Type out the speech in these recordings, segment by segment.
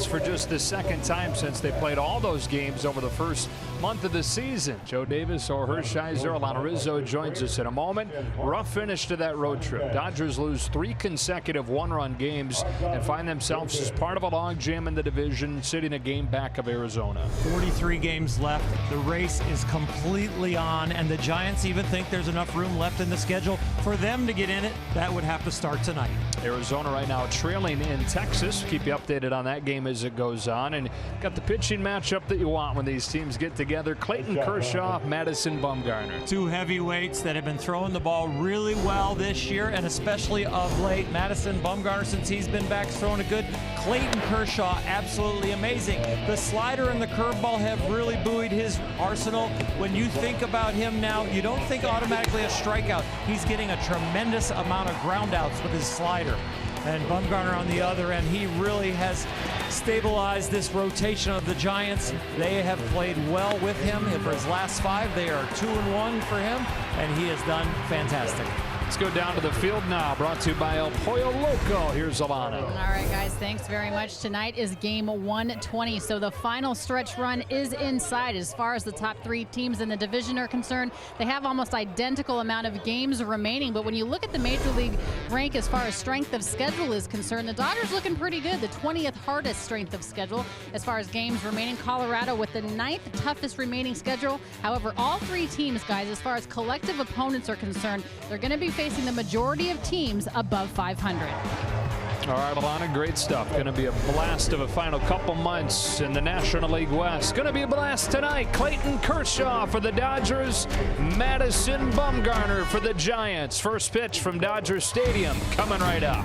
for just the second time since they played all those games over the first month of the season. Joe Davis or Hershiser, Alana Rizzo joins us in a moment. Rough finish to that road trip. Dodgers lose 3 consecutive one-run games and find themselves as part of a logjam in the division, sitting a game back of Arizona. 43 games left. The race is completely on, and the Giants even think there's enough room left in the schedule for them to get in it. That would have to start tonight. Arizona right now trailing in Texas. Keep you updated on that game as it goes on. And got the pitching matchup that you want when these teams get together. Clayton Kershaw, Madison Bumgarner. 2 heavyweights that have been throwing the ball really well this year, and especially of late. Madison Bumgarner, since he's been back, is throwing it good. Clayton Kershaw, absolutely amazing. The slider and the curveball have really buoyed his arsenal. When you think about him now, you don't think automatically a strikeout. He's getting a tremendous amount of groundouts with his slider. And Bumgarner on the other end, he really has stabilized this rotation of the Giants. They have played well with him. For his last 5, they are 2-1 for him, and he has done fantastic. Let's go down to the field now, brought to you by El Pollo Loco. Here's Alana. All right, guys, thanks very much. Tonight is game 120, so the final stretch run is inside. As far as the top 3 teams in the division are concerned, they have almost identical amount of games remaining, but when you look at the Major League rank as far as strength of schedule is concerned, the Dodgers looking pretty good. The 20th hardest strength of schedule as far as games remaining. Colorado with the 9th toughest remaining schedule. However, all 3 teams, guys, as far as collective opponents are concerned, they're going to be facing the majority of teams above 500. All right, Alana, great stuff. Going to be a blast of a final couple months in the National League West. Going to be a blast tonight. Clayton Kershaw for the Dodgers, Madison Bumgarner for the Giants. First pitch from Dodger Stadium coming right up.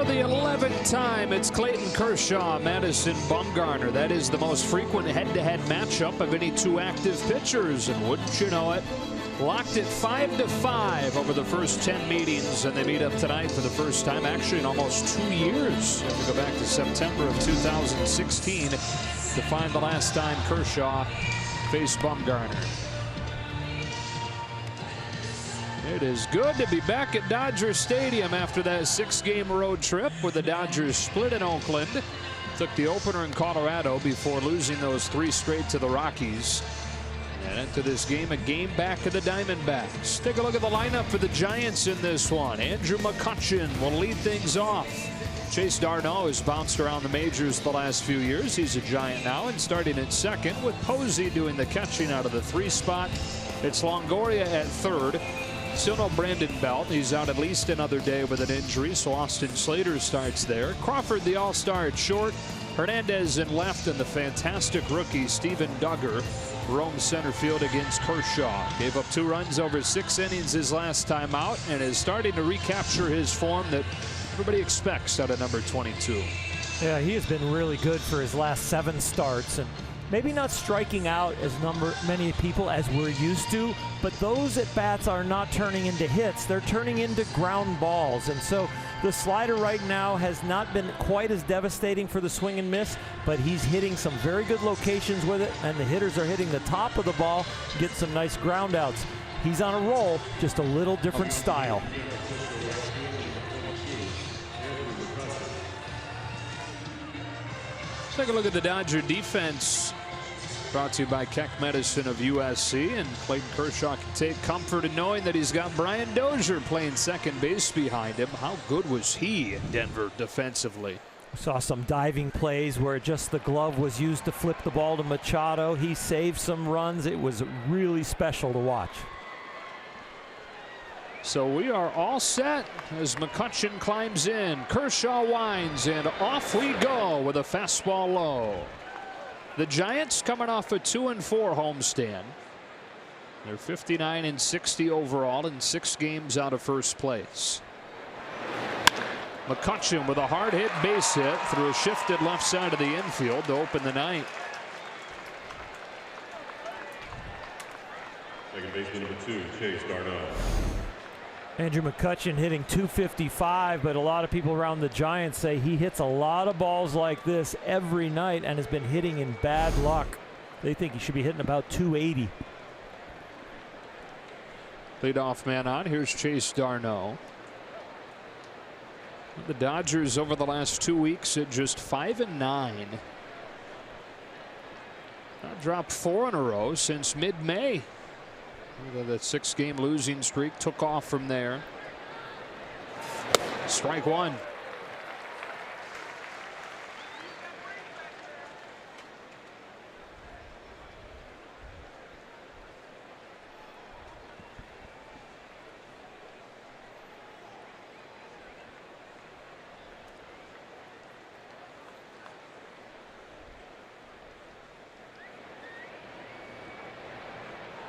For the 11th time, it's Clayton Kershaw, Madison Bumgarner. That is the most frequent head-to-head matchup of any two active pitchers. And wouldn't you know it, locked at 5-5 over the first 10 meetings. And they meet up tonight for the first time, actually, in almost 2 years. You have to go back to September of 2016 to find the last time Kershaw faced Bumgarner. It is good to be back at Dodger Stadium after that 6-game road trip where the Dodgers split in Oakland. Took the opener in Colorado before losing those 3 straight to the Rockies. And into this game, a game back of the Diamondbacks. Take a look at the lineup for the Giants in this one. Andrew McCutchen will lead things off. Chase Darno has bounced around the majors the last few years. He's a Giant now and starting at second with Posey doing the catching out of the 3 spot. It's Longoria at third. Still no Brandon Belt. He's out at least another day with an injury, so Austin Slater starts there. Crawford, the all-star, at short. Hernandez in left, and the fantastic rookie Steven Duggar roams center field against Kershaw. Gave up 2 runs over 6 innings his last time out and is starting to recapture his form that everybody expects out of number 22. Yeah, he has been really good for his last 7 starts, and maybe not striking out as many people as we're used to, but those at bats are not turning into hits. They're turning into ground balls. And so the slider right now has not been quite as devastating for the swing and miss, but he's hitting some very good locations with it, and the hitters are hitting the top of the ball, get some nice ground outs. He's on a roll, just a little different style. Take a look at the Dodger defense. Brought to you by Keck Medicine of USC, and Clayton Kershaw can take comfort in knowing that he's got Brian Dozier playing second base behind him. How good was he in Denver defensively? Saw some diving plays where just the glove was used to flip the ball to Machado. He saved some runs. It was really special to watch. So we are all set as McCutchen climbs in. Kershaw winds, and off we go with a fastball low. The Giants coming off a 2-4 homestand. They're 59-60 overall in 6 games out of first place. McCutchen with a hard hit base hit through a shifted left side of the infield to open the ninth. Second baseman number 2, Chase Darno. Andrew McCutchen hitting .255, but a lot of people around the Giants say he hits a lot of balls like this every night and has been hitting in bad luck. They think he should be hitting about .280. Leadoff man on. Here's Chase Darno. The Dodgers over the last 2 weeks at just 5-9. Not dropped 4 in a row since mid-May. That 6-game losing streak took off from there. Strike 1.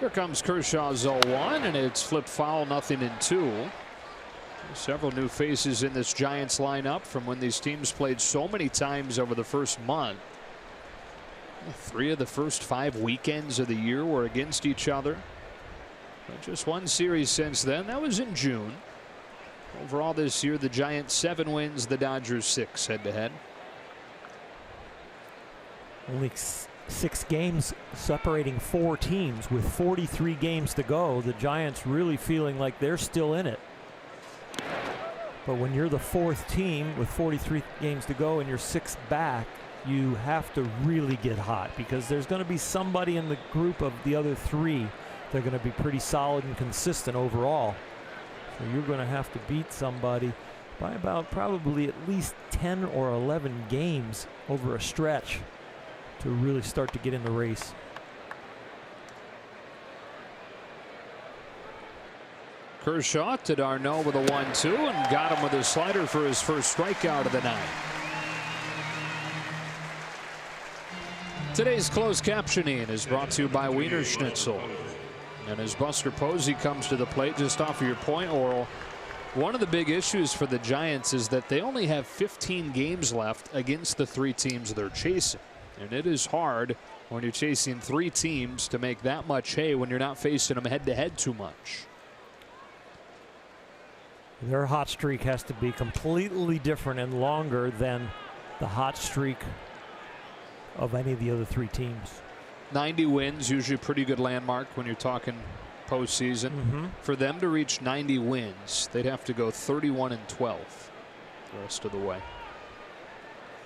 Here comes Kershaw's 0-1, and it's flipped foul, 0-2. Several new faces in this Giants lineup from when these teams played so many times over the first month. 3 of the first 5 weekends of the year were against each other. But just 1 series since then. That was in June. Overall this year, the Giants 7 wins, the Dodgers 6 head-to-head. Only 6 games separating 4 teams with 43 games to go. The Giants really feeling like they're still in it. But when you're the 4th team with 43 games to go and you're 6th back, you have to really get hot, because there's going to be somebody in the group of the other 3 they're going to be pretty solid and consistent overall. So you're going to have to beat somebody by about probably at least 10 or 11 games over a stretch to really start to get in the race. Kershaw to Darno with a 1-2 and got him with a slider for his first strikeout of the night. Today's closed captioning is brought to you by Wiener Schnitzel. And as Buster Posey comes to the plate just off of your point, Oral, One of the big issues for the Giants is that they only have 15 games left against the 3 teams they're chasing. And it is hard when you're chasing 3 teams to make that much hay when you're not facing them head-to-head too much. Their hot streak has to be completely different and longer than the hot streak of any of the other 3 teams. 90 wins, usually a pretty good landmark when you're talking postseason. For them to reach 90 wins, they'd have to go 31-12 the rest of the way.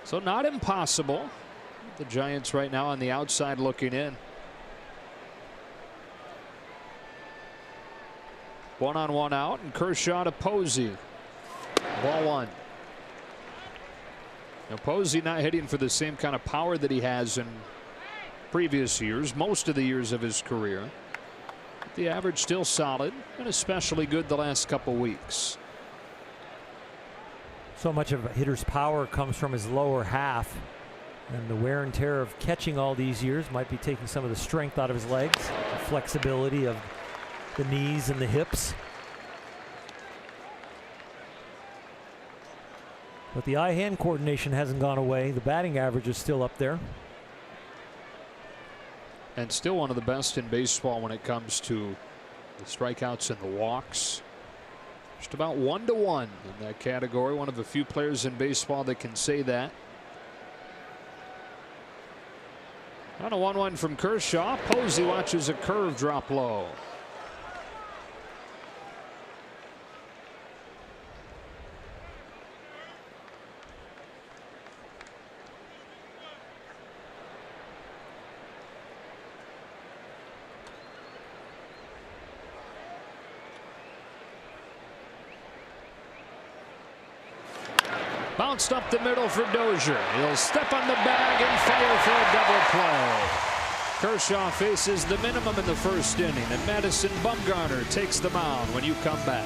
So not impossible. The Giants right now on the outside looking in. 1-on-1 out, and Kershaw to Posey. Ball 1. Now Posey not hitting for the same kind of power that he has in previous years, most of the years of his career. But the average still solid, and especially good the last couple weeks. So much of a hitter's power comes from his lower half, and the wear and tear of catching all these years might be taking some of the strength out of his legs, the flexibility of the knees and the hips. But the eye-hand coordination hasn't gone away. The batting average is still up there. And still one of the best in baseball when it comes to the strikeouts and the walks. Just about 1-to-1 in that category. One of a few players in baseball that can say that. On a 1-1 from Kershaw. Posey watches a curve drop low. Bounced up the middle for Dozier. He'll step on the bag and fire for a double play. Kershaw faces the minimum in the first inning, and Madison Bumgarner takes the mound when you come back.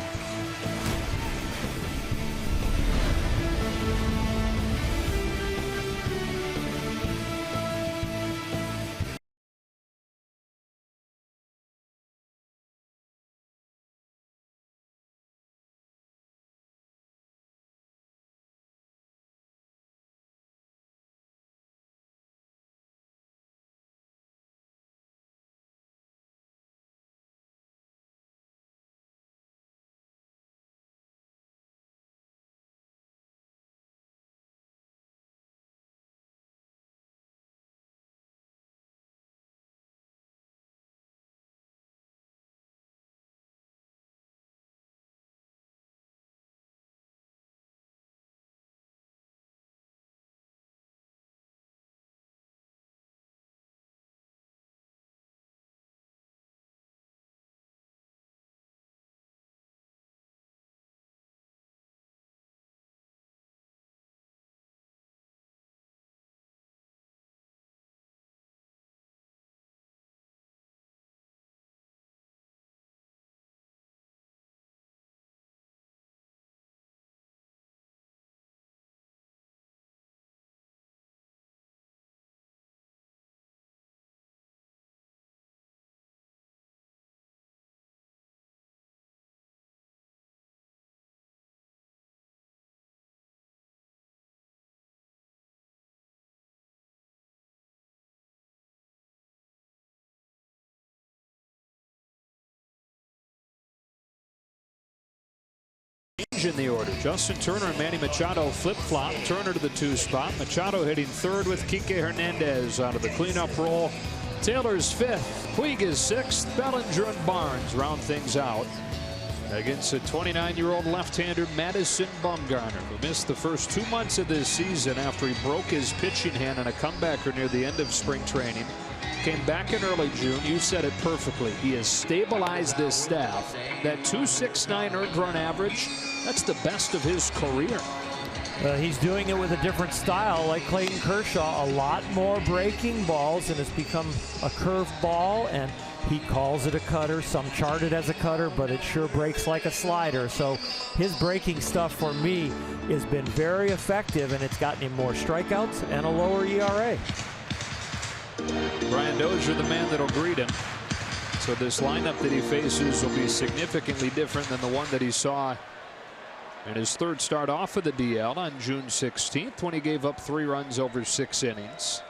In the order, Justin Turner and Manny Machado flip-flop. Turner to the 2 spot. Machado hitting 3rd with Kike Hernandez out of the cleanup role. Taylor's 5th. Puig is 6th. Bellinger and Barnes round things out against a 29-year-old left-hander Madison Bumgarner, who missed the first 2 months of this season after he broke his pitching hand on a comebacker near the end of spring training. Came back in early June. You said it perfectly. He has stabilized this staff. That .269 earned run average, that's the best of his career. He's doing it with a different style, like Clayton Kershaw. A lot more breaking balls, and it's become a curved ball, and he calls it a cutter. Some chart it as a cutter, but it sure breaks like a slider. So his breaking stuff for me has been very effective, and it's gotten him more strikeouts and a lower ERA. Brian Dozier, the man that'll greet him. So this lineup that he faces will be significantly different than the one that he saw And his third start off of the DL on June 16th when he gave up 3 runs over 6 innings.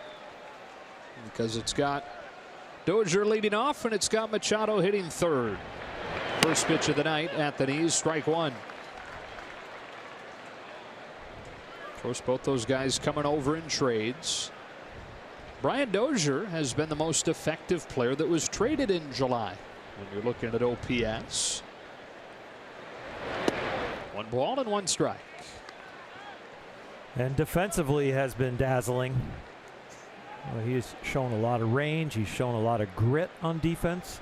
Because it's got Dozier leading off and it's got Machado hitting third. First pitch of the night at the knees, strike 1. Of course, both those guys coming over in trades. Brian Dozier has been the most effective player that was traded in July. When you're looking at OPS. 1 ball and 1 strike. And defensively has been dazzling. Well, he's shown a lot of range. He's shown a lot of grit on defense.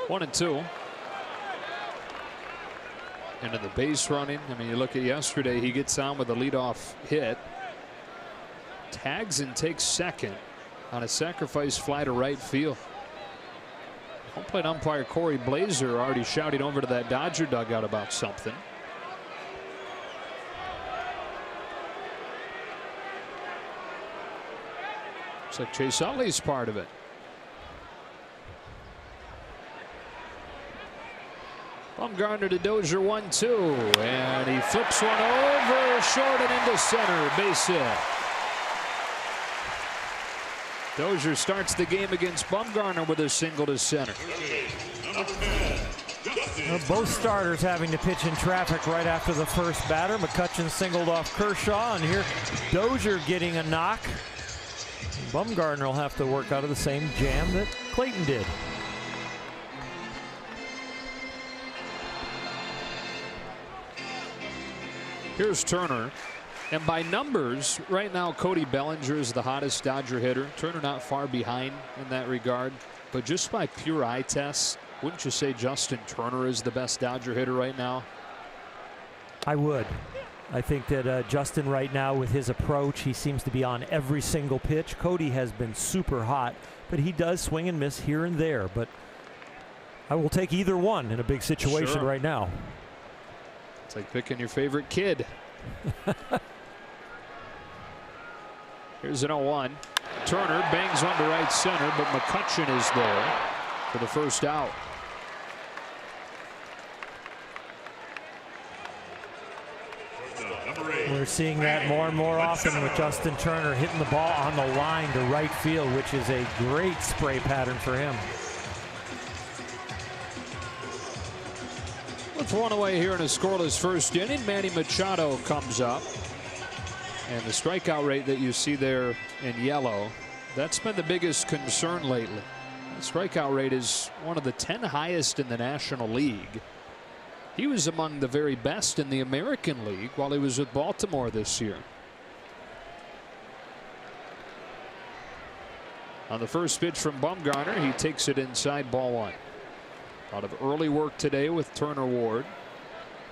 One and 2. And in the base running, I mean, you look at yesterday, he gets on with a leadoff hit. Tags and takes second on a sacrifice fly to right field. Home plate umpire Corey Blazer already shouting over to that Dodger dugout about something. Looks like Chase Utley's part of it. Bumgarner to Dozier 1-2, and he flips one over short and into center. Base hit. Dozier starts the game against Bumgarner with a single to center. Both starters having to pitch in traffic right after the first batter. McCutchen singled off Kershaw, and here Dozier getting a knock. Bumgarner will have to work out of the same jam that Clayton did. Here's Turner. And by numbers, right now, Cody Bellinger is the hottest Dodger hitter. Turner not far behind in that regard. But just by pure eye test, wouldn't you say Justin Turner is the best Dodger hitter right now? I would. I think that Justin right now with his approach, he seems to be on every single pitch. Cody has been super hot, but he does swing and miss here and there. But I will take either one in a big situation right now. It's like picking your favorite kid. Here's an 0-1. Turner bangs one to right center, but McCutchen is there for the first out. We're seeing that more and more often with Justin Turner hitting the ball on the line to right field, which is a great spray pattern for him. With one away here in a scoreless first inning, Manny Machado comes up. And the strikeout rate that you see there in yellow, that's been the biggest concern lately. The strikeout rate is one of the 10 highest in the National League. He was among the very best in the American League while he was with Baltimore this year. On the first pitch from Bumgarner, he takes it inside, ball 1. A lot of early work today with Turner Ward.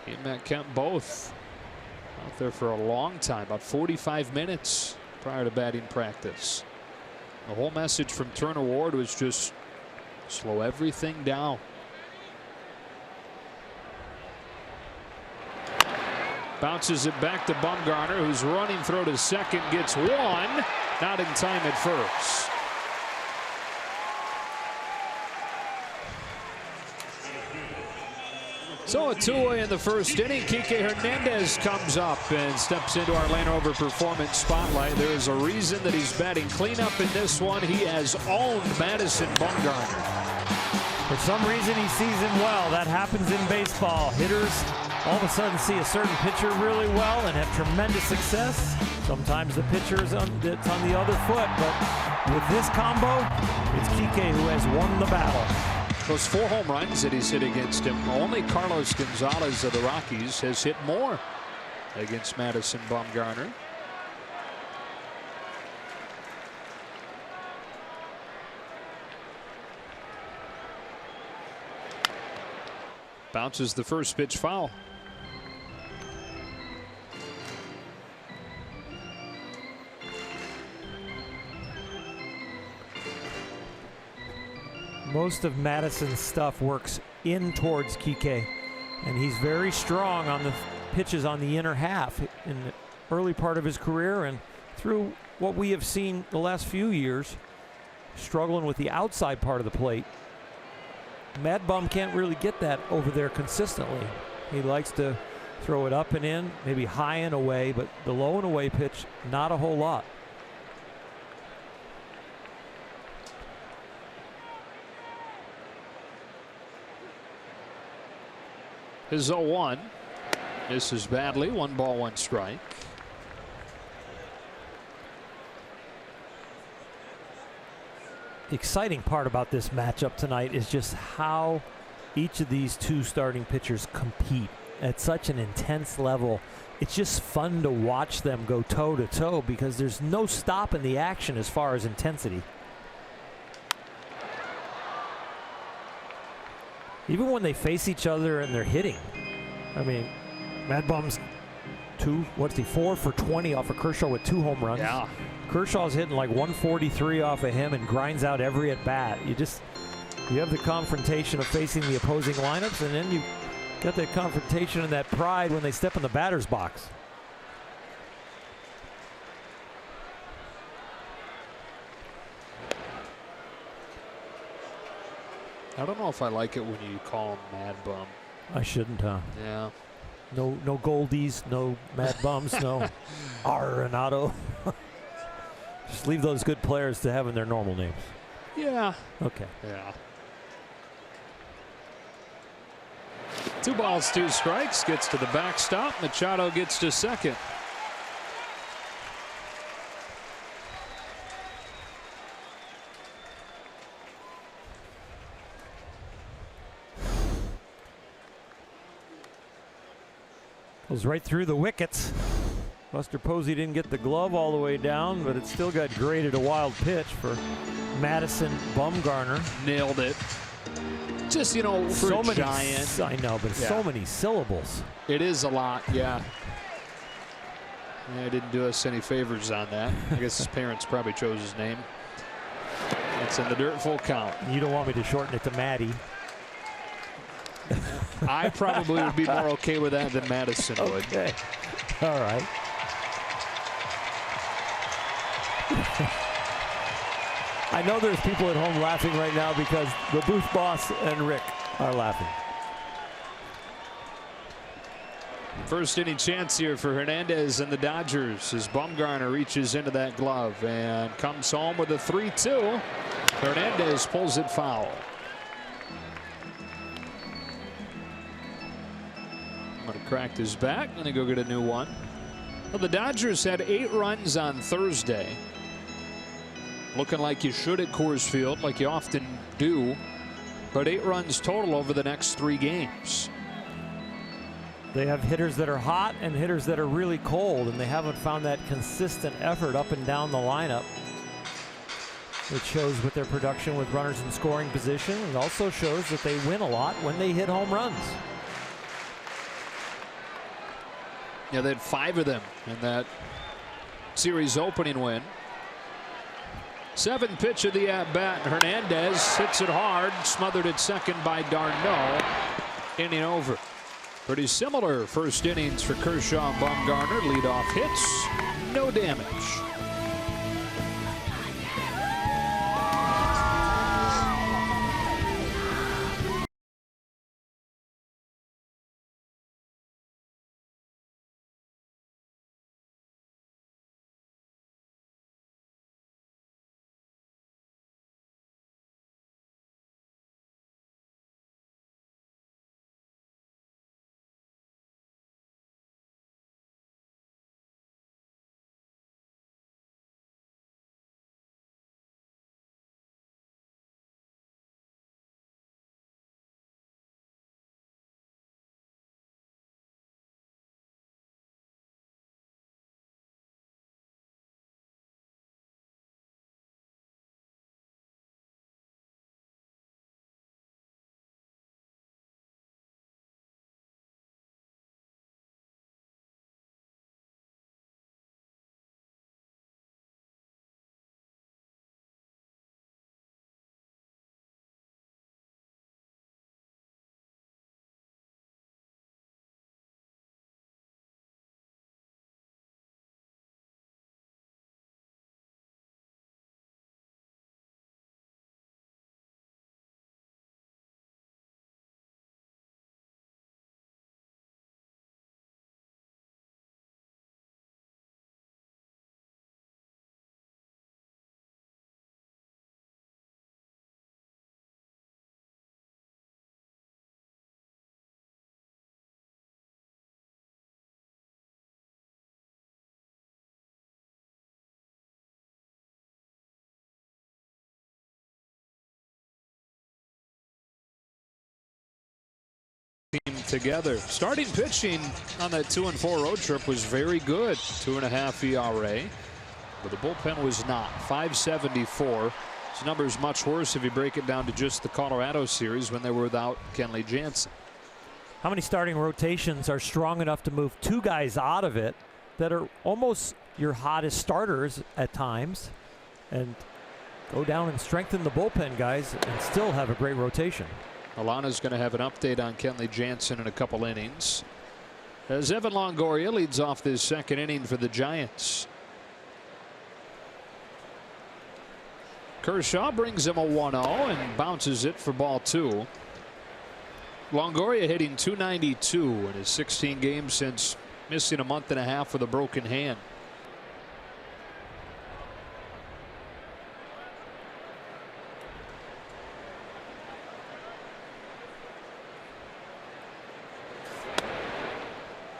He and Matt Kemp both out there for a long time, about 45 minutes prior to batting practice. The whole message from Turner Ward was just slow everything down. Bounces it back to Bumgarner, who's running throw to second, gets one, not in time at first. So a 2-away in the first inning. Kike Hernandez comes up and steps into our Land Rover Performance Spotlight. There is a reason that he's batting cleanup in this one. He has owned Madison Bumgarner. For some reason, he sees him well. That happens in baseball. Hitters all of a sudden see a certain pitcher really well and have tremendous success. Sometimes the pitcher is on the other foot, but with this combo, it's Kike who has won the battle. Those 4 home runs that he's hit against him, only Carlos Gonzalez of the Rockies has hit more against Madison Bumgarner. Bounces the first pitch foul. Most of Madison's stuff works in towards Kike, and he's very strong on the pitches on the inner half in the early part of his career, and through what we have seen the last few years, struggling with the outside part of the plate. Mad Bum can't really get that over there consistently. He likes to throw it up and in, maybe high and away, but the low and away pitch, not a whole lot. His 0-1. Misses badly. 1 ball, 1 strike. The exciting part about this matchup tonight is just how each of these two starting pitchers compete at such an intense level. It's just fun to watch them go toe to toe because there's no stop in the action as far as intensity. Even when they face each other and they're hitting. I mean, Mad Bum's 4 for 20 off of Kershaw with 2 home runs. Yeah. Kershaw's hitting like 143 off of him and grinds out every at bat. You have the confrontation of facing the opposing lineups, and then you got that confrontation and that pride when they step in the batter's box. I don't know if I like it when you call him Mad Bum. I shouldn't, huh? Yeah. No Goldies, no Mad Bums, no Arenado. Just leave those good players to having their normal names. Yeah. Okay. Yeah. 2 balls, 2 strikes. Gets to the backstop. Machado gets to second. Goes right through the wickets. Buster Posey didn't get the glove all the way down, but it still got graded a wild pitch for Madison Bumgarner. Nailed it. Just, you know, for so a many, giant. I know, but Yeah. so many syllables. It is a lot, yeah. It didn't do us any favors on that. I guess his parents probably chose his name. It's in the dirt, full count. You don't want me to shorten it to Maddie. I probably would be more okay with that than Madison would. Okay. All right. I know there's people at home laughing right now because the booth boss and Rick are laughing. First inning chance here for Hernandez and the Dodgers as Bumgarner reaches into that glove and comes home with a 3-2. Hernandez pulls it foul. Going to crack his back. Going to go get a new one. Well, the Dodgers had 8 runs on Thursday. Looking like you should at Coors Field, like you often do. But 8 runs total over the next 3 games. They have hitters that are hot and hitters that are really cold, and they haven't found that consistent effort up and down the lineup. It shows with their production with runners in scoring position. It also shows that they win a lot when they hit home runs. Yeah, they had 5 of them in that series opening win. 7th pitch of the at-bat. Hernandez hits it hard, smothered at second by Darno. Inning over. Pretty similar first innings for Kershaw and Bumgarner. Leadoff hits, no damage. together. Starting pitching on that 2-4 road trip was very good. 2.5 ERA. But the bullpen was not. 5.74. His number is much worse if you break it down to just the Colorado series when they were without Kenley Jansen. How many starting rotations are strong enough to move two guys out of it that are almost your hottest starters at times and go down and strengthen the bullpen guys and still have a great rotation? Alana's going to have an update on Kenley Jansen in a couple innings as Evan Longoria leads off this second inning for the Giants. Kershaw brings him a 1-0 and bounces it for ball 2. Longoria hitting .292 in his 16 games since missing a month and a half with a broken hand.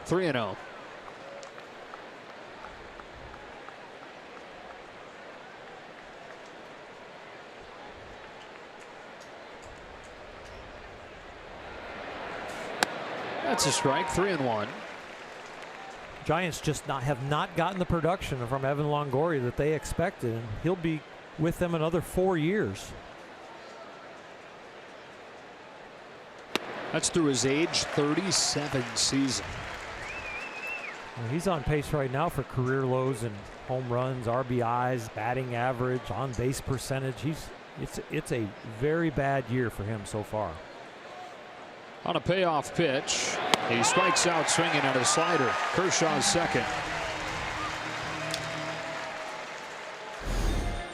Three and 0. That's a strike. 3-1. Giants just have not gotten the production from Evan Longoria that they expected, and he'll be with them another 4 years. That's through his age 37 season. Well, he's on pace right now for career lows in home runs, RBIs, batting average, on base percentage. It's a very bad year for him so far. On a payoff pitch, he strikes out swinging at a slider. Kershaw's second.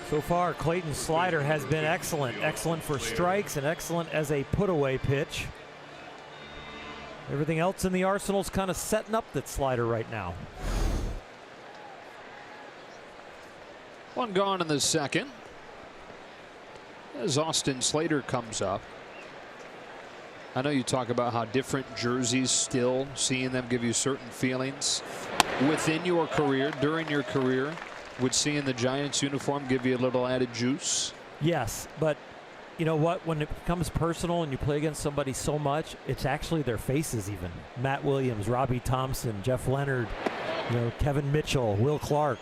So far, Clayton's slider has been excellent. Excellent for strikes and excellent as a put-away pitch. Everything else in the arsenal's kind of setting up that slider right now. One gone in the second as Austin Slater comes up. I know you talk about how different jerseys still, seeing them give you certain feelings within your career, during your career. Would seeing the Giants uniform give you a little added juice? Yes, but you know what? When it becomes personal and you play against somebody so much, it's actually their faces even. Matt Williams, Robbie Thompson, Jeff Leonard, Kevin Mitchell, Will Clark.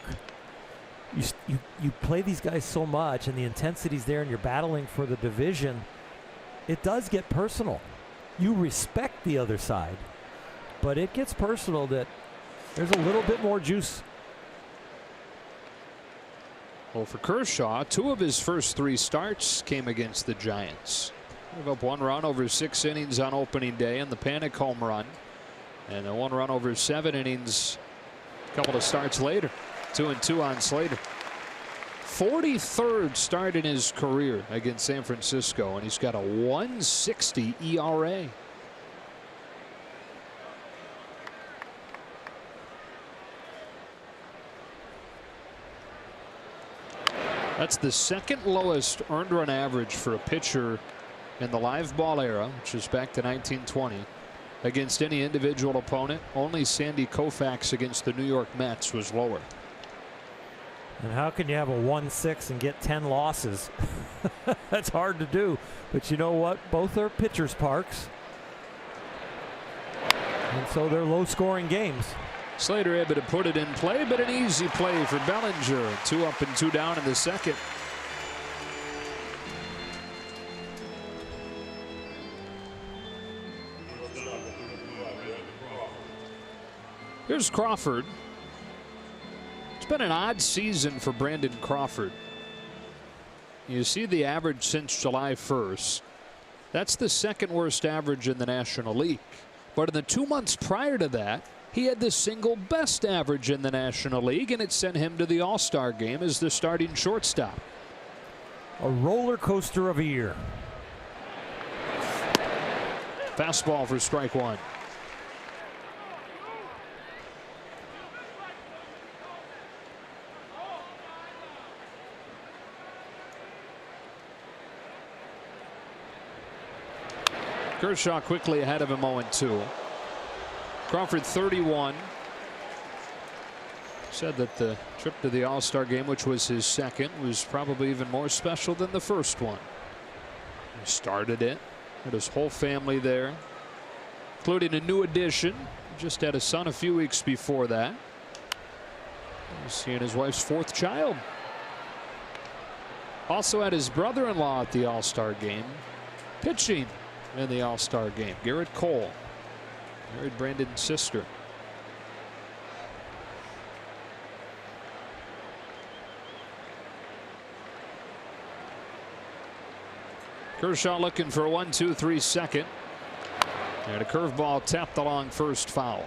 You play these guys so much and the intensity's there and you're battling for the division, it does get personal. You respect the other side, but it gets personal that there's a little bit more juice. Well, for Kershaw, 2 of his first 3 starts came against the Giants. Gave up 1 run over 6 innings on opening day and the panic home run, and a 1 run over 7 innings a couple of starts later. 2-2 on Slater. 43rd start in his career against San Francisco, and he's got a 1.60 ERA. That's the second lowest earned run average for a pitcher in the live ball era, which is back to 1920, against any individual opponent. Only Sandy Koufax against the New York Mets was lower. And how can you have a 1.6 and get 10 losses? That's hard to do. But you know what? Both are pitchers' parks. And so they're low-scoring games. Slater able to put it in play, but an easy play for Bellinger. 2 up and 2 down in the second. Here's Crawford. It's been an odd season for Brandon Crawford. You see the average since July 1st. That's the second worst average in the National League. But in the 2 months prior to that, he had the single best average in the National League, and it sent him to the All-Star game as the starting shortstop. A roller coaster of a year. Fastball for strike 1. Kershaw quickly ahead of him 0-2. Crawford 31. Said that the trip to the All-Star game, which was his second, was probably even more special than the first one. He started it, had his whole family there. including a new addition. Just had a son a few weeks before that. He's seeing his wife's 4th child. Also had his brother-in-law at the All-Star game, pitching in the All-Star game. Garrett Cole married Brandon's sister. Kershaw looking for a 1-2-3 second. And a curveball tapped along first, foul.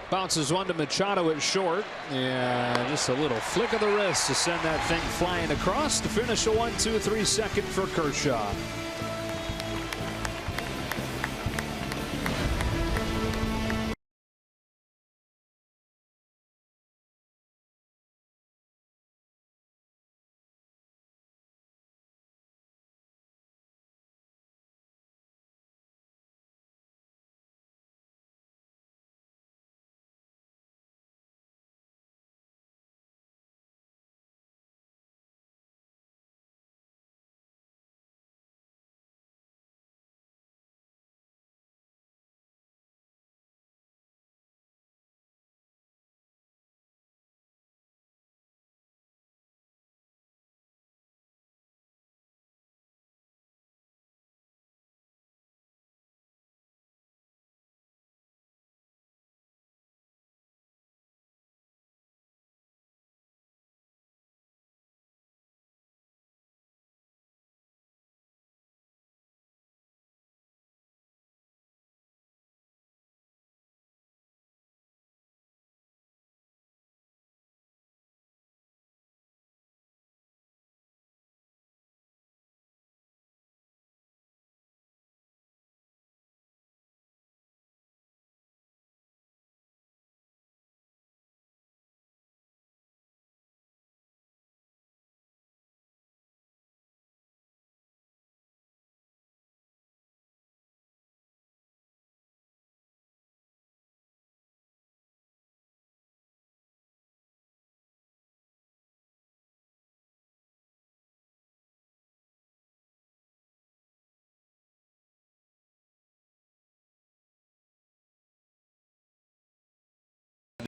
Bounces one to Machado at short, and just a little flick of the wrist to send that thing flying across to finish a 1-2-3 second for Kershaw.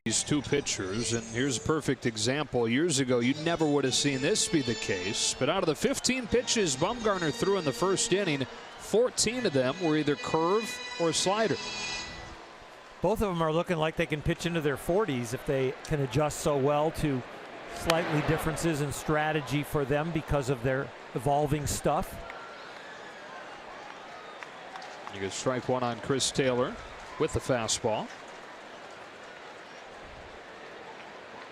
These two pitchers, and here's a perfect example. Years ago, you never would have seen this be the case, but out of the 15 pitches Bumgarner threw in the first inning, 14 of them were either curve or slider. Both of them are looking like they can pitch into their 40s if they can adjust so well to slightly differences in strategy for them because of their evolving stuff. You get strike one on Chris Taylor with the fastball.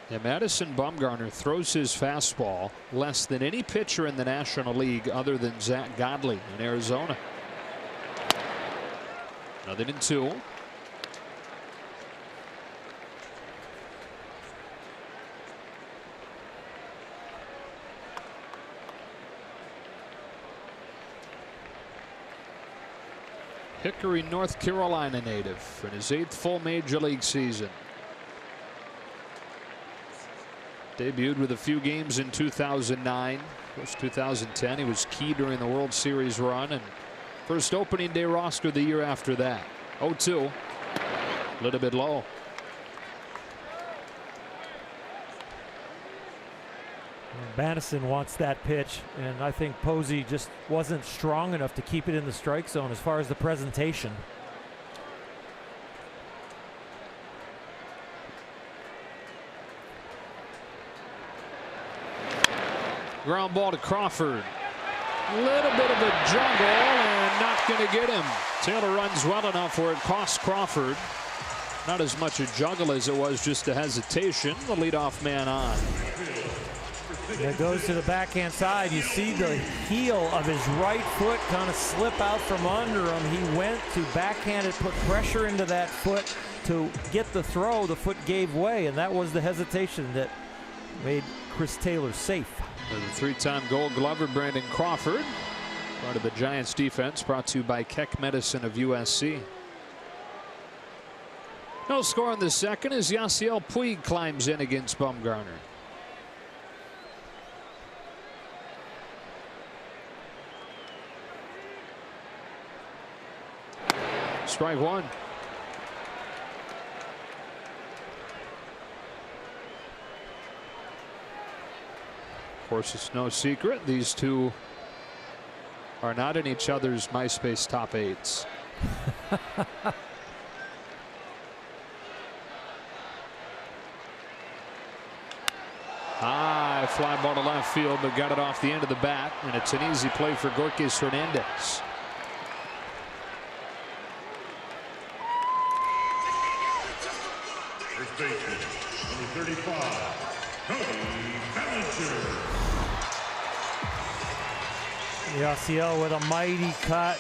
And Madison Bumgarner throws his fastball less than any pitcher in the National League other than Zach Godley in Arizona. 0-2. Hickory, North Carolina native in his 8th full major league season. Debuted with a few games in 2009. Of course, 2010 he was key during the World Series run, and first opening day roster the year after that. 0-2. A little bit low. Madison wants that pitch, and I think Posey just wasn't strong enough to keep it in the strike zone as far as the presentation. Ground ball to Crawford. A little bit of a juggle and not going to get him. Taylor runs well enough where it costs Crawford. Not as much a juggle as it was just a hesitation. The leadoff man on. And it goes to the backhand side. You see the heel of his right foot kind of slip out from under him. He went to backhand and put pressure into that foot to get the throw. The foot gave way, and that was the hesitation that made Chris Taylor safe. And the three-time Gold Glover Brandon Crawford, part of the Giants defense, brought to you by Keck Medicine of USC. No score in the second as Yasiel Puig climbs in against Bumgarner. Strike one. Of course, it's no secret these two are not in each other's MySpace top 8s. High fly ball to left field, but got it off the end of the bat, and it's an easy play for Gorkis Hernandez. First baseman, number 35, Cody Bellinger. Yasiel with a mighty cut.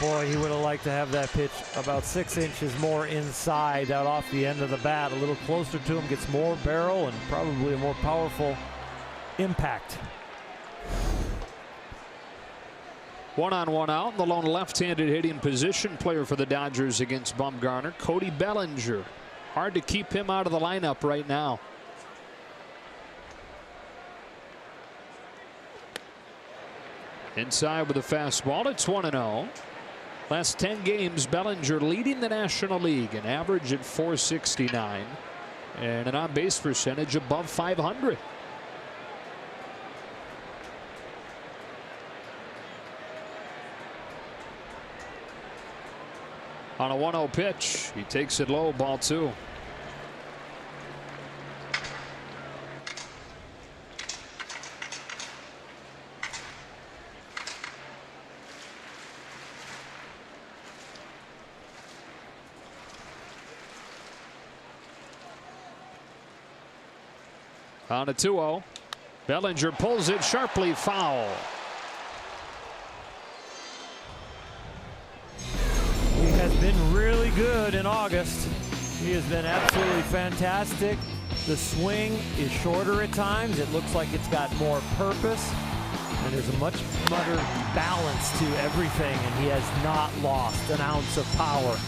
Boy, he would have liked to have that pitch about 6 inches more inside, out off the end of the bat, a little closer to him, gets more barrel and probably a more powerful impact. 1 on 1 out. The lone left-handed hitting position player for the Dodgers against Bumgarner, Cody Bellinger. Hard to keep him out of the lineup right now. Inside with a fastball. It's 1-0. Last 10 games, Bellinger leading the National League, an average at 469 and an on-base percentage above 500. On a 1-0 pitch, he takes it low, ball 2. On a 2-0. Bellinger pulls it sharply foul. He has been really good in August. He has been absolutely fantastic. The swing is shorter at times. It looks like it's got more purpose. And there's a much better balance to everything. And he has not lost an ounce of power.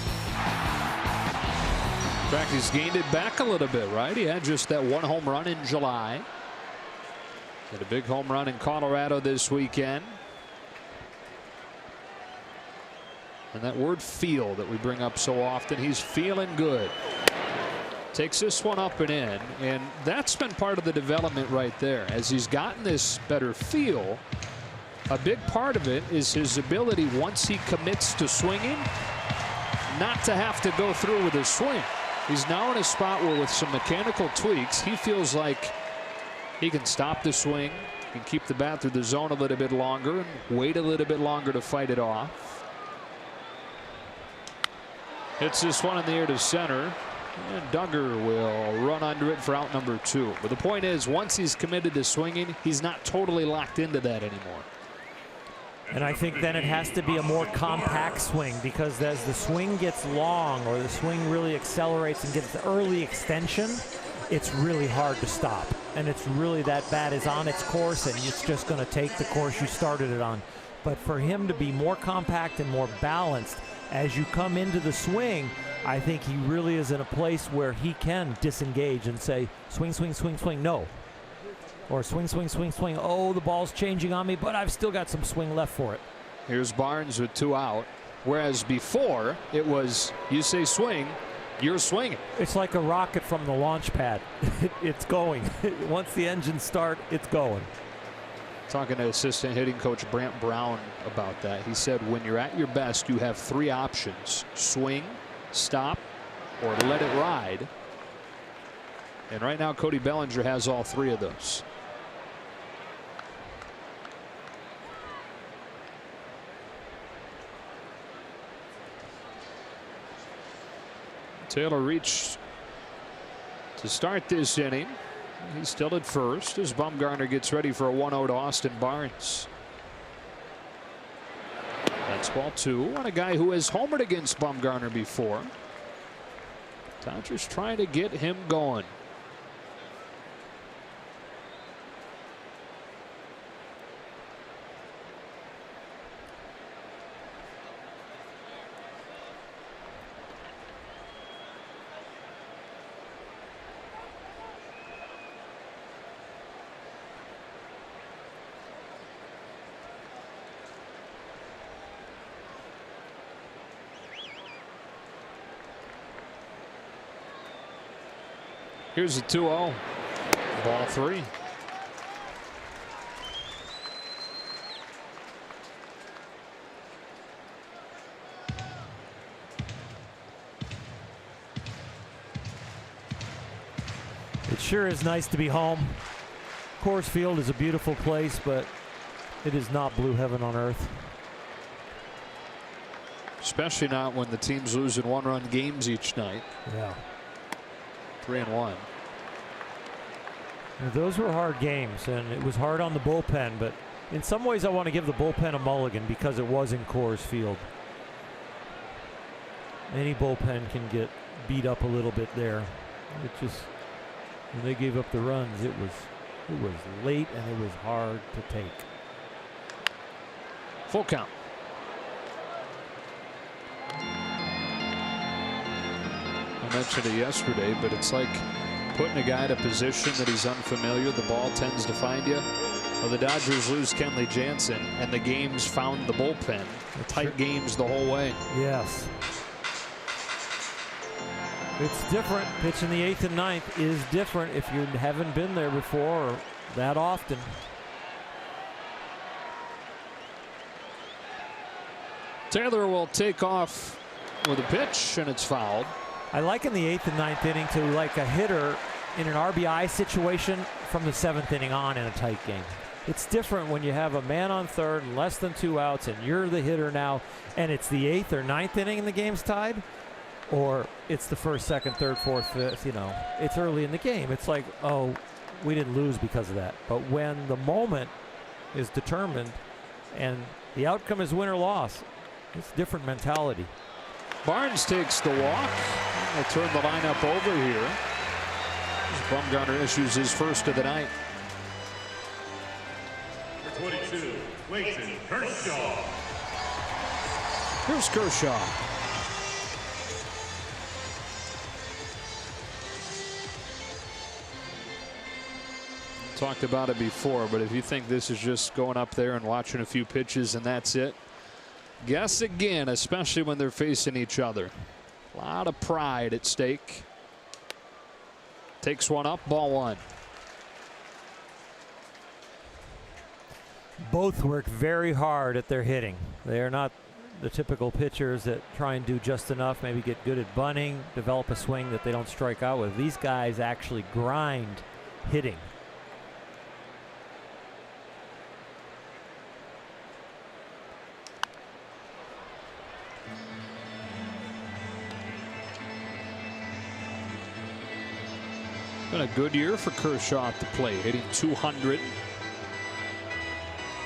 In fact, he's gained it back a little bit, right? He had just that 1 home run in July. Had a big home run in Colorado this weekend. And that word feel that we bring up so often, he's feeling good. Takes this one up and in, and that's been part of the development right there. As he's gotten this better feel, a big part of it is his ability, once he commits to swinging, not to have to go through with his swing. He's now in a spot where, with some mechanical tweaks, he feels like he can stop the swing, can keep the bat through the zone a little bit longer, and wait a little bit longer to fight it off. Hits this one in the air to center, and Duggar will run under it for out number 2. But the point is, once he's committed to swinging, he's not totally locked into that anymore. And I think then it has to be a more compact swing, because as the swing gets long, or the swing really accelerates and gets the early extension, it's really hard to stop. And it's really, that bat is on its course, and it's just going to take the course you started it on. But for him to be more compact and more balanced as you come into the swing, I think he really is in a place where he can disengage and say, swing, swing, swing, swing, no. Or swing, swing, swing, swing. Oh, the ball's changing on me, but I've still got some swing left for it. Here's Barnes with 2 out. Whereas before, it was, you say swing, you're swinging. It's like a rocket from the launch pad. It's going. Once the engines start, it's going. Talking to assistant hitting coach Brant Brown about that. He said, when you're at your best, you have 3 options: swing, stop, or let it ride. And right now, Cody Bellinger has all 3 of those. Taylor reached to start this inning. He's still at first as Bumgarner gets ready for a 1-0 to Austin Barnes. That's ball 2 on a guy who has homered against Bumgarner before. Dodgers trying to get him going. Here's a 2-0. Ball 3. It sure is nice to be home. Coors Field is a beautiful place, but it is not blue heaven on earth. Especially not when the team's losing 1-run games each night. Yeah. 3-1. Those were hard games, and it was hard on the bullpen, but in some ways I want to give the bullpen a mulligan because it was in Coors Field. Any bullpen can get beat up a little bit there. It just, when they gave up the runs, it was late and it was hard to take. Full count. I mentioned it yesterday, but it's like putting a guy in a position that he's unfamiliar. The ball tends to find you. Well, the Dodgers lose Kenley Jansen, and the game's found the bullpen. Tight games the whole way. Yes. It's different. Pitching the 8th and 9th is different if you haven't been there before or that often. Taylor will take off with a pitch, and it's fouled. I liken the 8th and 9th inning to like a hitter in an RBI situation from the 7th inning on in a tight game. It's different when you have a man on third and less than 2 outs and you're the hitter now, and it's the 8th or 9th inning and the game's tied, or it's the 1st, 2nd, 3rd, 4th, 5th, you know, it's early in the game. It's like, oh, we didn't lose because of that. But when the moment is determined and the outcome is win or loss, it's a different mentality. Barnes takes the walk. We'll turn the lineup over here. Bumgarner issues his first of the night. For 22, Clayton Kershaw. Here's Kershaw. Talked about it before, but if you think this is just going up there and watching a few pitches and that's it, guess again, especially when they're facing each other. A lot of pride at stake. Takes one up, ball 1. Both work very hard at their hitting. They are not the typical pitchers that try and do just enough, maybe get good at bunting, develop a swing that they don't strike out with. These guys actually grind hitting. Been a good year for Kershaw at the plate, hitting 200.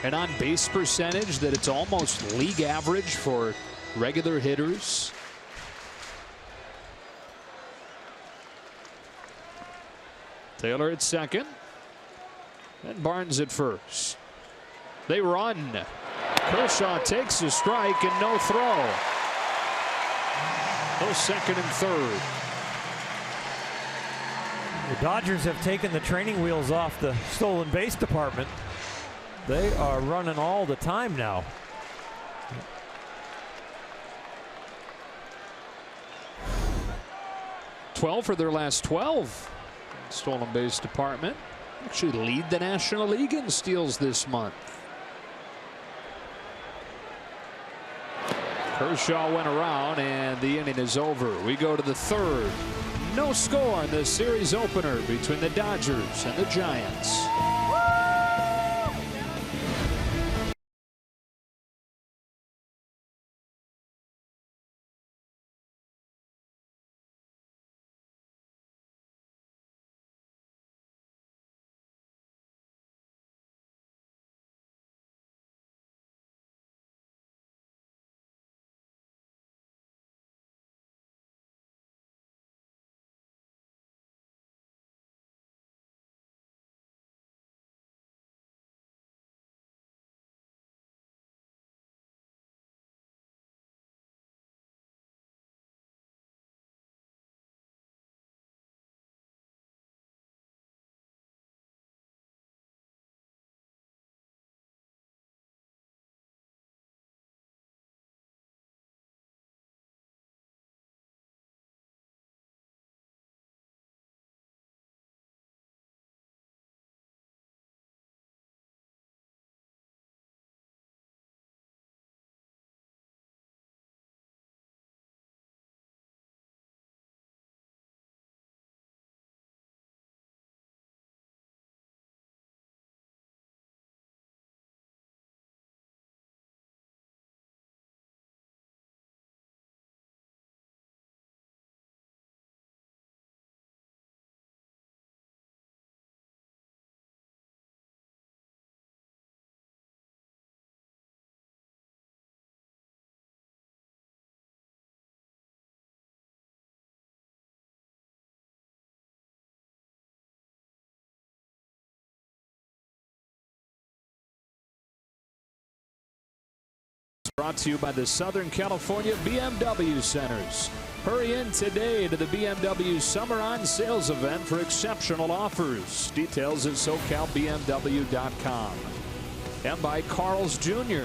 An on base percentage that it's almost league average for regular hitters. Taylor at second and Barnes at first. They run. Kershaw takes a strike and no throw. No second and third. The Dodgers have taken the training wheels off the stolen base department. They are running all the time now. $12 for their last 12. Stolen base department. Actually lead the National League in steals this month. Kershaw went around and the inning is over. We go to the 3rd. No score in the series opener between the Dodgers and the Giants. Brought to you by the Southern California BMW Centers. Hurry in today to the BMW Summer On Sales event for exceptional offers. Details at SoCalBMW.com. And by Carl's Jr.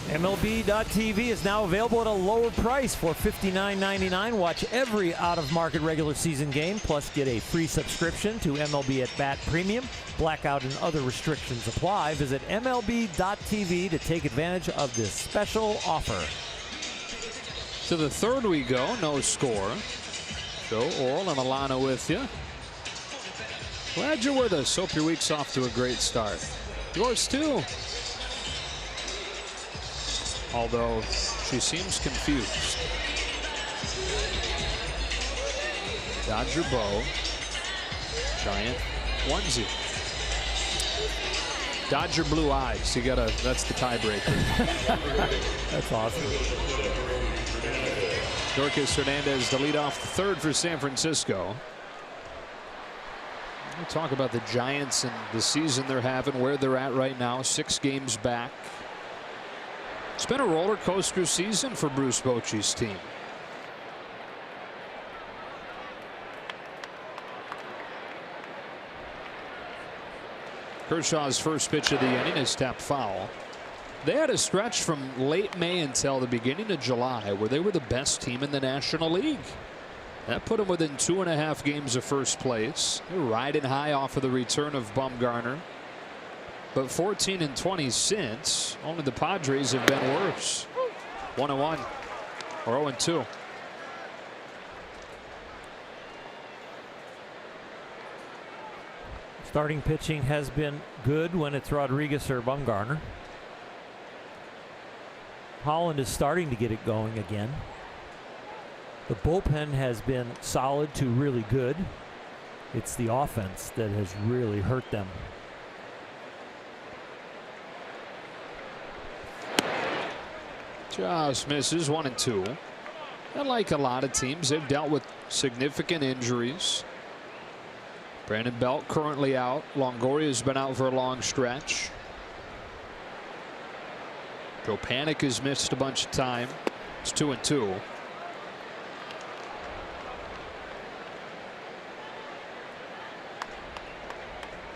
MLB.TV is now available at a lower price for $59.99. Watch every out-of-market regular season game, plus get a free subscription to MLB at Bat Premium. Blackout and other restrictions apply. Visit MLB.TV to take advantage of this special offer. To the third we go, no score. Joe, Oral, and Alana with you. Glad you're with us. Hope your week's off to a great start. Yours too. Although she seems confused. Dodger bow. Giant onesie. Dodger blue eyes. You gotta, that's the tiebreaker. That's awesome. Dorcas Hernandez to lead off the third for San Francisco. We'll talk about the Giants and the season they're having, where they're at right now, 6 games back. It's been a roller coaster season for Bruce Bochy's team. Kershaw's first pitch of the inning is tapped foul. They had a stretch from late May until the beginning of July where they were the best team in the National League. That put them within 2.5 games of first place. They're riding high off of the return of Bumgarner. But 14-20 since. Only the Padres have been worse. 1-1 or 0-2. Starting pitching has been good when it's Rodriguez or Bumgarner. Holland is starting to get it going again. The bullpen has been solid to really good. It's the offense that has really hurt them. Just misses 1-2. And like a lot of teams, they've dealt with significant injuries. Brandon Belt currently out. Longoria's been out for a long stretch. Joe Panik has missed a bunch of time. It's 2-2.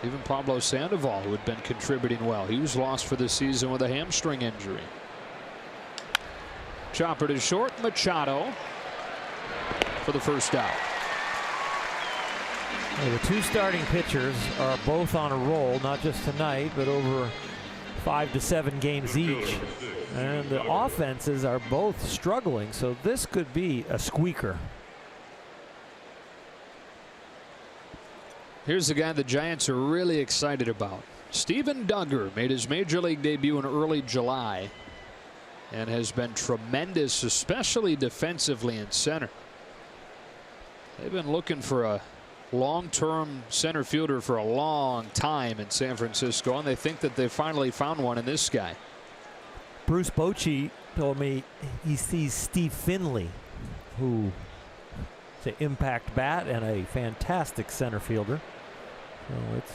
Even Pablo Sandoval, who had been contributing well, he was lost for the season with a hamstring injury. Chopper to short. Machado for the first out. Well, the two starting pitchers are both on a roll, not just tonight, but over 5 to 7 games each. And the offenses are both struggling, so this could be a squeaker. Here's the guy the Giants are really excited about. Steven Duggar made his major league debut in early July and has been tremendous, especially defensively in center. They've been looking for a long-term center fielder for a long time in San Francisco, and they think that they finally found one in this guy. Bruce Bochy told me he sees Steve Finley, who is an impact bat and a fantastic center fielder. So it's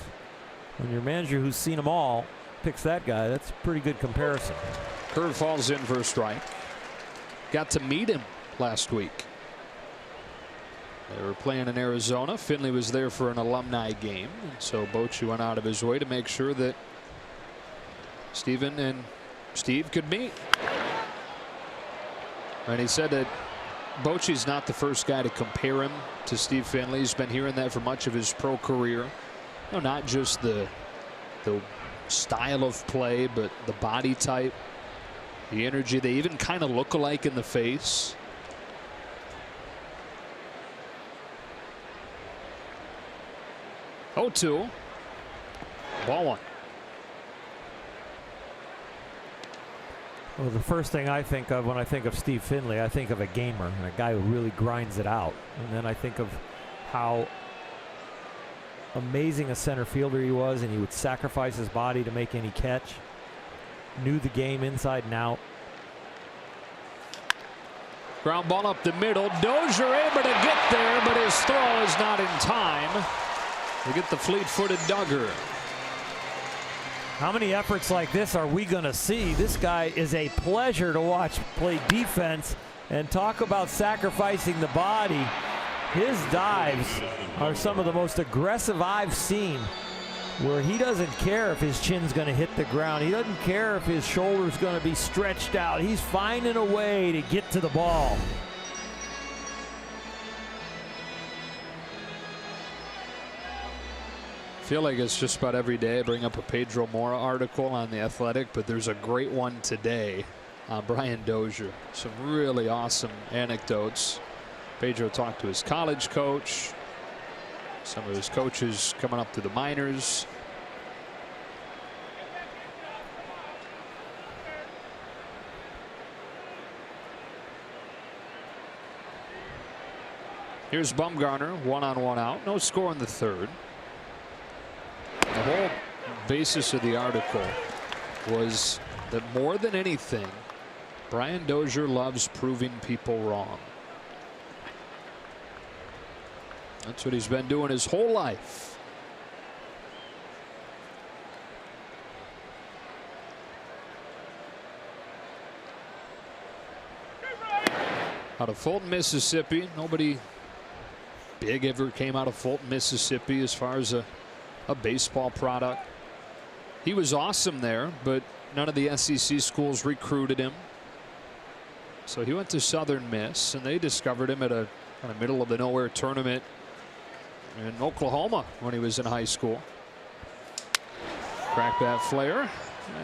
when your manager who's seen them all picks that guy, that's a pretty good comparison. Curve falls in for a strike. Got to meet him last week. They were playing in Arizona. Finley was there for an alumni game, and so Bochy went out of his way to make sure that Steven and Steve could meet. And he said that Bochy's not the first guy to compare him to Steve Finley. He's been hearing that for much of his pro career. No, not just the style of play, but the body type, the energy. They even kind of look alike in the face. Oh, 2. Ball 1. Well, the first thing I think of when I think of Steve Finley, I think of a gamer, a guy who really grinds it out. And then I think of how amazing a center fielder he was, and he would sacrifice his body to make any catch. Knew the game inside and out. Ground ball up the middle. Dozier able to get there, but his throw is not in time. They get the fleet-footed Duggar. How many efforts like this are we going to see? This guy is a pleasure to watch play defense, and talk about sacrificing the body. His dives are some of the most aggressive I've seen, where he doesn't care if his chin's going to hit the ground. He doesn't care if his shoulder's going to be stretched out. He's finding a way to get to the ball. I feel like it's just about every day I bring up a Pedro Mora article on The Athletic, but there's a great one today on Brian Dozier. Some really awesome anecdotes. Pedro talked to his college coach, some of his coaches coming up to the minors. Here's Bumgarner, 1-on-1 out, no score in the third. The whole basis of the article was that more than anything, Brian Dozier loves proving people wrong. That's what he's been doing his whole life. Out of Fulton, Mississippi. Nobody big ever came out of Fulton, Mississippi as far as a baseball product. He was awesome there, but none of the SEC schools recruited him. So he went to Southern Miss, and they discovered him at a kind of middle of the nowhere tournament in Oklahoma when he was in high school. Crack that flare,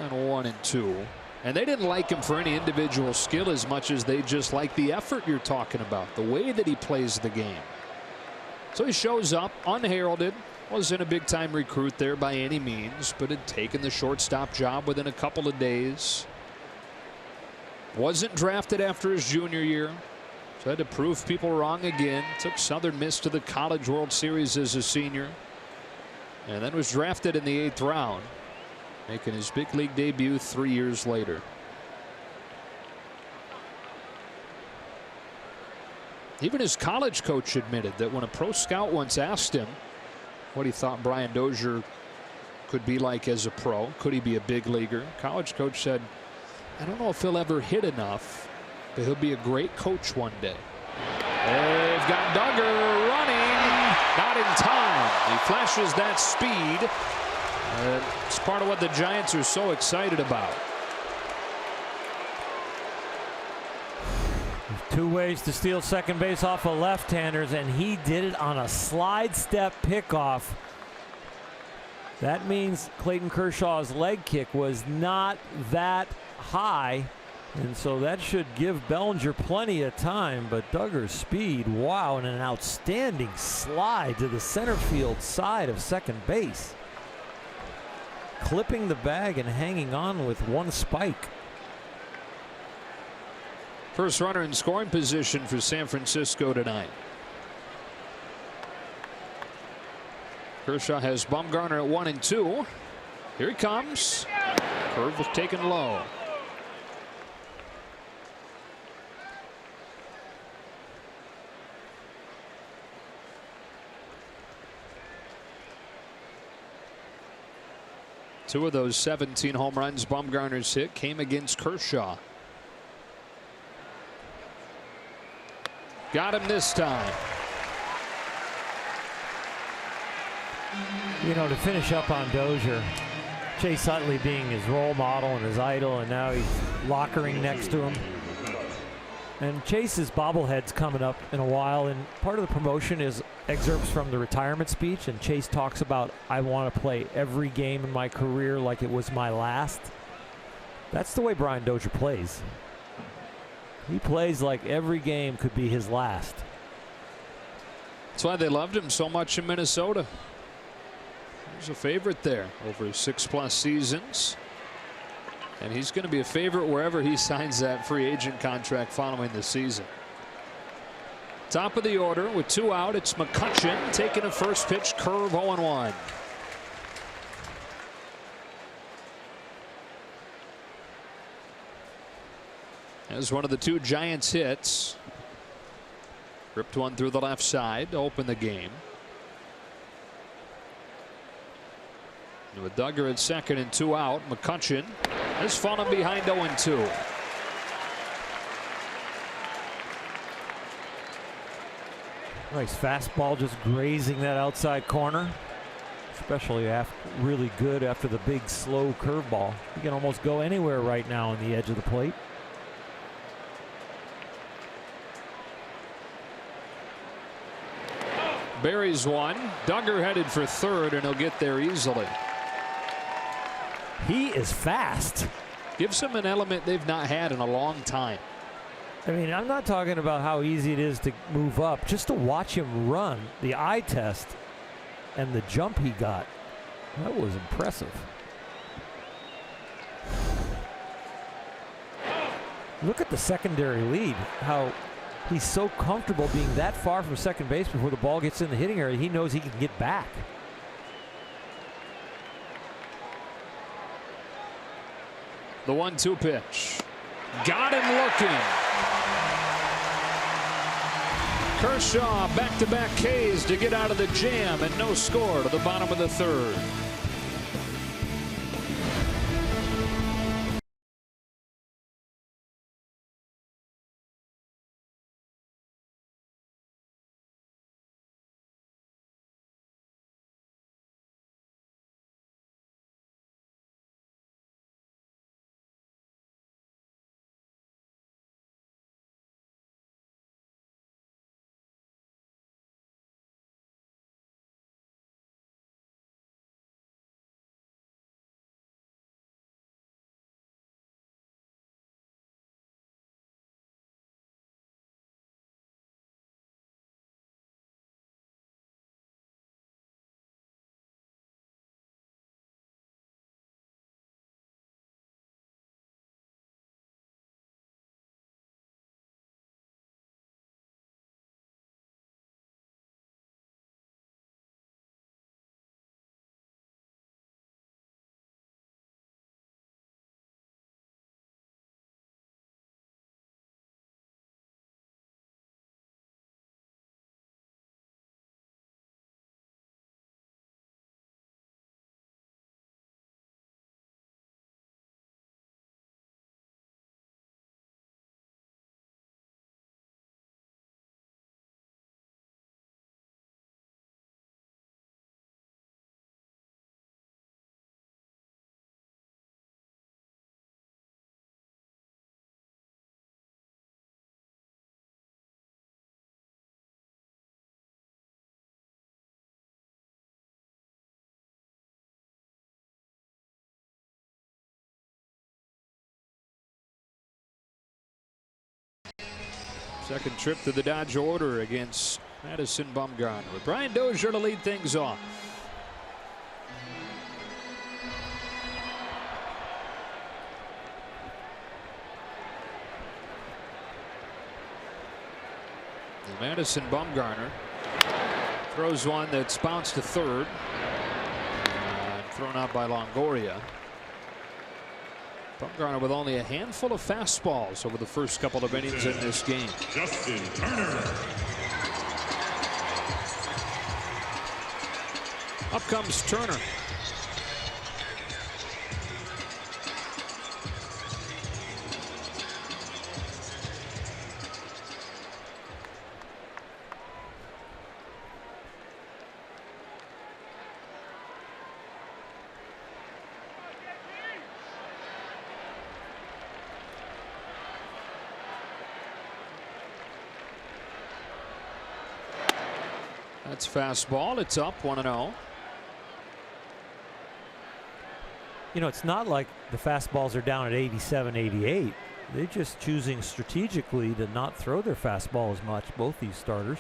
and 1-2. And they didn't like him for any individual skill as much as they just like the effort you're talking about, the way that he plays the game. So he shows up unheralded. Wasn't a big time recruit there by any means, but had taken the shortstop job within a couple of days. Wasn't drafted after his junior year, so had to prove people wrong again. Took Southern Miss to the College World Series as a senior, and then was drafted in the 8th round, making his big league debut 3 years later. Even his college coach admitted that when a pro scout once asked him what he thought Brian Dozier could be like as a pro, could he be a big leaguer, college coach said, I don't know if he'll ever hit enough, but he'll be a great coach one day. They've got Duggar running, not in time. He flashes that speed. It's part of what the Giants are so excited about. Two ways to steal second base off of left-handers, and he did it on a slide step pickoff. That means Clayton Kershaw's leg kick was not that high, and so that should give Bellinger plenty of time. But Duggar's speed, wow, and an outstanding slide to the center field side of second base, clipping the bag and hanging on with one spike. First runner in scoring position for San Francisco tonight. Kershaw has Bumgarner at 1-2. Here he comes. Curve was taken low. Two of those 17 home runs Bumgarner's hit came against Kershaw. Got him this time. You know, to finish up on Dozier, Chase Utley being his role model and his idol, and now he's lockering next to him. And Chase's bobblehead's coming up in a while, and part of the promotion is excerpts from the retirement speech, and Chase talks about, I want to play every game in my career like it was my last. That's the way Brian Dozier plays. He plays like every game could be his last. That's why they loved him so much in Minnesota. He was a favorite there over 6+ seasons. And he's going to be a favorite wherever he signs that free agent contract following the season. Top of the order with 2 out. It's McCutchen taking a first pitch curve, 0-1. As one of the 2 Giants hits. Ripped one through the left side to open the game. With Duggar at second and 2 out, McCutcheon has fallen behind 0-2. Nice fastball just grazing that outside corner. Especially after, really good after the big slow curveball. You can almost go anywhere right now on the edge of the plate. Buries one. Duggar headed for third, and he'll get there easily. He is fast. Gives him an element they've not had in a long time. I mean, I'm not talking about how easy it is to move up. Just to watch him run, the eye test and the jump he got, that was impressive. Look at the secondary lead, how he's so comfortable being that far from second base before the ball gets in the hitting area. He knows he can get back. The 1-2 pitch. Got him looking. Kershaw back-to-back Ks to get out of the jam, and no score to the bottom of the third. Second trip to the Dodge order against Madison Bumgarner, with Brian Dozier to lead things off. And Madison Bumgarner throws one that's bounced to third and thrown out by Longoria. Bumgarner with only a handful of fastballs over the first couple of innings in this game. Justin Turner. Up comes Turner. That's fastball. It's up 1-0. You know, it's not like the fastballs are down at 87, 88. They're just choosing strategically to not throw their fastball as much, both these starters.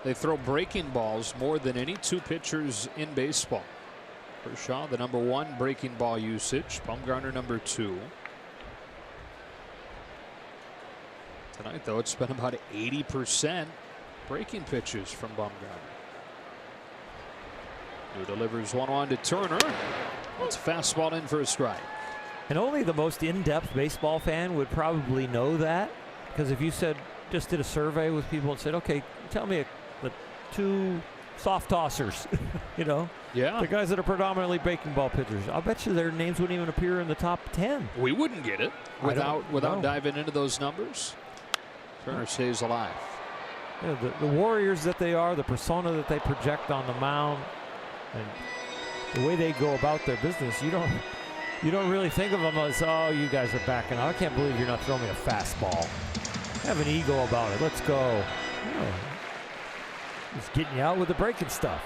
They throw breaking balls more than any two pitchers in baseball. Kershaw, the #1 breaking ball usage. Bumgarner, #2. Tonight, though, it's been about 80% breaking pitches from Bumgarner. Who delivers 1-1 to Turner. It's a fastball in for a strike. And only the most in-depth baseball fan would probably know that, because if you said, just did a survey with people and said, okay, tell me the two soft tossers, you know. Yeah. The guys that are predominantly breaking ball pitchers. I'll bet you their names wouldn't even appear in the top 10. We wouldn't get it without diving into those numbers. Turner stays alive. Yeah, the warriors that they are, the persona that they project on the mound, and the way they go about their business, you don't really think of them as, oh, you guys are backing up. I can't believe you're not throwing me a fastball. Have an ego about it. Let's go. Yeah. Just getting you out with the breaking stuff.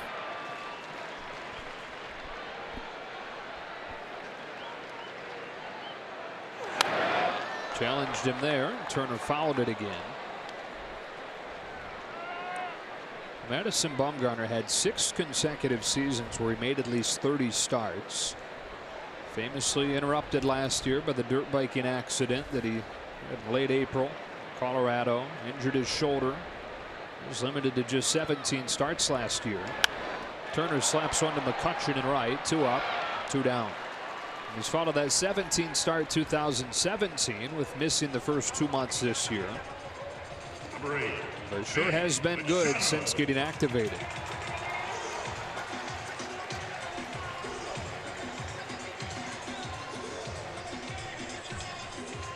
Challenged him there. Turner fouled it again. Madison Bumgarner had 6 consecutive seasons where he made at least 30 starts. Famously interrupted last year by the dirt biking accident that he had in late April. Colorado injured his shoulder. He was limited to just 17 starts last year. Turner slaps one to McCutcheon and right. 2 up, 2 down. He's followed that 17 start 2017 with missing the first 2 months this year. But sure has been good since getting activated.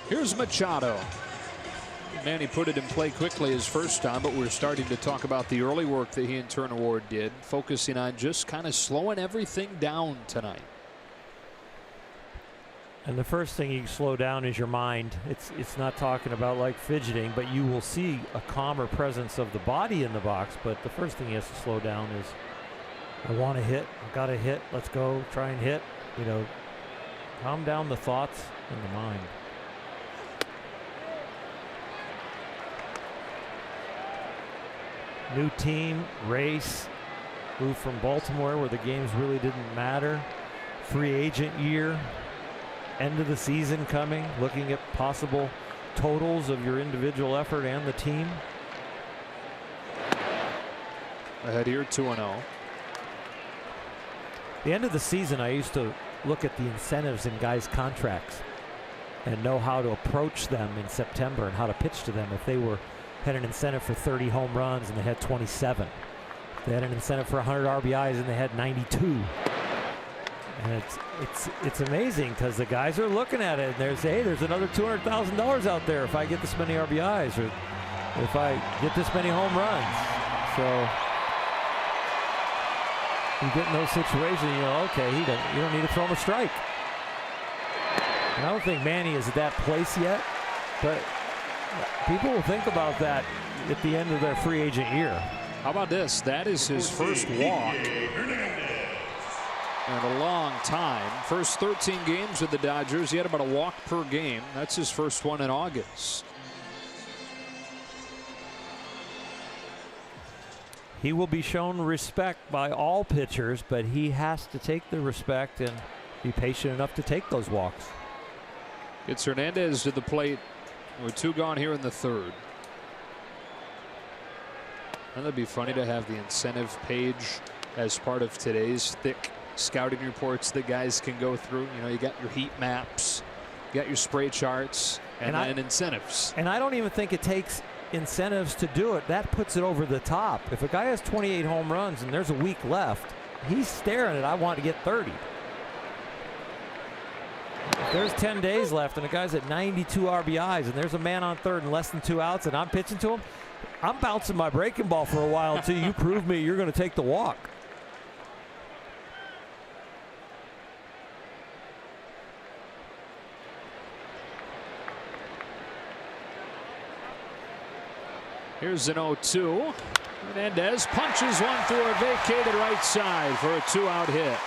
Here's Machado. Manny put it in play quickly his first time, but we're starting to talk about the early work that he and Turner Ward did, focusing on just kind of slowing everything down tonight. And the first thing you can slow down is your mind. It's not talking about like fidgeting, but you will see a calmer presence of the body in the box. But the first thing he has to slow down is, I want to hit, I got to hit, let's go, try and hit. You know, calm down the thoughts in the mind. New team, race, moved from Baltimore where the games really didn't matter. Free agent year. End of the season coming, looking at possible totals of your individual effort and the team. Ahead here 2-0. The end of the season, I used to look at the incentives in guys' contracts and know how to approach them in September and how to pitch to them. If they had an incentive for 30 home runs and they had 27. If they had an incentive for 100 RBIs and they had 92. And it's amazing because the guys are looking at it and there's another $200,000 out there if I get this many RBIs or if I get this many home runs. So you get in those situations, you know, okay, you don't need to throw him a strike. And I don't think Manny is at that place yet, but people will think about that at the end of their free agent year. How about this? That is his first walk in a long time. First 13 games with the Dodgers, he had about a walk per game. That's his first one in August. He will be shown respect by all pitchers, but he has to take the respect and be patient enough to take those walks. Gets Hernandez to the plate. With 2 gone here in the 3rd. And it'd be funny to have the incentive page as part of today's thick scouting reports that guys can go through. You know, you got your heat maps, you got your spray charts, and then incentives. And I don't even think it takes incentives to do it. That puts it over the top. If a guy has 28 home runs and there's a week left, he's staring at, I want to get 30. If there's 10 days left and a guy's at 92 RBIs and there's a man on third and less than 2 outs and I'm pitching to him, I'm bouncing my breaking ball for a while until you prove me you're going to take the walk. Here's an 0-2. Hernandez punches one through a vacated right side for a 2-out hit.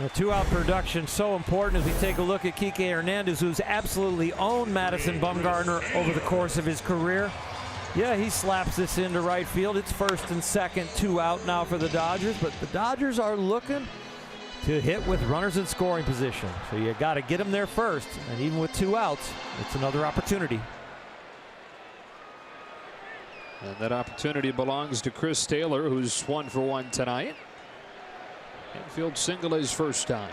The 2-out production so important as we take a look at Kike Hernandez, who's absolutely owned Madison Bumgarner over the course of his career. Yeah, he slaps this into right field. It's first and second, 2 out now for the Dodgers, but the Dodgers are looking to hit with runners in scoring position. So you got to get them there first, and even with 2 outs, it's another opportunity. And that opportunity belongs to Chris Taylor, who's 1 for 1 tonight. Infield single his first time.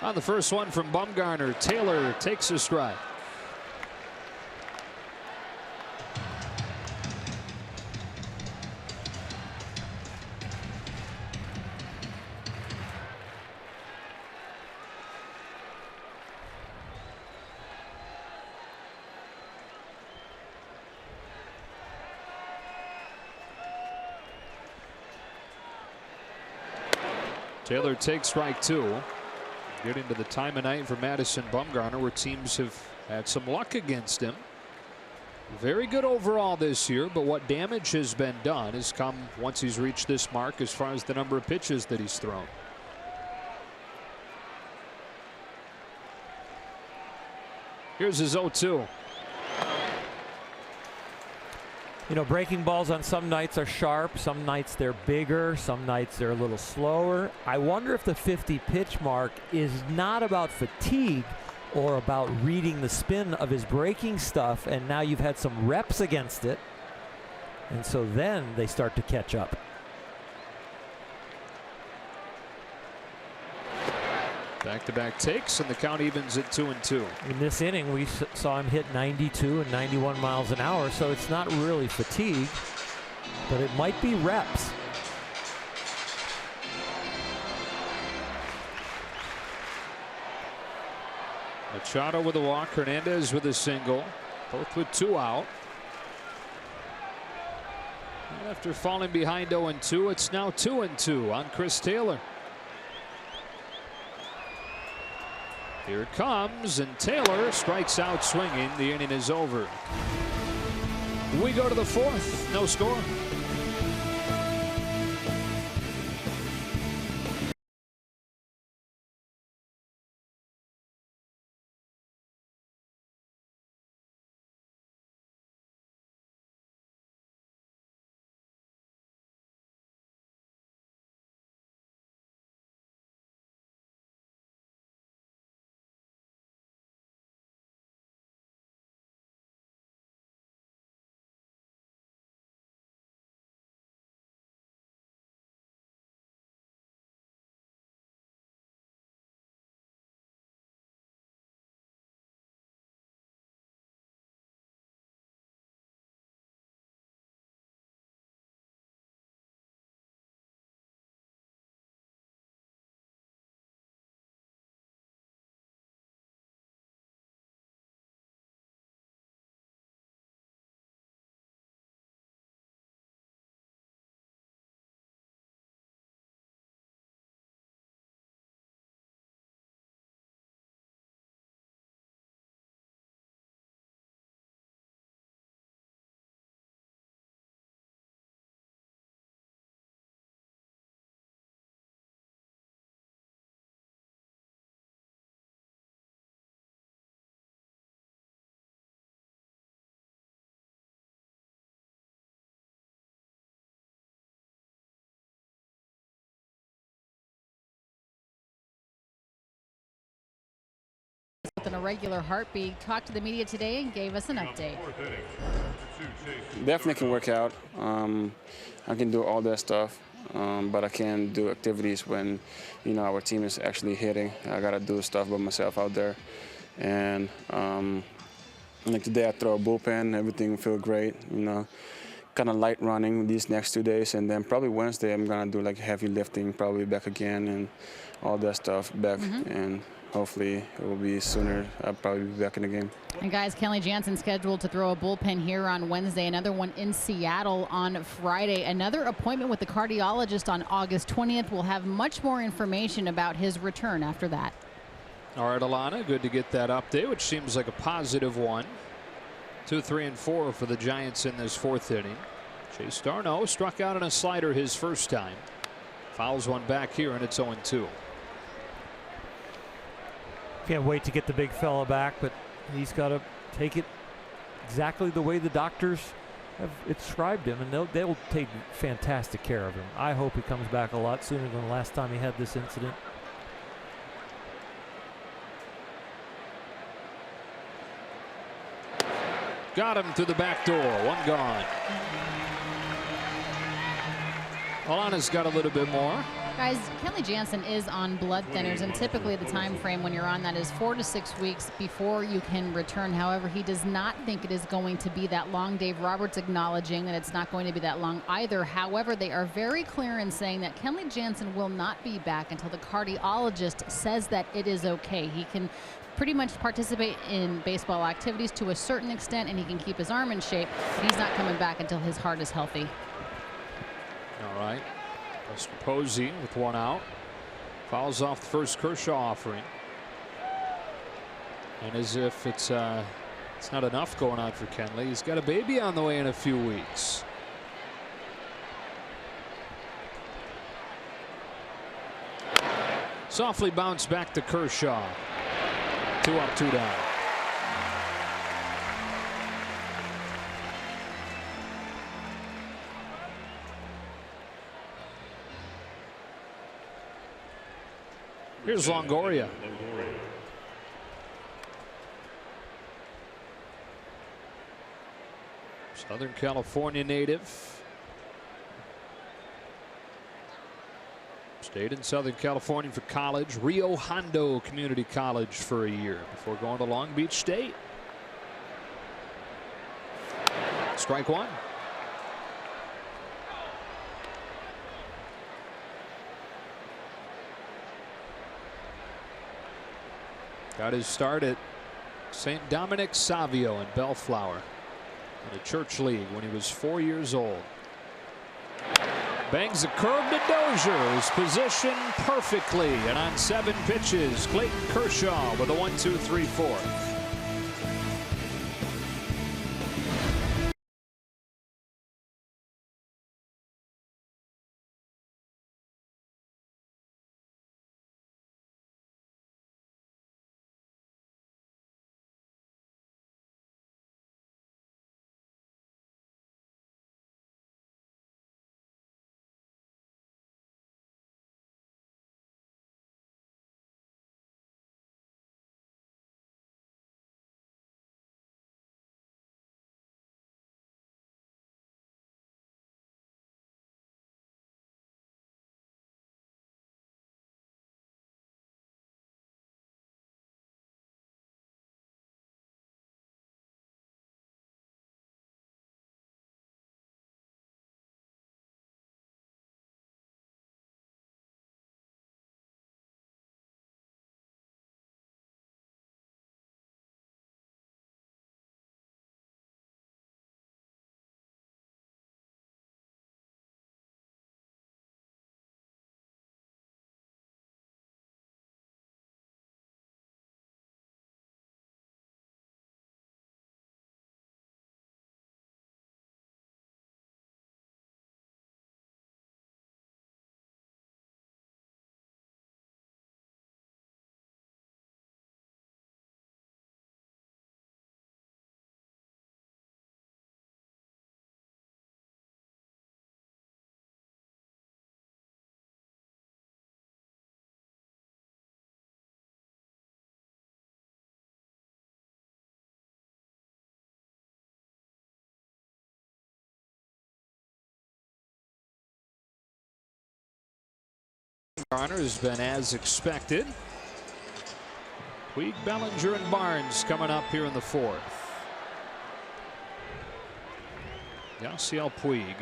On the first one from Bumgarner, Taylor takes a strike. Taylor takes strike 2. Getting to the time of night for Madison Bumgarner, where teams have had some luck against him. Very good overall this year, but what damage has been done has come once he's reached this mark as far as the number of pitches that he's thrown. Here's his 0-2. You know, breaking balls on some nights are sharp, some nights they're bigger, some nights they're a little slower. I wonder if the 50 pitch mark is not about fatigue or about reading the spin of his breaking stuff, and now you've had some reps against it, and so then they start to catch up. Back-to-back takes, and the count evens at 2-2. In this inning, we saw him hit 92 and 91 miles an hour, so it's not really fatigue, but it might be reps. Machado with a walk, Hernandez with a single, both with 2 out. And after falling behind 0-2, it's now 2-2 on Chris Taylor. Here it comes, and Taylor strikes out swinging. The inning is over. We go to the 4th. No score. With an irregular heartbeat, talked to the media today and gave us an update. Definitely can work out. I can do all that stuff, but I can't do activities when, you know, our team is actually hitting. I gotta do stuff by myself out there, and like today I throw a bullpen. Everything feel great, you know. Kind of light running these next 2 days, and then probably Wednesday I'm gonna do like heavy lifting, probably back again, and all that stuff back, and hopefully it will be sooner. I'll probably be back in the game. And guys, Kenley Jansen scheduled to throw a bullpen here on Wednesday, another one in Seattle on Friday, another appointment with the cardiologist on August 20th. We'll have much more information about his return after that. All right, Alana, good to get that update, which seems like a positive one. 2, 3, and 4 for the Giants in this 4th inning. Chase Darno struck out on a slider his first time. Fouls one back here, and it's 0-2. Can't wait to get the big fella back, but he's got to take it exactly the way the doctors have described him, and they'll take fantastic care of him. I hope he comes back a lot sooner than the last time he had this incident. Got him through the back door. One gone. Alana's got a little bit more. Guys, Kenley Jansen is on blood thinners, and typically the time frame when you're on that is 4 to 6 weeks before you can return. However, he does not think it is going to be that long. Dave Roberts acknowledging that it's not going to be that long either. However, they are very clear in saying that Kenley Jansen will not be back until the cardiologist says that it is okay. He can pretty much participate in baseball activities to a certain extent, and he can keep his arm in shape, but he's not coming back until his heart is healthy. All right. Buster Posey with one out. Fouls off the first Kershaw offering. And as if it's not enough going on for Kenley, he's got a baby on the way in a few weeks. Softly bounced back to Kershaw. 2 up, 2 down. Here's Longoria. Southern California native. Stayed in Southern California for college. Rio Hondo Community College for a year before going to Long Beach State. Strike one. Got his start at St. Dominic Savio in Bellflower in a church league when he was 4 years old. Bangs a curve to Dozier, who's positioned perfectly, and on 7 pitches, Clayton Kershaw with a 1-2-3-4. Bumgarner has been as expected. Puig, Bellinger, and Barnes coming up here in the 4th. Yasiel Puig,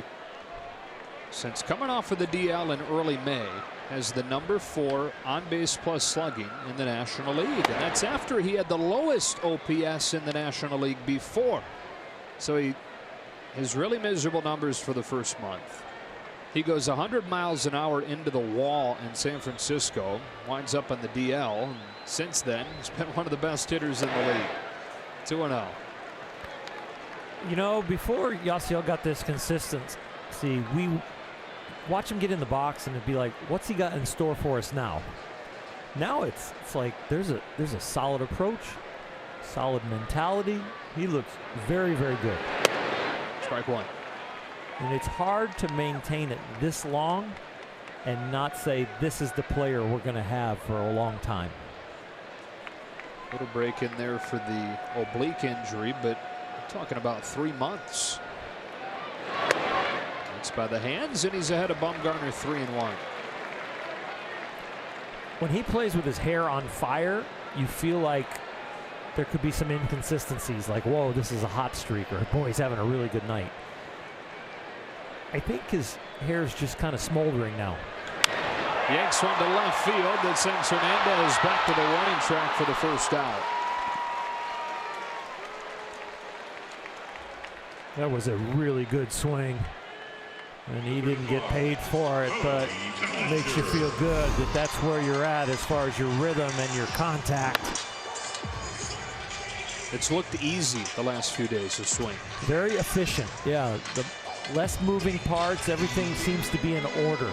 since coming off of the DL in early May, has the #4 on-base plus slugging in the National League, and that's after he had the lowest OPS in the National League before. So he has really miserable numbers for the first month. He goes 100 miles an hour into the wall in San Francisco, winds up on the DL, and since then he's been one of the best hitters in the league. 2-0. You know, before Yasiel got this consistency, we watch him get in the box and it'd be like, what's he got in store for us now? Now it's like there's a solid approach, solid mentality. He looks very, very good. Strike one. And it's hard to maintain it this long and not say this is the player we're going to have for a long time. Little break in there for the oblique injury, but we're talking about 3 months. It's by the hands, and he's ahead of Bumgarner 3-1. When he plays with his hair on fire, you feel like there could be some inconsistencies, like, whoa, this is a hot streak, or boy, he's having a really good night. I think his hair is just kind of smoldering now. Yanks one to left field that sends Hernandez back to the warning track for the first out. That was a really good swing. And he didn't get paid for it, but it makes you feel good that that's where you're at as far as your rhythm and your contact. It's looked easy the last few days to swing. Very efficient. Yeah, the less moving parts, everything seems to be in order.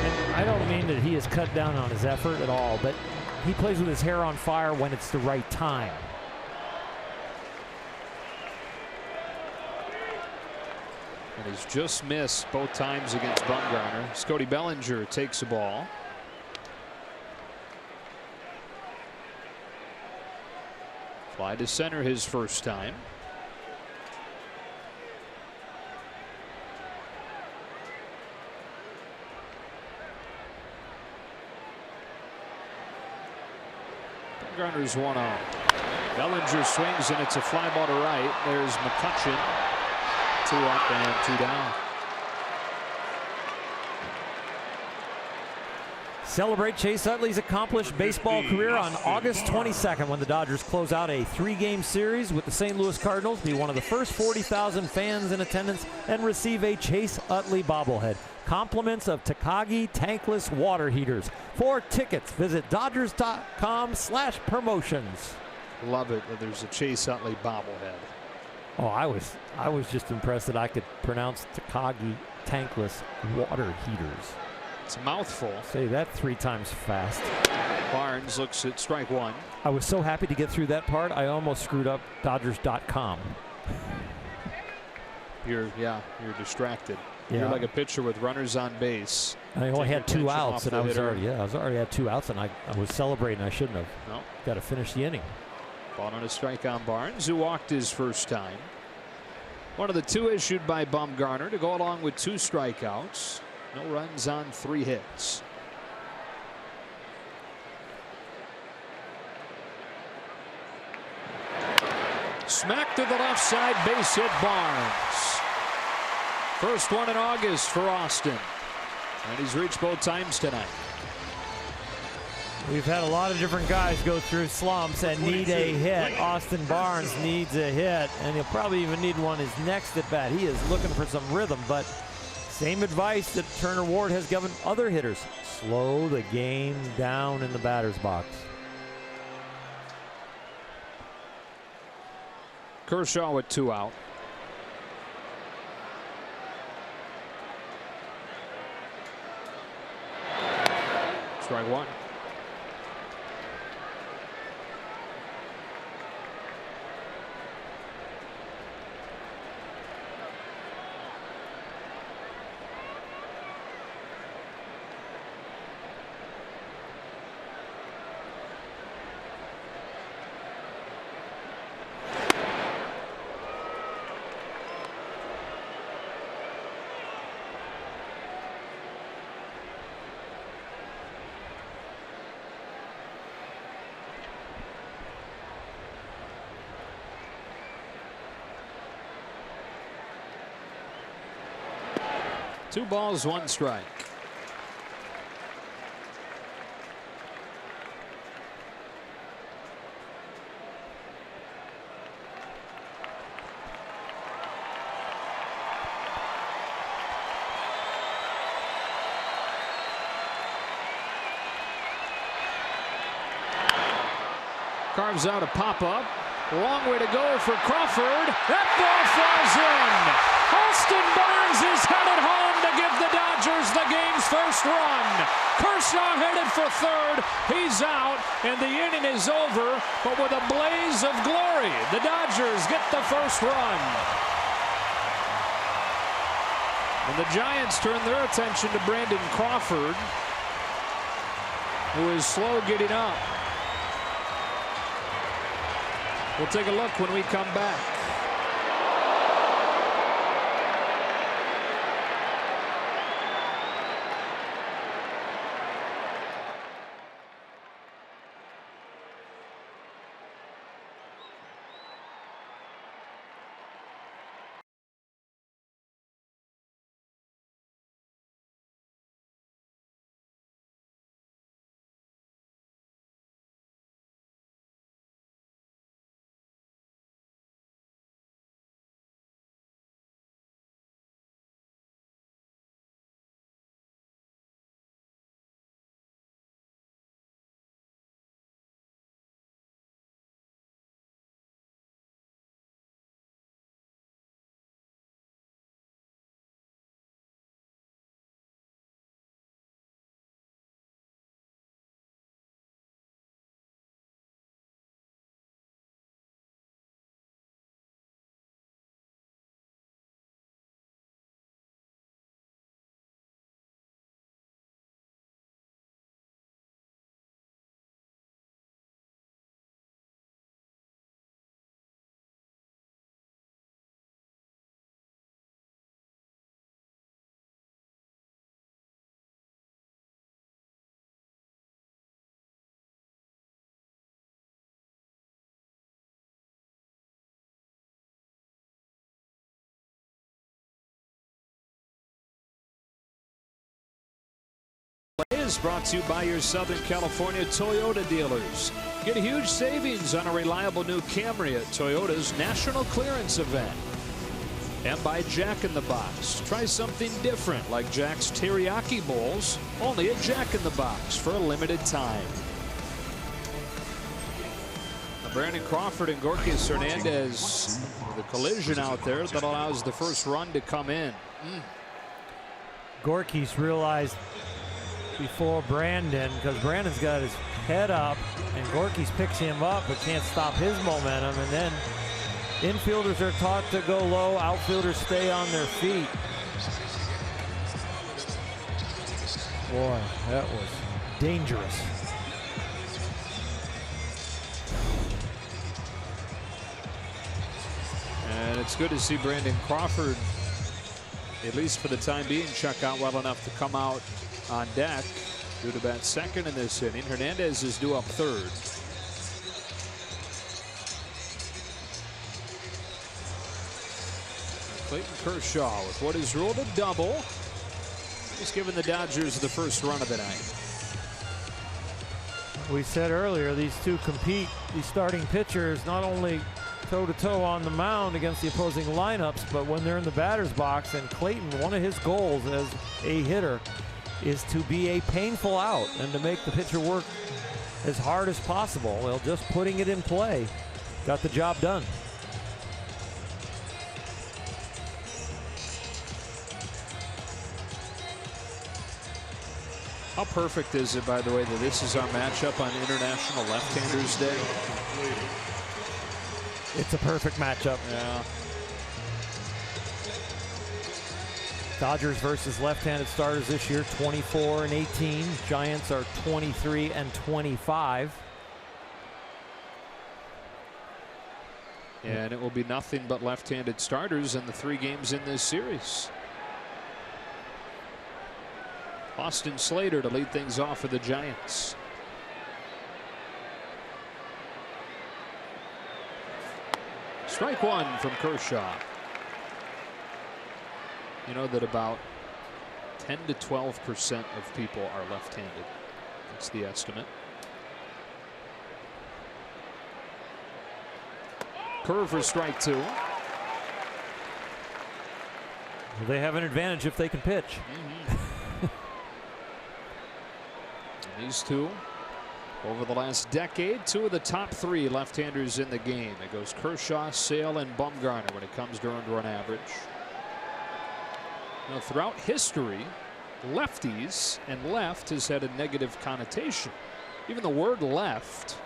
And I don't mean that he has cut down on his effort at all, but he plays with his hair on fire when it's the right time. And he's just missed both times against Bumgarner. Scotty Bellinger takes the ball. Fly to center his first time. Bumgarner's 1-0. Bellinger swings and it's a fly ball to right. There's McCutcheon. 2 up and 2 down. Celebrate Chase Utley's accomplished baseball career on August 22nd when the Dodgers close out a 3-game series with the St. Louis Cardinals. Be one of the first 40,000 fans in attendance and receive a Chase Utley bobblehead. Compliments of Takagi tankless water heaters. For tickets, visit Dodgers.com/promotions. Love it that there's a Chase Utley bobblehead. Oh, I was just impressed that I could pronounce Takagi tankless water heaters. It's a mouthful. Say that 3 times fast. Barnes looks at strike 1. I was so happy to get through that part, I almost screwed up Dodgers.com. You're distracted. Yeah. You're like a pitcher with runners on base. I only had 2 outs, and I was hitter. already had 2 outs, and I was celebrating. I shouldn't have. No. Got to finish the inning. Ball on a strike on Barnes, who walked his first time. One of the 2 issued by Bumgarner to go along with 2 strikeouts. No runs on 3 hits. Smack to the left side, base hit Barnes. First one in August for Austin. And he's reached both times tonight. We've had a lot of different guys go through slumps and need a hit. Austin Barnes needs a hit, and he'll probably even need one his next at bat. He is looking for some rhythm, but same advice that Turner Ward has given other hitters. Slow the game down in the batter's box. Kershaw with 2 out. Strike 1. Two balls, 1 strike. Carves out a pop-up. Long way to go for Crawford. That ball falls in. Austin Barnes is headed home to give the Dodgers the game's first run. Kershaw headed for third. He's out, and the inning is over. But with a blaze of glory, the Dodgers get the first run. And the Giants turn their attention to Brandon Crawford, who is slow getting up. We'll take a look when we come back. is brought to you by your Southern California Toyota dealers. Get huge savings on a reliable new Camry at Toyota's National Clearance Event. And by Jack in the Box. Try something different like Jack's Teriyaki Bowls, only at Jack in the Box for a limited time. Brandon Crawford and Gorkis Hernandez with a collision out there that allows the first run to come in. Gorkis realized before Brandon, because Brandon's got his head up, and Gorkis picks him up but can't stop his momentum, and then infielders are taught to go low, outfielders stay on their feet. Boy, that was dangerous. And it's good to see Brandon Crawford, at least for the time being, check out well enough to come out on deck. Due to bat second in this inning. Hernandez is due up third. Clayton Kershaw with what is ruled a double. He's given the Dodgers the first run of the night. We said earlier, these two compete, these starting pitchers, not only toe-to-toe on the mound against the opposing lineups, but when they're in the batter's box. And Clayton, one of his goals as a hitter is to be a painful out and to make the pitcher work as hard as possible. Well, just putting it in play got the job done. How perfect is it, by the way, that this is our matchup on International Left-Handers Day? It's a perfect matchup. Yeah. Dodgers versus left-handed starters this year, 24-18. Giants are 23-25. And it will be nothing but left-handed starters in the 3 games in this series. Austin Slater to lead things off for the Giants. Strike one from Kershaw. You know that about 10 to 12% of people are left-handed. That's the estimate. Curve for strike two. Well, they have an advantage if they can pitch. These two, over the last decade, 2 of the top 3 left-handers in the game. It goes Kershaw, Sale, and Bumgarner when it comes to earned run average. Now, throughout history, lefties and left has had a negative connotation. Even the word left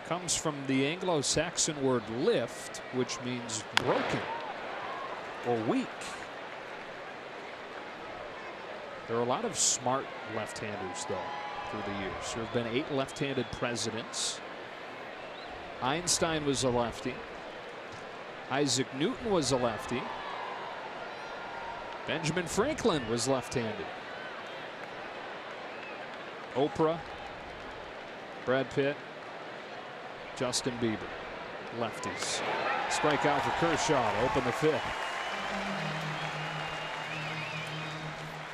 comes from the Anglo-Saxon word lift, which means broken or weak. There are a lot of smart left-handers, though, through the years. There have been 8 left-handed presidents. Einstein was a lefty. Isaac Newton was a lefty. Benjamin Franklin was left-handed. Oprah, Brad Pitt, Justin Bieber, lefties. Strikeout for Kershaw to open the 5th.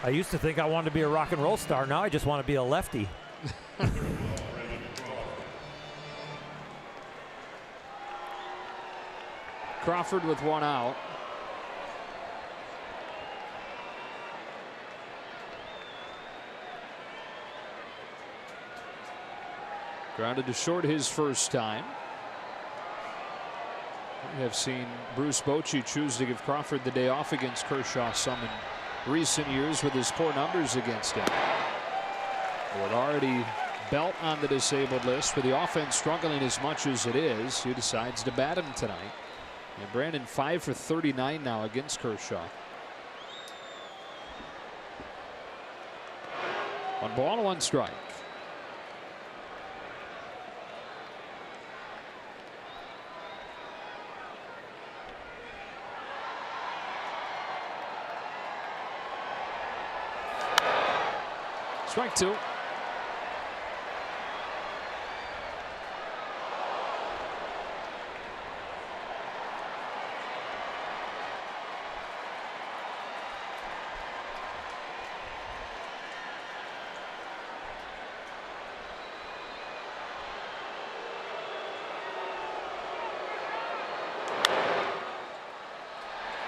I used to think I wanted to be a rock and roll star. Now I just want to be a lefty. Crawford with 1 out. Grounded to short his first time. We have seen Bruce Bochy choose to give Crawford the day off against Kershaw some in recent years with his poor numbers against him. With already Belt on the disabled list, with the offense struggling as much as it is, he decides to bat him tonight. And Brandon 5 for 39 now against Kershaw. 1 ball, 1 strike. Strike 2.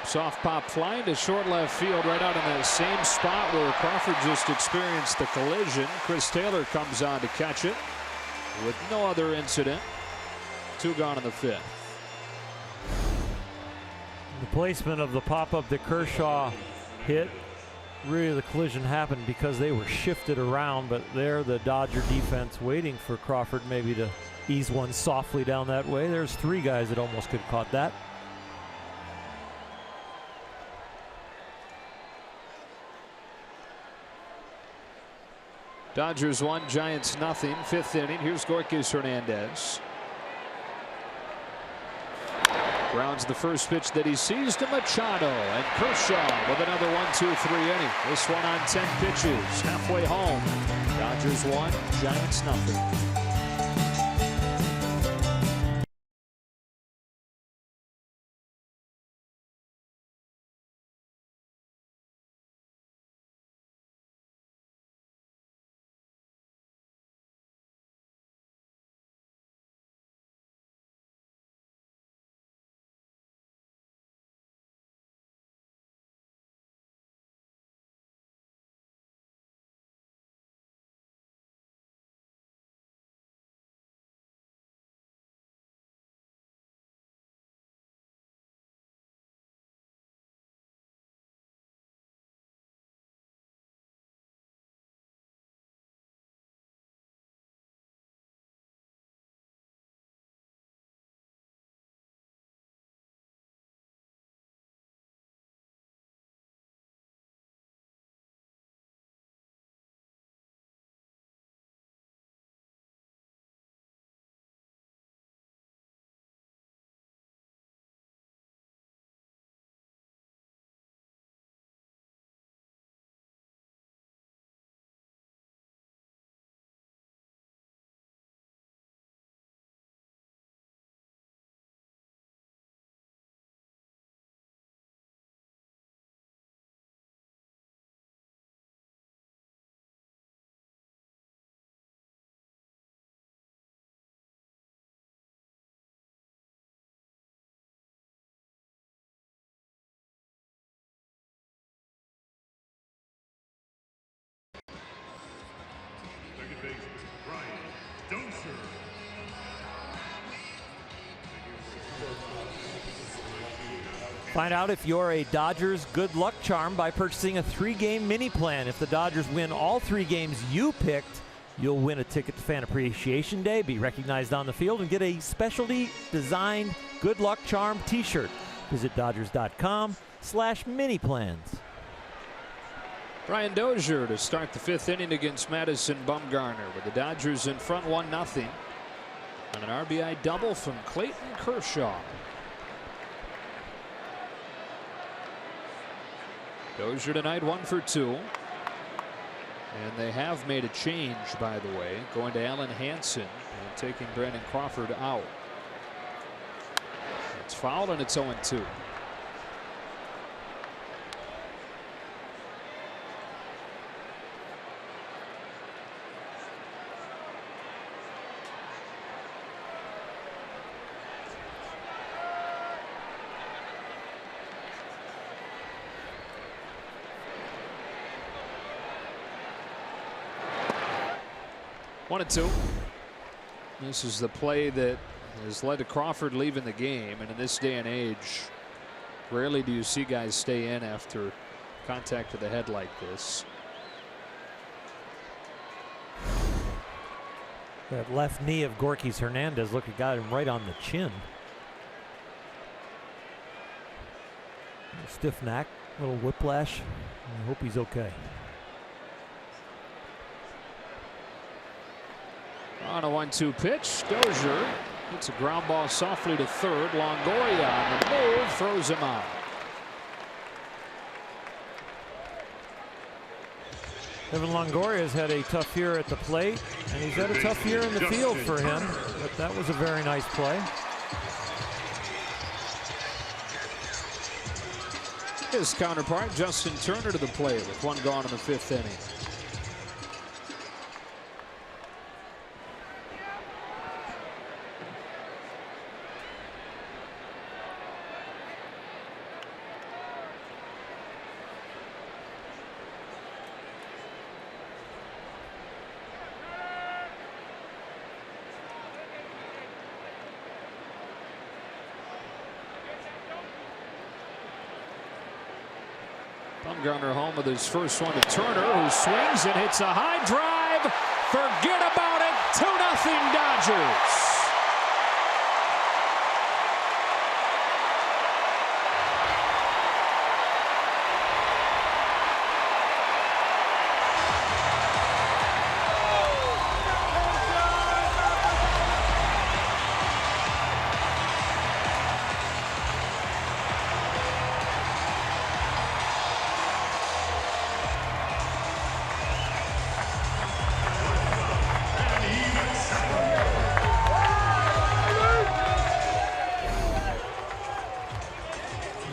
Soft pop flying to short left field, right out in that same spot where Crawford just experienced the collision. Chris Taylor comes on to catch it with no other incident. 2 gone in the 5th. The placement of the pop-up that Kershaw hit, really the collision happened because they were shifted around, but there the Dodger defense waiting for Crawford maybe to ease one softly down that way. There's 3 guys that almost could have caught that. Dodgers 1, Giants nothing. 5th inning. Here's Gorkis Hernandez. Grounds the first pitch that he sees to Machado, and Kershaw with another 1-2-3 inning. This one on 10 pitches, halfway home. Dodgers 1, Giants nothing. Find out if you're a Dodgers good luck charm by purchasing a 3-game mini plan. If the Dodgers win all 3 games you picked, you'll win a ticket to Fan Appreciation Day, be recognized on the field, and get a specialty designed good luck charm t-shirt. Visit Dodgers.com/mini plans. Brian Dozier to start the 5th inning against Madison Bumgarner, with the Dodgers in front 1-0 on an RBI double from Clayton Kershaw. Dozier tonight 1 for 2. And they have made a change, by the way, going to Alan Hansen and taking Brandon Crawford out. It's fouled and it's 0-2. One and 2. This is the play that has led to Crawford leaving the game, and in this day and age, rarely do you see guys stay in after contact to the head like this. That left knee of Gorkis Hernandez, look, it got him right on the chin. Stiff neck, little whiplash. I hope he's okay. On a 1-2 pitch, Dozier hits a ground ball softly to third. Longoria on the move, throws him out. Evan Longoria's had a tough year at the plate, and he's had a tough year in the field for him, but that was a very nice play. His counterpart, Justin Turner, to the plate with 1 gone in the 5th inning. Bumgarner home with his first one to Turner, who swings and hits a high drive. Forget about it. 2-0 Dodgers.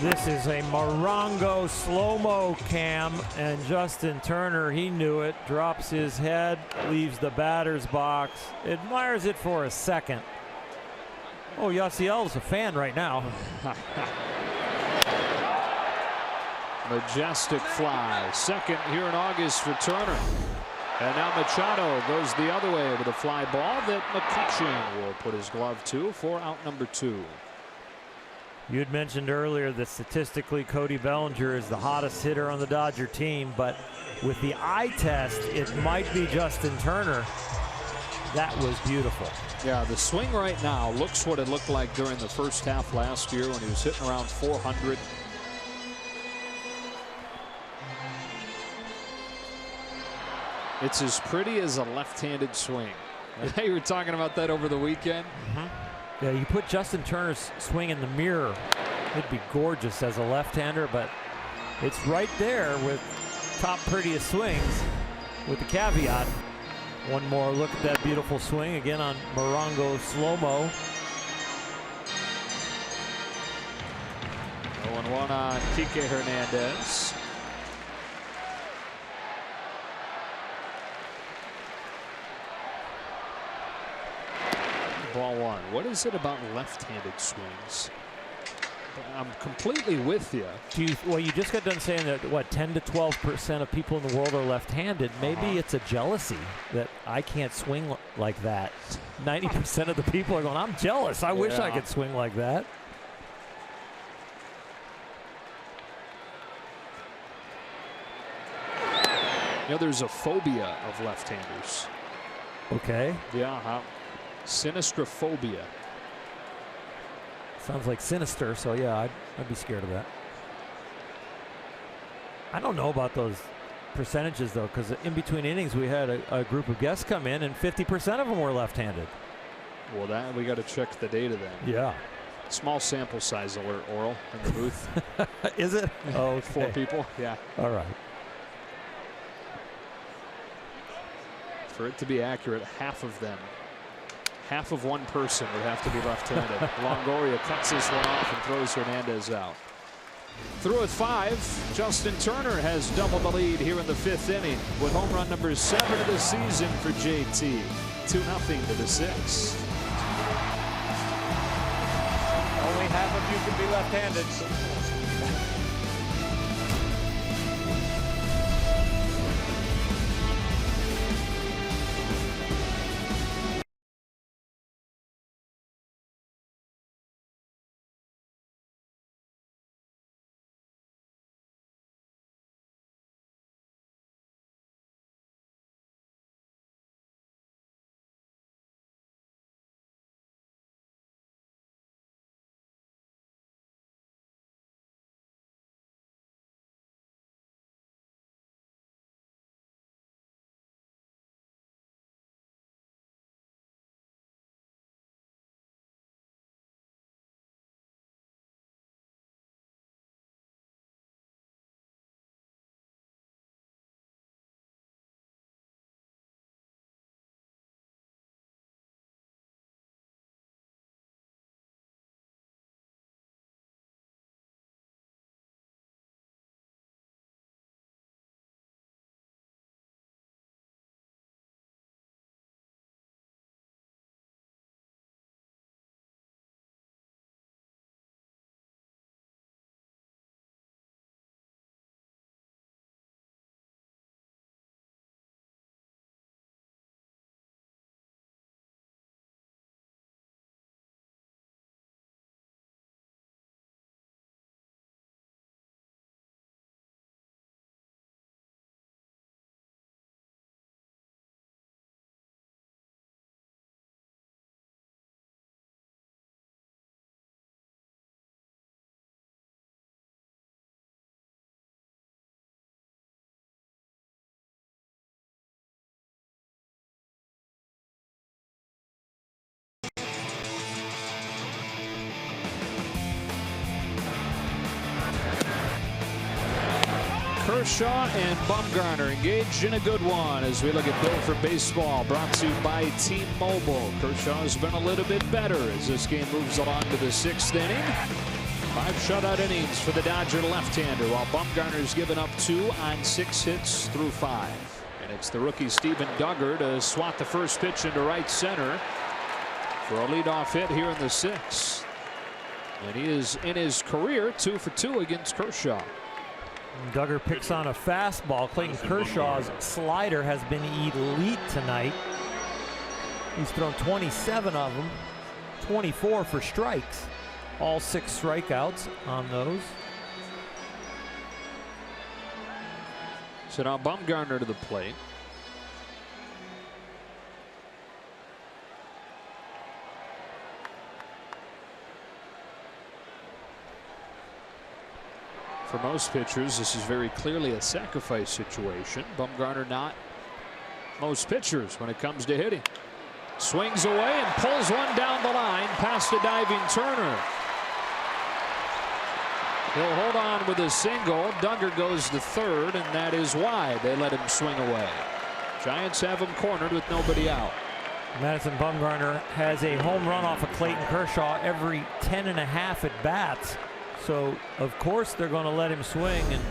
This is a Morongo slow-mo cam, and Justin Turner, he knew it, drops his head, leaves the batter's box, admires it for a second. Oh, Yasiel's a fan right now. Majestic fly. Second here in August for Turner. And now Machado goes the other way with a fly ball that McCutcheon will put his glove to for out number 2. You had mentioned earlier that statistically Cody Bellinger is the hottest hitter on the Dodger team, but with the eye test, it might be Justin Turner. That was beautiful. Yeah, the swing right now looks what it looked like during the first half last year when he was hitting around 400. It's as pretty as a left-handed swing. You were talking about that over the weekend. Yeah, you put Justin Turner's swing in the mirror, it'd be gorgeous as a left-hander, but it's right there with top prettiest swings with the caveat. One more look at that beautiful swing again on Morongo slow-mo. 0-1 on Kike Hernandez. Ball 1. What is it about left-handed swings? I'm completely with you. Well, you just got done saying that, what, 10 to 12% of people in the world are left-handed. Maybe it's a jealousy that I can't swing like that. 90% of the people are going, I'm jealous. I wish I could swing like that. You know, there's a phobia of left-handers. Okay. Yeah. Sinistrophobia. Sounds like sinister, so yeah, I'd be scared of that. I don't know about those percentages, though, because in between innings, we had a group of guests come in, and 50% of them were left-handed. Well, that we got to check the data then. Yeah. Small sample size alert, Oral, in the booth. Is it? Oh, okay. 4 people. Yeah. All right. For it to be accurate, half of them, half of one person would have to be left-handed. Longoria cuts this one off and throws Hernandez out. Through with 5, Justin Turner has doubled the lead here in the 5th inning with home run number 7 of the season for JT. 2-0 to the 6th. Only half of you can be left-handed. Kershaw and Bumgarner engaged in a good one as we look at Built for Baseball, brought to you by T-Mobile. Kershaw's been a little bit better as this game moves along to the 6th inning. 5 shutout innings for the Dodger left-hander, while Bumgarner's given up 2 on 6 hits through 5. And it's the rookie Steven Duggar to swat the first pitch into right center for a leadoff hit here in the 6th. And he is in his career 2 for 2 against Kershaw. Duggar picks on a fastball. Clayton Kershaw's slider has been elite tonight. He's thrown 27 of them, 24 for strikes. All 6 strikeouts on those. So now Bumgarner to the plate. For most pitchers, this is very clearly a sacrifice situation. Bumgarner not most pitchers when it comes to hitting. Swings away and pulls one down the line past a diving Turner. He'll hold on with a single. Duggar goes to third, and that is why they let him swing away. Giants have him cornered with nobody out. Madison Bumgarner has a home run off of Clayton Kershaw every 10.5 at bats. So, of course, they're going to let him swing, and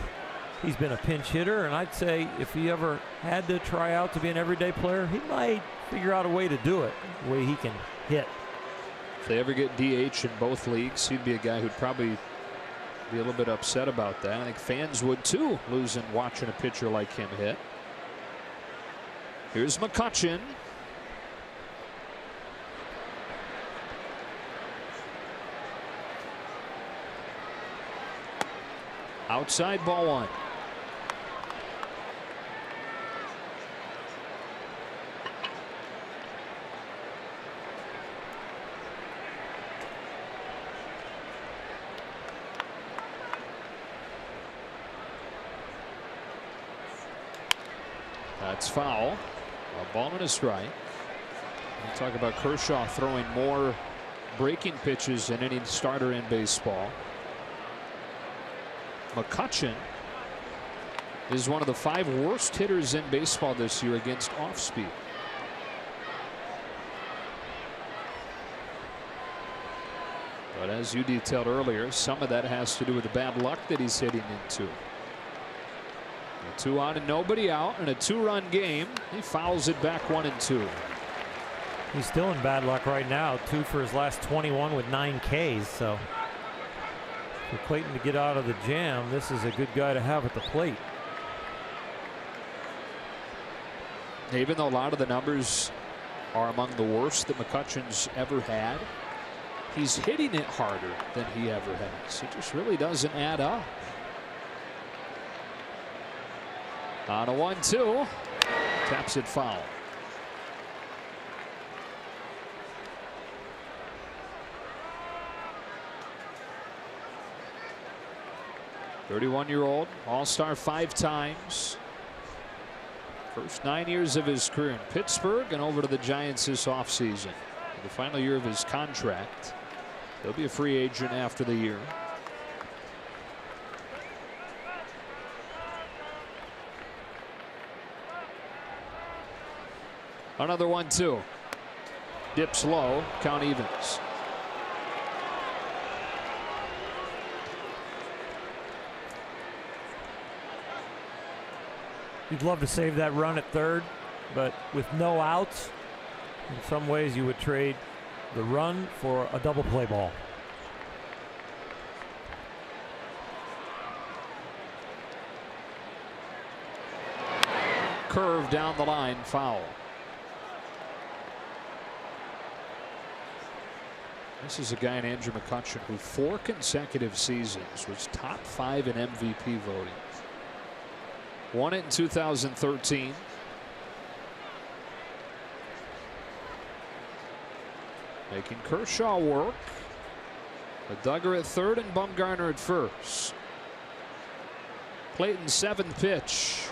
he's been a pinch hitter. And I'd say if he ever had to try out to be an everyday player, he might figure out a way to do it, a way he can hit. If they ever get DH in both leagues, he'd be a guy who'd probably be a little bit upset about that. I think fans would too, losing watching a pitcher like him hit. Here's McCutchen. Outside, ball 1. That's foul. A ball and a strike. We'll talk about Kershaw throwing more breaking pitches than any starter in baseball. McCutchen is one of the 5 worst hitters in baseball this year against off speed. But as you detailed earlier, some of that has to do with the bad luck that he's hitting into. 2 out and nobody out in a 2-run game. He fouls it back 1 and 2. He's still in bad luck right now. 2 for his last 21 with 9 Ks. So for Clayton to get out of the jam, this is a good guy to have at the plate. Even though a lot of the numbers are among the worst that McCutchen's ever had, he's hitting it harder than he ever has. It just really doesn't add up. On a 1-2, taps it foul. "31-year-old all-star 5 times. First 9 years of his career in Pittsburgh and over to the Giants this offseason. The final year of his contract. He'll be a free agent after the year. Another 1-2. Dips low, count evens. You'd love to save that run at third, but with no outs, in some ways you would trade the run for a double play ball. Curve down the line, foul. This is a guy in Andrew McCutchen who 4 consecutive seasons was top 5 in MVP voting. Won it in 2013. Making Kershaw work. With Duggar at third and Bumgarner at first. Clayton's 7th pitch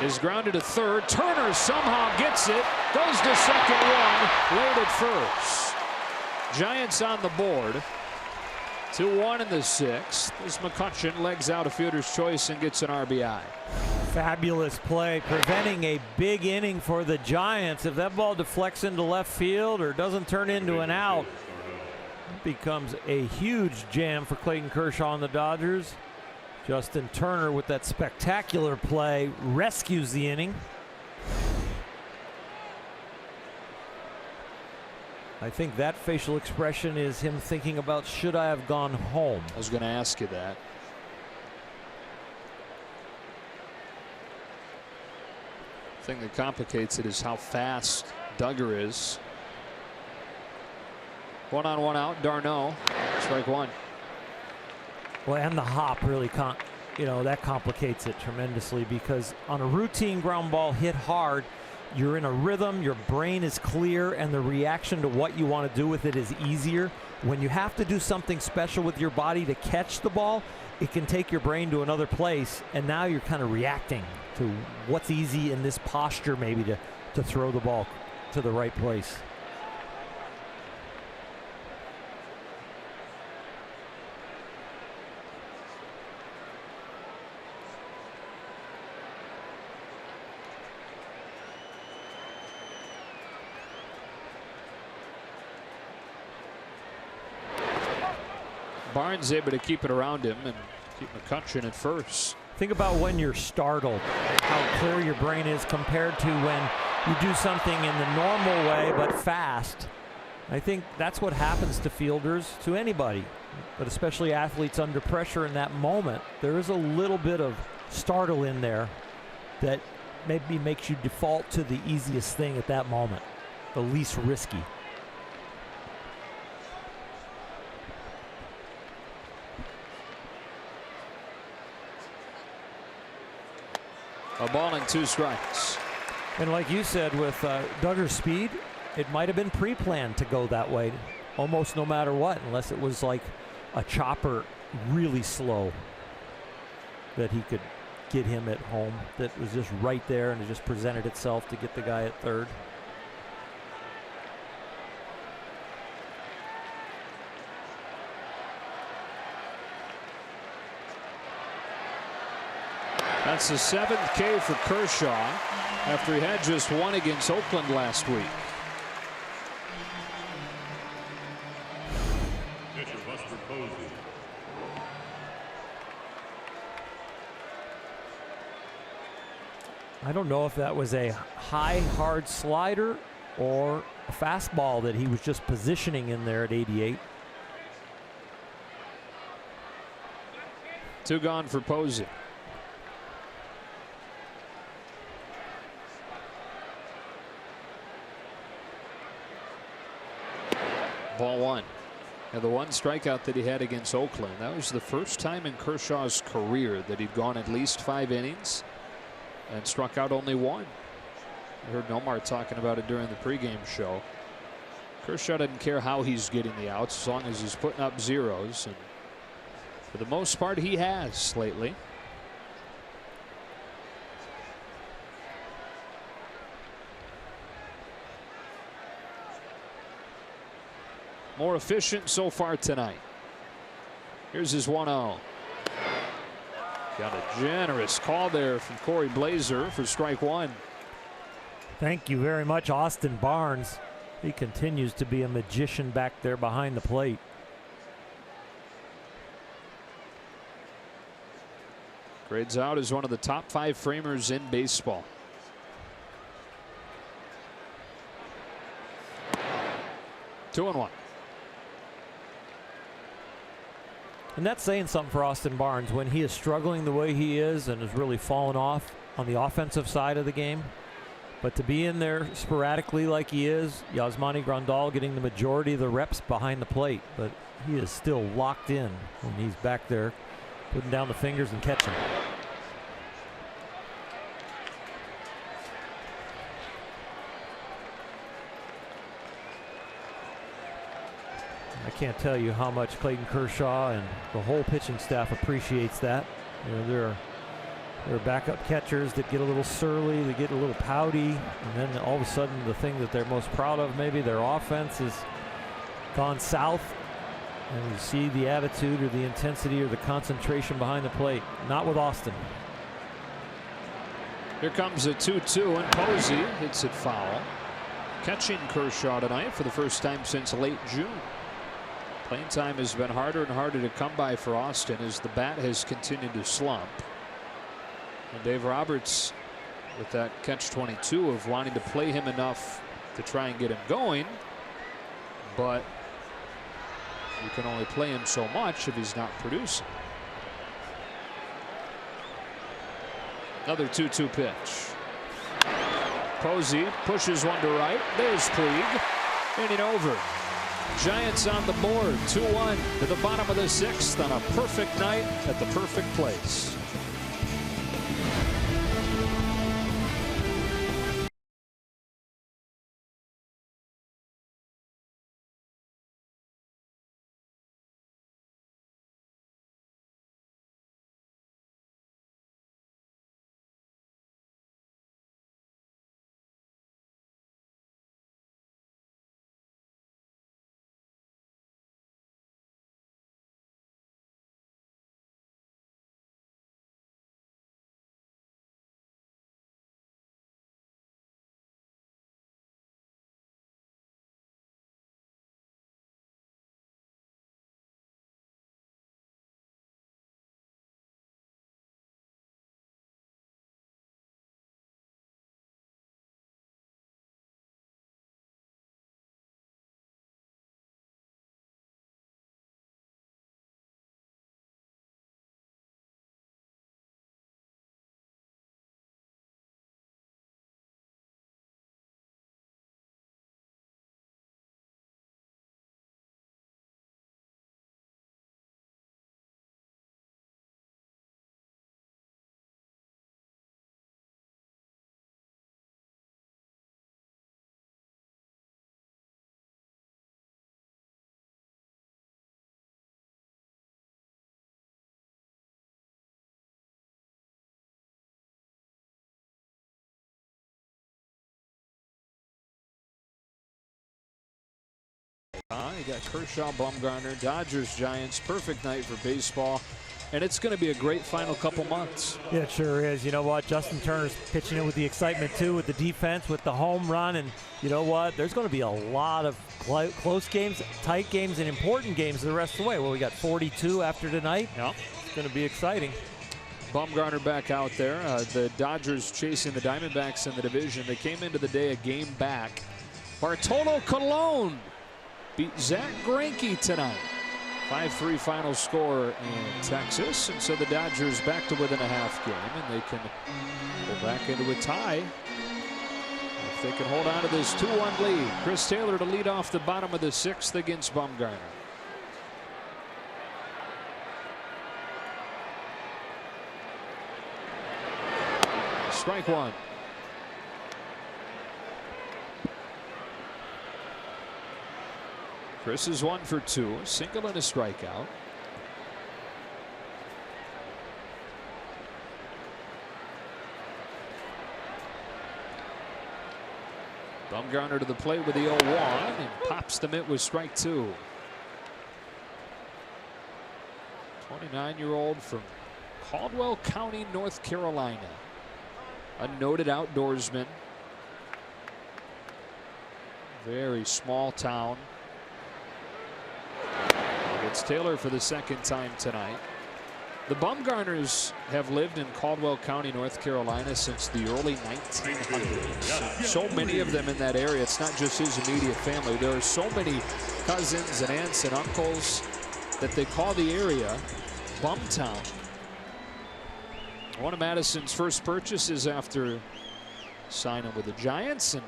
is grounded to third. Turner somehow gets it. Goes to second one. Late at first. Giants on the board. 2-1 in the 6th as McCutcheon legs out a fielder's choice and gets an RBI. Fabulous play, preventing a big inning for the Giants. If that ball deflects into left field or doesn't turn into an out, it becomes a huge jam for Clayton Kershaw and the Dodgers. Justin Turner with that spectacular play rescues the inning. I think that facial expression is him thinking about, should I have gone home? I was going to ask you that. The thing that complicates it is how fast Duggar is. 1-on-1 out, Darno, strike one. Well, and the hop really that complicates it tremendously, because on a routine ground ball hit hard, you're in a rhythm, your brain is clear, and the reaction to what you want to do with it is easier. When you have to do something special with your body to catch the ball, it can take your brain to another place, and now you're kind of reacting to what's easy in this posture, maybe to throw the ball to the right place. Barnes able to keep it around him and keep McCutcheon at first. Think about when you're startled, how clear your brain is compared to when you do something in the normal way but fast. I think that's what happens to fielders, to anybody, but especially athletes under pressure in that moment. There is a little bit of startle in there that maybe makes you default to the easiest thing at that moment, the least risky. A ball and 2 strikes. And like you said, with Duggar's speed, it might have been pre-planned to go that way, almost no matter what, unless it was like a chopper really slow that he could get him at home, that was just right there and it just presented itself to get the guy at third. That's the 7th K for Kershaw after he had just one against Oakland last week. I don't know if that was a high, hard slider or a fastball that he was just positioning in there at 88. 2 gone for Posey. Ball 1. And the one strikeout that he had against Oakland, that was the first time in Kershaw's career that he'd gone at least 5 innings and struck out only 1. I heard Nomar talking about it during the pregame show. Kershaw doesn't care how he's getting the outs as long as he's putting up zeros, and for the most part he has lately. More efficient so far tonight. Here's his 1-0. Got a generous call there from Corey Blazer for strike 1. Thank you very much, Austin Barnes. He continues to be a magician back there behind the plate. Grades out as one of the top 5 framers in baseball. Two and 1. And that's saying something for Austin Barnes when he is struggling the way he is and has really fallen off on the offensive side of the game. But to be in there sporadically like he is, Yasmani Grandal getting the majority of the reps behind the plate, but he is still locked in when he's back there putting down the fingers and catching. I can't tell you how much Clayton Kershaw and the whole pitching staff appreciates that. You know, there are backup catchers that get a little surly, they get a little pouty, and then all of a sudden the thing that they're most proud of, maybe their offense, has gone south, And you see the attitude or the intensity or the concentration behind the plate. Not with Austin. Here comes a 2-2, and Posey hits it foul. Catching Kershaw tonight for the first time since late June. Playing time has been harder and harder to come by for Austin as the bat has continued to slump. And Dave Roberts with that catch-22 of wanting to play him enough to try and get him going, but you can only play him so much if he's not producing. Another 2-2 pitch. Posey pushes one to right. There's Puig. Inning over. Giants on the board. 2-1 to the bottom of the 6th on a perfect night at the perfect place. You got Kershaw, Bumgarner, Dodgers, Giants. Perfect night for baseball. And it's going to be a great final couple months. Yeah, it sure is. You know what? Justin Turner's pitching it with the excitement, too, with the defense, with the home run. And you know what? There's going to be a lot of close games, tight games, and important games the rest of the way. Well, we got 42 after tonight. Yep. It's going to be exciting. Bumgarner back out there. The Dodgers chasing the Diamondbacks in the division. They came into the day a game back. Bartolo Colon beat Zach Greinke tonight. 5-3 final score in Texas, and so the Dodgers back to within a half game, and they can go back into a tie if they can hold on to this 2-1 lead. Chris Taylor to lead off the bottom of the 6th against Bumgarner. Strike one. Chris is 1 for 2, a single and a strikeout. Bumgarner to the plate with the 0-1 and pops the mitt with strike 2. 29-year-old from Caldwell County, North Carolina. A noted outdoorsman. Very small town. It's Taylor for the second time tonight. The Bumgarners have lived in Caldwell County, North Carolina since the early 1900s. So many of them in that area. It's not just his immediate family. There are so many cousins and aunts and uncles that they call the area Bumtown. One of Madison's first purchases after signing with the Giants and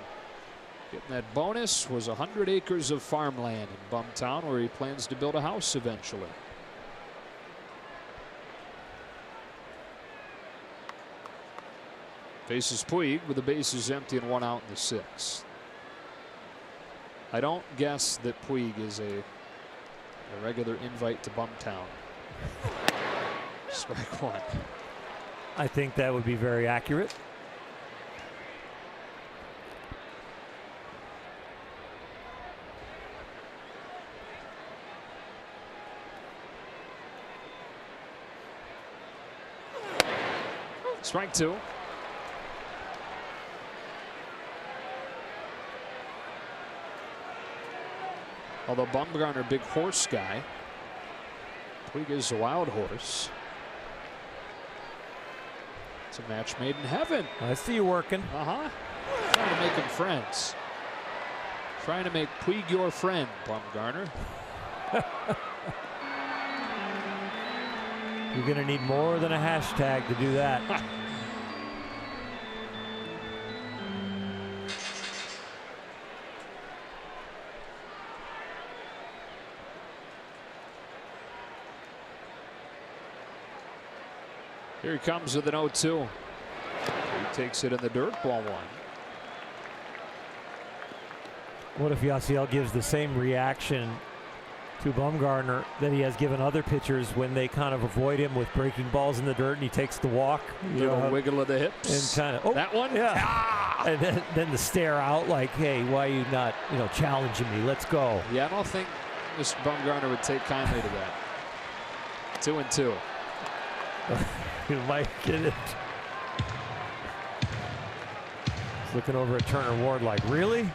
getting that bonus was 100 acres of farmland in Bumtown, where he plans to build a house eventually. Faces Puig with the bases empty and 1 out in the 6th. I don't guess that Puig is a regular invite to Bumtown. Strike 1. I think that would be very accurate. Strike two. Although Bumgarner, big horse guy, Puig is a wild horse. It's a match made in heaven. I see you working. Trying to make them friends. Trying to make Puig your friend, Bumgarner. You're going to need more than a hashtag to do that. Here he comes with an 0-2. He takes it in the dirt, ball one. What if Yasiel gives the same reaction to Bumgarner that he has given other pitchers when they kind of avoid him with breaking balls in the dirt, and he takes the walk? Little wiggle of the hips. And kind of, that one? Yeah. Ah! And then the stare out like, hey, why are you not, challenging me? Let's go. Yeah, I don't think Mr. Bumgarner would take kindly to that. 2-2. You might get it. He's looking over at Turner Ward like, really?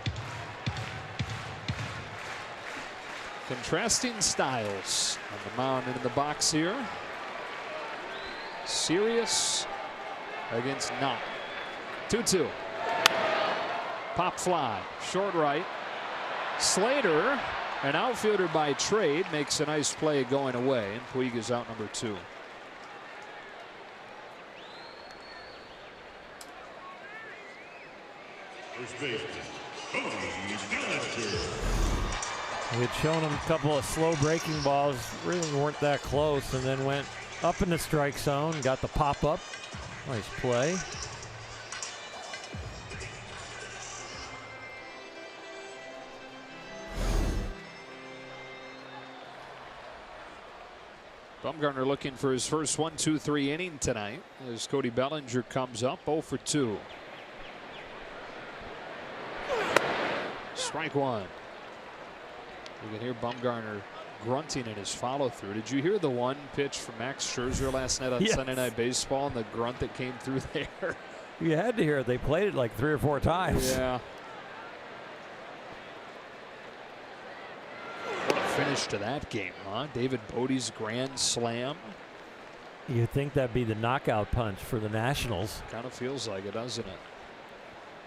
Contrasting styles on the mound and in the box here. Serious against not. 2-2. Pop fly, short right. Slater, an outfielder by trade, makes a nice play going away, and Puig is out number 2. First baseman, Cody Bellinger. We had shown him a couple of slow breaking balls, really weren't that close, and then went up in the strike zone, got the pop up. Nice play. Bumgarner looking for his first 1-2-3 inning tonight as Cody Bellinger comes up 0 for 2. Strike one. You can hear Bumgarner grunting in his follow through. Did you hear the one pitch from Max Scherzer last night on Sunday Night Baseball and the grunt that came through there? You had to hear it. They played it like 3 or 4 times. Yeah. What a finish to that game, huh? David Bodie's grand slam. You'd think that'd be the knockout punch for the Nationals. Kind of feels like it, doesn't it?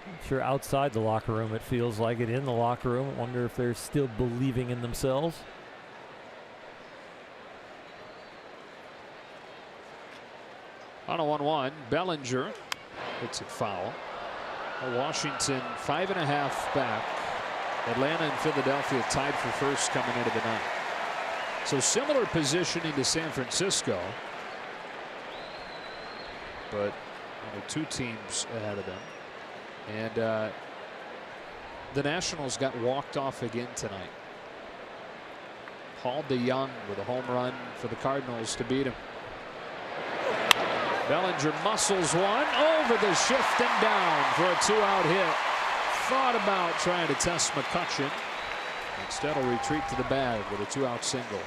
I'm sure outside the locker room it feels like it. In the locker room, I wonder if they're still believing in themselves. On a 1-1, Bellinger hits it foul. Washington 5.5 back. Atlanta and Philadelphia tied for first coming into the night. So similar positioning to San Francisco, but only 2 teams ahead of them. And the Nationals got walked off again tonight. Paul DeYoung with a home run for the Cardinals to beat him. Bellinger muscles one over the shift and down for a 2-out hit. Thought about trying to test McCutchen. Instead, will retreat to the bag with a 2-out single.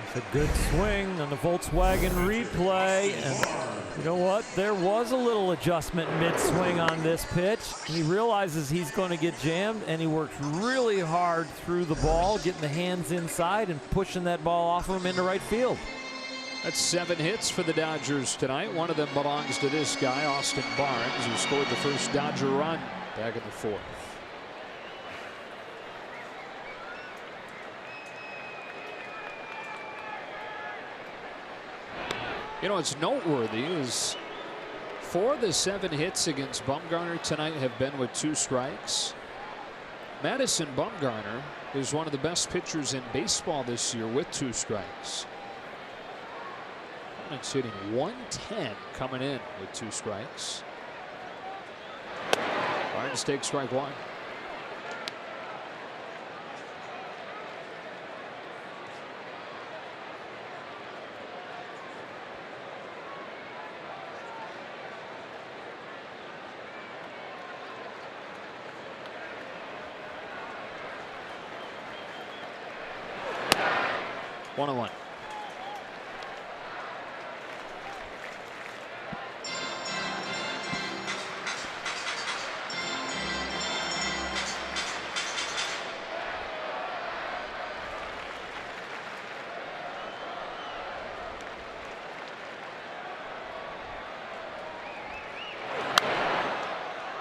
It's a good swing on the Volkswagen replay. And you know what? There was a little adjustment mid-swing on this pitch. He realizes he's going to get jammed, and he works really hard through the ball, getting the hands inside and pushing that ball off of him into right field. That's 7 hits for the Dodgers tonight. One of them belongs to this guy, Austin Barnes, who scored the first Dodger run back in the 4th. You know, what's noteworthy is 4 of the 7 hits against Bumgarner tonight have been with 2 strikes. Madison Bumgarner is one of the best pitchers in baseball this year with 2 strikes. It's hitting 110 coming in with 2 strikes. Barnes takes strike 1.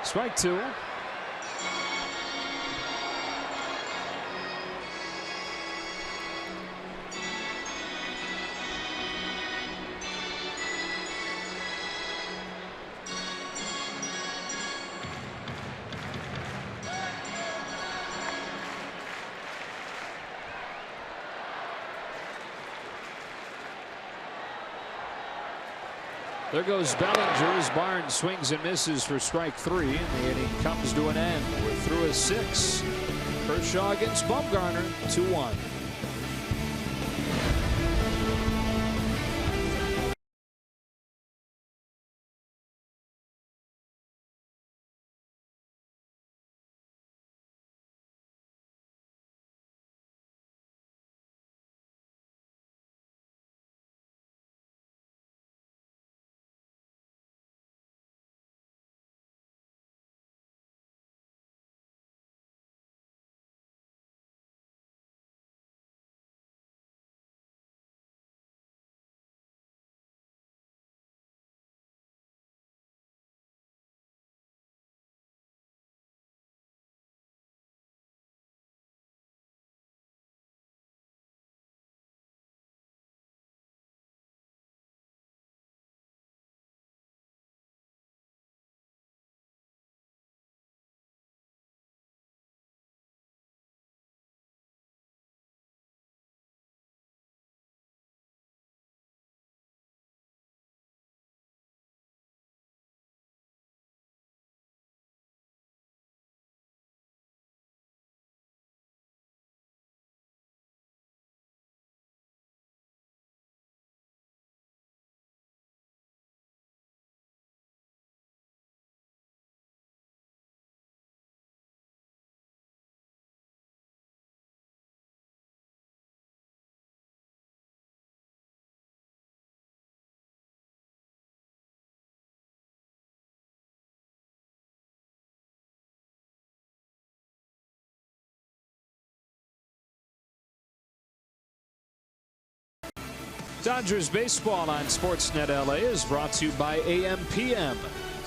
Strike two. There goes Bellinger as Barnes swings and misses for strike three, and the inning comes to an end. We're through a 6. Kershaw against Bumgarner, 2-1. Dodgers baseball on Sportsnet LA is brought to you by AM/PM.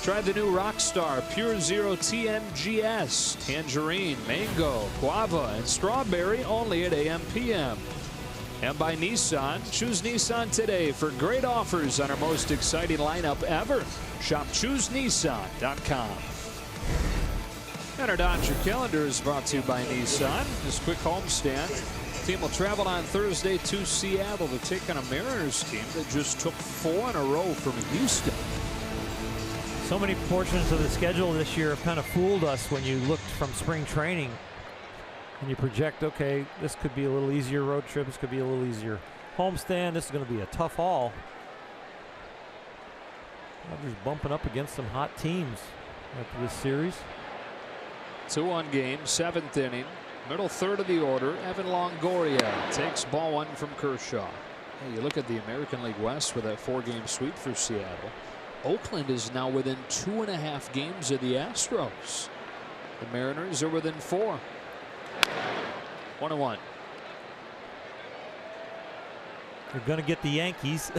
Try the new Rockstar Pure Zero TMGS, Tangerine, Mango, Guava, and Strawberry only at AM/PM. And by Nissan. Choose Nissan today for great offers on our most exciting lineup ever. Shop ChooseNissan.com. And our Dodger calendar is brought to you by Nissan. This quick homestand. Team will travel on Thursday to Seattle to take on a Mariners team that just took 4 in a row from Houston. So many portions of the schedule this year have kind of fooled us when you looked from spring training and you project, okay, this could be a little easier road trip, this could be a little easier homestand, this is going to be a tough haul. Dodgers bumping up against some hot teams after this series. 2-1 game, 7th inning. Middle third of the order, Evan Longoria takes ball 1 from Kershaw. Hey, you look at the American League West with that 4-game sweep for Seattle. Oakland is now within 2.5 games of the Astros. The Mariners are within 4. 1-1. You're going to get the Yankees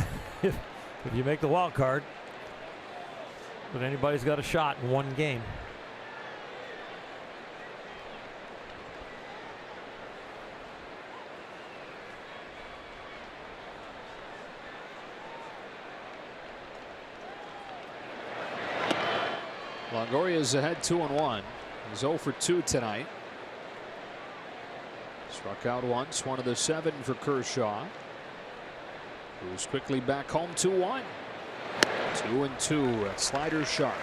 if you make the wild card. But anybody's got a shot in one game. Longoria is ahead 2-1. He's 0 for 2 tonight. Struck out once, 1 of the 7 for Kershaw, who's quickly back home 2-1. 2-2. Slider sharp.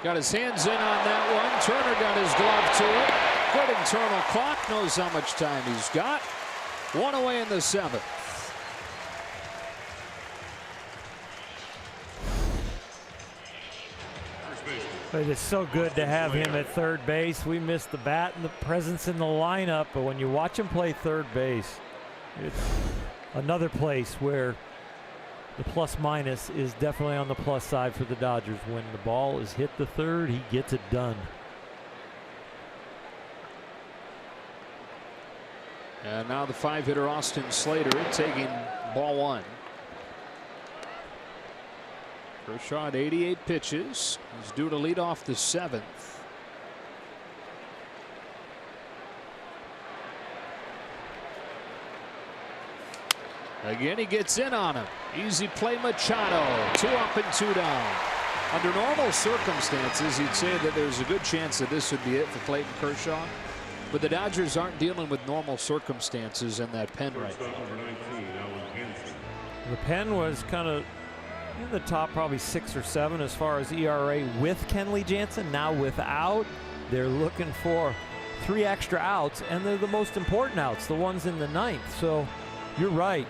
Got his hands in on that one. Turner got his glove to it. Good internal clock. Knows how much time he's got. 1 away in the 7th. It is so good to have him at third base. We missed the bat and the presence in the lineup, but when you watch him play third base, it's another place where The plus minus is definitely on the plus side for the Dodgers. When the ball is hit the third, he gets it done. And now the 5-hitter Austin Slater taking ball 1. Kershaw at 88 pitches. He's due to lead off the 7th. Again, he gets in on him. Easy play, Machado. 2 up and 2 down. Under normal circumstances, you'd say that there's a good chance that this would be it for Clayton Kershaw. But the Dodgers aren't dealing with normal circumstances in that pen right now. The pen was kind of in the top probably 6 or 7 as far as ERA with Kenley Jansen. Now without, they're looking for 3 extra outs, and they're the most important outs, the ones in the 9th. So you're right.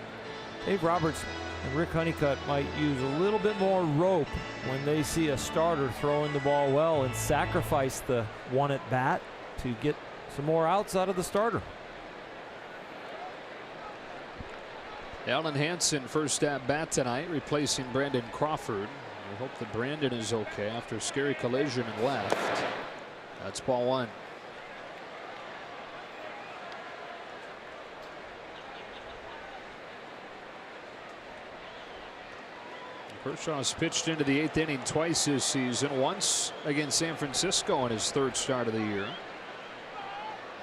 Dave Roberts and Rick Honeycutt might use a little bit more rope when they see a starter throwing the ball well and sacrifice the 1 at bat to get some more outs out of the starter. Alan Hansen first at bat tonight, replacing Brandon Crawford. We hope that Brandon is okay after a scary collision and left. That's ball 1. Kershaw's pitched into the 8th inning twice this season, once against San Francisco in his 3rd start of the year.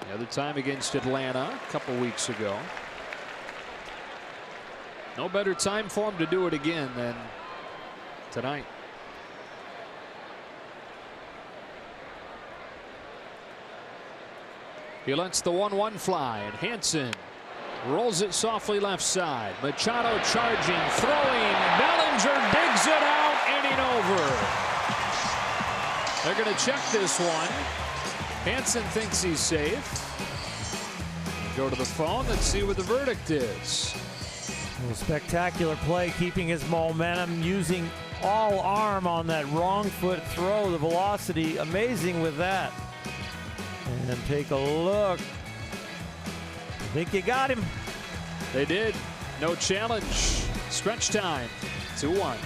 The other time against Atlanta a couple weeks ago. No better time for him to do it again than tonight. He lets the 1-1 fly, and Hansen rolls it softly left side. Machado charging, throwing. Bellinger digs it out, inning over. They're going to check this one. Hansen thinks he's safe. Go to the phone and see what the verdict is. A spectacular play, keeping his momentum, using all arm on that wrong foot throw. The velocity, amazing with that. And take a look. I think you got him. They did. No challenge. Stretch time. 2-1.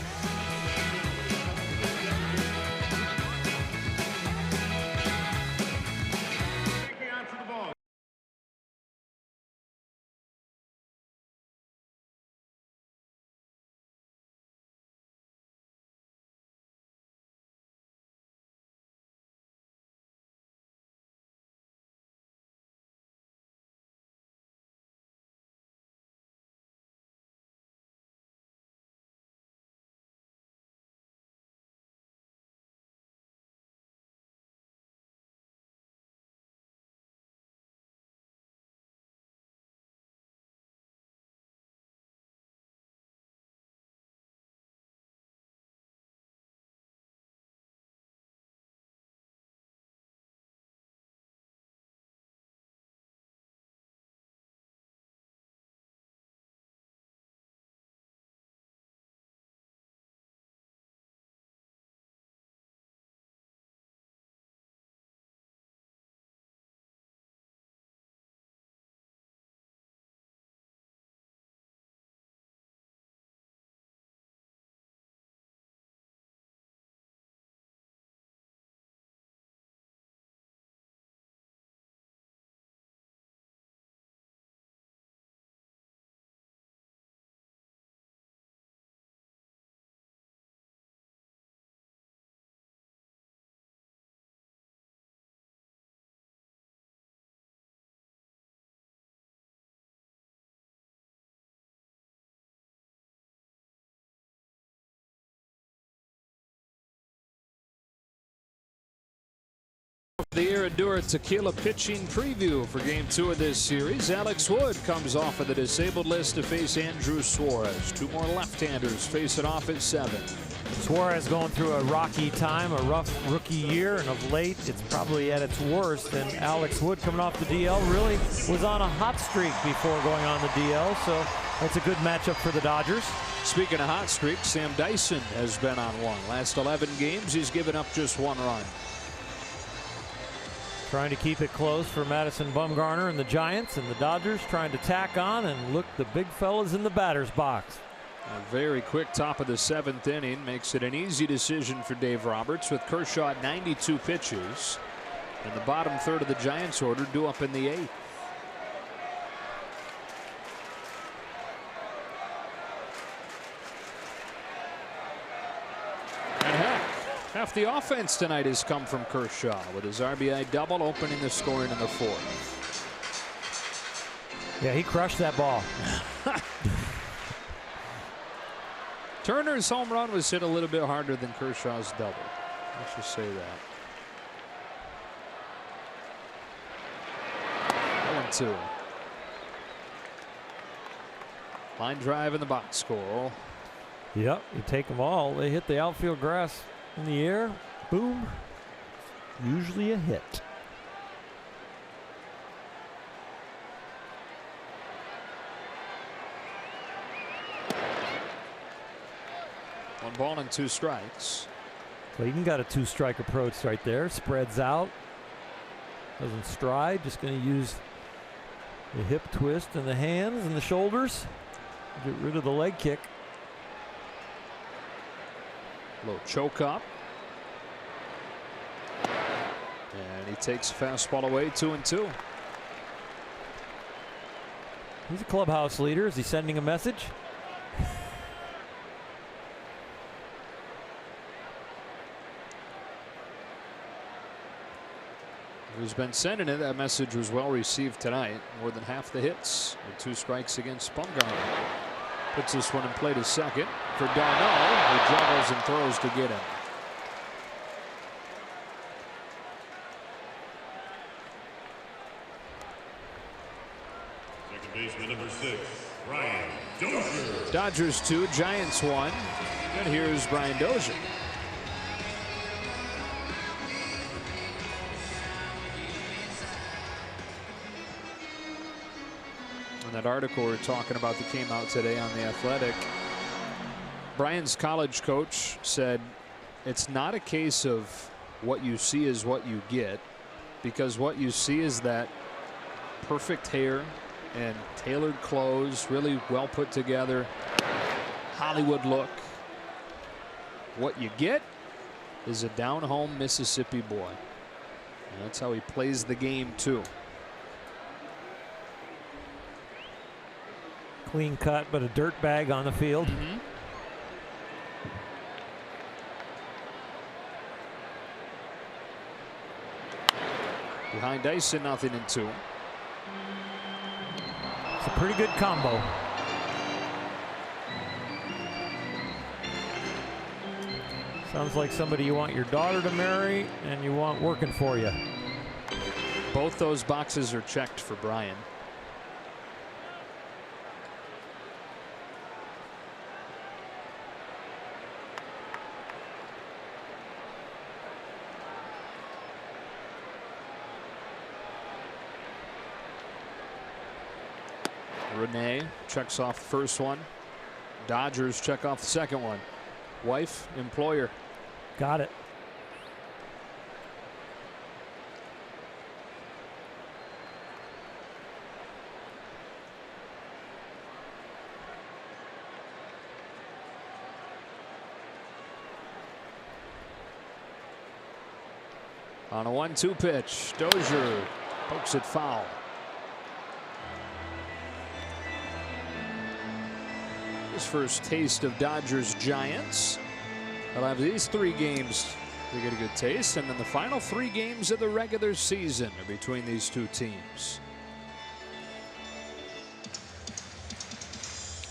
The Herradura Tequila pitching preview for Game 2 of this series. Alex Wood comes off of the disabled list to face Andrew Suarez. 2 more left-handers face it off at 7. Suarez going through a rocky time, a rough rookie year, and of late it's probably at its worst. And Alex Wood coming off the DL really was on a hot streak before going on the DL, so that's a good matchup for the Dodgers. Speaking of hot streaks, Sam Dyson has been on one. Last 11 games, he's given up just 1 run. Trying to keep it close for Madison Bumgarner and the Giants, and the Dodgers trying to tack on and look the big fellas in the batter's box. A very quick top of the 7th inning makes it an easy decision for Dave Roberts with Kershaw at 92 pitches. And the bottom third of the Giants order due up in the 8th. Half the offense tonight has come from Kershaw with his RBI double opening the scoring in the 4th. Yeah, he crushed that ball. Turner's home run was hit a little bit harder than Kershaw's double. Let's just say that. 0-2. Line drive in the box score. Yep, you take them all. They hit the outfield grass in the air. Boom. Usually a hit. One ball and 2 strikes. Clayton got a 2-strike approach right there. Spreads out. Doesn't stride. Just going to use the hip twist and the hands and the shoulders. Get rid of the leg kick. Little choke up. And he takes a fastball away, 2-2. He's a clubhouse leader. Is he sending a message? Who's been sending it? That message was well received tonight. More than half the hits with 2 strikes against Bumgarner. Puts this one in play to second for Darno, who juggles and throws to get him. Second baseman number 6, Brian Dozier. Dodgers 2, Giants 1. And here's Brian Dozier. That article we're talking about that came out today on The Athletic, Brian's college coach said it's not a case of what you see is what you get, because what you see is that perfect hair and tailored clothes, really well put together Hollywood look. What you get is a down home Mississippi boy, and that's how he plays the game too. Clean cut, but a dirt bag on the field. Behind Dyson, 0-2. It's a pretty good combo. Sounds like somebody you want your daughter to marry and you want working for you. Both those boxes are checked for Brian. Renee checks off the first one. Dodgers check off the second one. Wife, employer. Got it. On a 1-2 pitch, Dozier pokes it foul. His first taste of Dodgers Giants. They'll have these 3 games to get a good taste, and then the final 3 games of the regular season are between these 2 teams.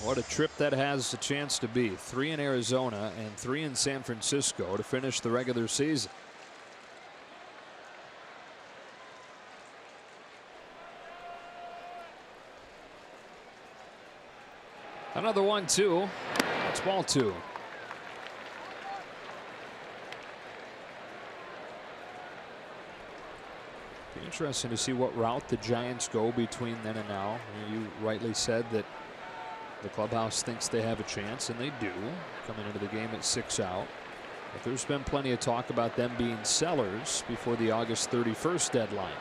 What a trip that has a chance to be. 3 in Arizona and 3 in San Francisco to finish the regular season. Another 1-2. It's ball 2. Be interesting to see what route the Giants go between then and now. You rightly said that the clubhouse thinks they have a chance, and they do, coming into the game at 6 out. But there's been plenty of talk about them being sellers before the August 31st deadline.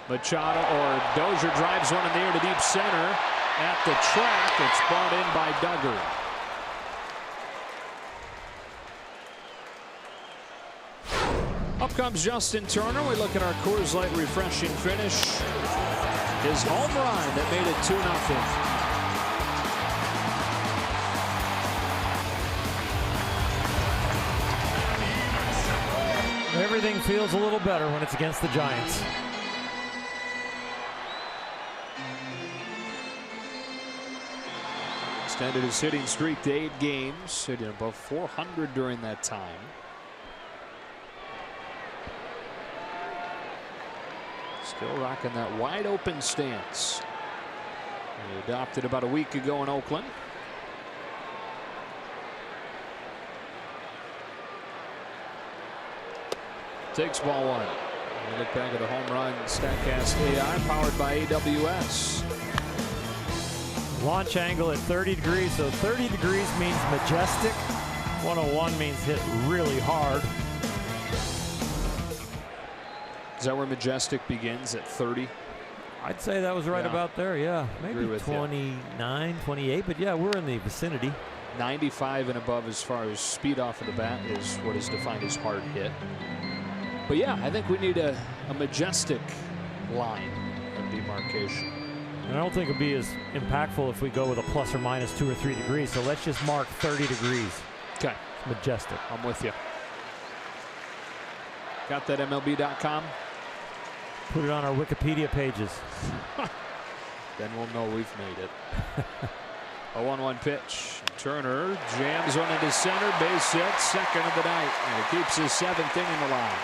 Machado or Dozier drives one in the air to deep center. at the track. It's brought in by Duggar. Up comes Justin Turner. We look at our Coors Light refreshing finish. His home run that made it 2-0. Everything feels a little better when it's against the Giants. Extended his hitting streak to 8 games, hitting above 400 during that time. Still rocking that wide open stance. He adopted about a week ago in Oakland. Takes ball 1. We look back at the home run StatCast AI powered by AWS. Launch angle at 30 degrees, so 30 degrees means majestic. 101 means hit really hard. Is that where majestic begins, at 30? I'd say that was right about there, yeah. Maybe 29, 28, but yeah, we're in the vicinity. 95 and above as far as speed off of the bat is what is defined as hard hit. But yeah, I think we need a majestic line of demarcation. And I don't think it'd be as impactful if we go with a plus or minus 2 or 3 degrees. So let's just mark 30 degrees. Okay. Majestic. I'm with you. Got that MLB.com? Put it on our Wikipedia pages. Then we'll know we've made it. A 1-1 pitch. Turner jams one into center. Base hit, second of the night. And he keeps his 7th inning alive.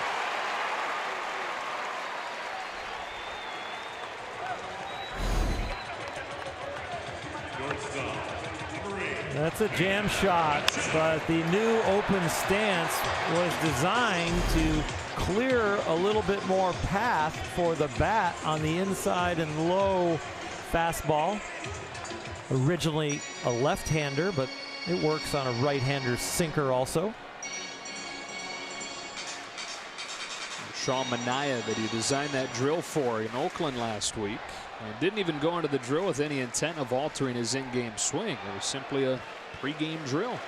That's a jam shot, but the new open stance was designed to clear a little bit more path for the bat on the inside and low fastball. Originally a left-hander, but it works on a right-hander's sinker also. Sean Manaea that he designed that drill for in Oakland last week. And didn't even go into the drill with any intent of altering his in-game swing. It was simply a pre-game drill.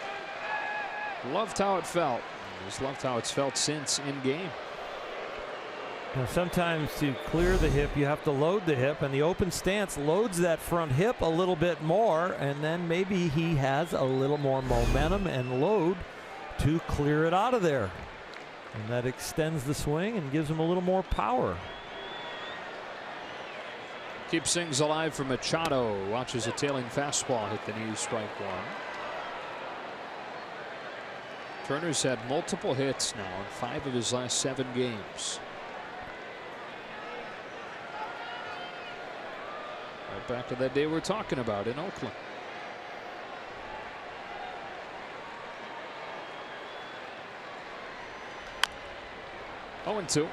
Loved how it felt. Just loved how it's felt since in-game. Now, sometimes to clear the hip, you have to load the hip, and the open stance loads that front hip a little bit more, and then maybe he has a little more momentum and load to clear it out of there. And that extends the swing and gives him a little more power. Keeps things alive for Machado. Watches a tailing fastball hit the knee, strike 1. Turner's had multiple hits now in 5 of his last 7 games. Right back to that day we're talking about in Oakland. 0-2.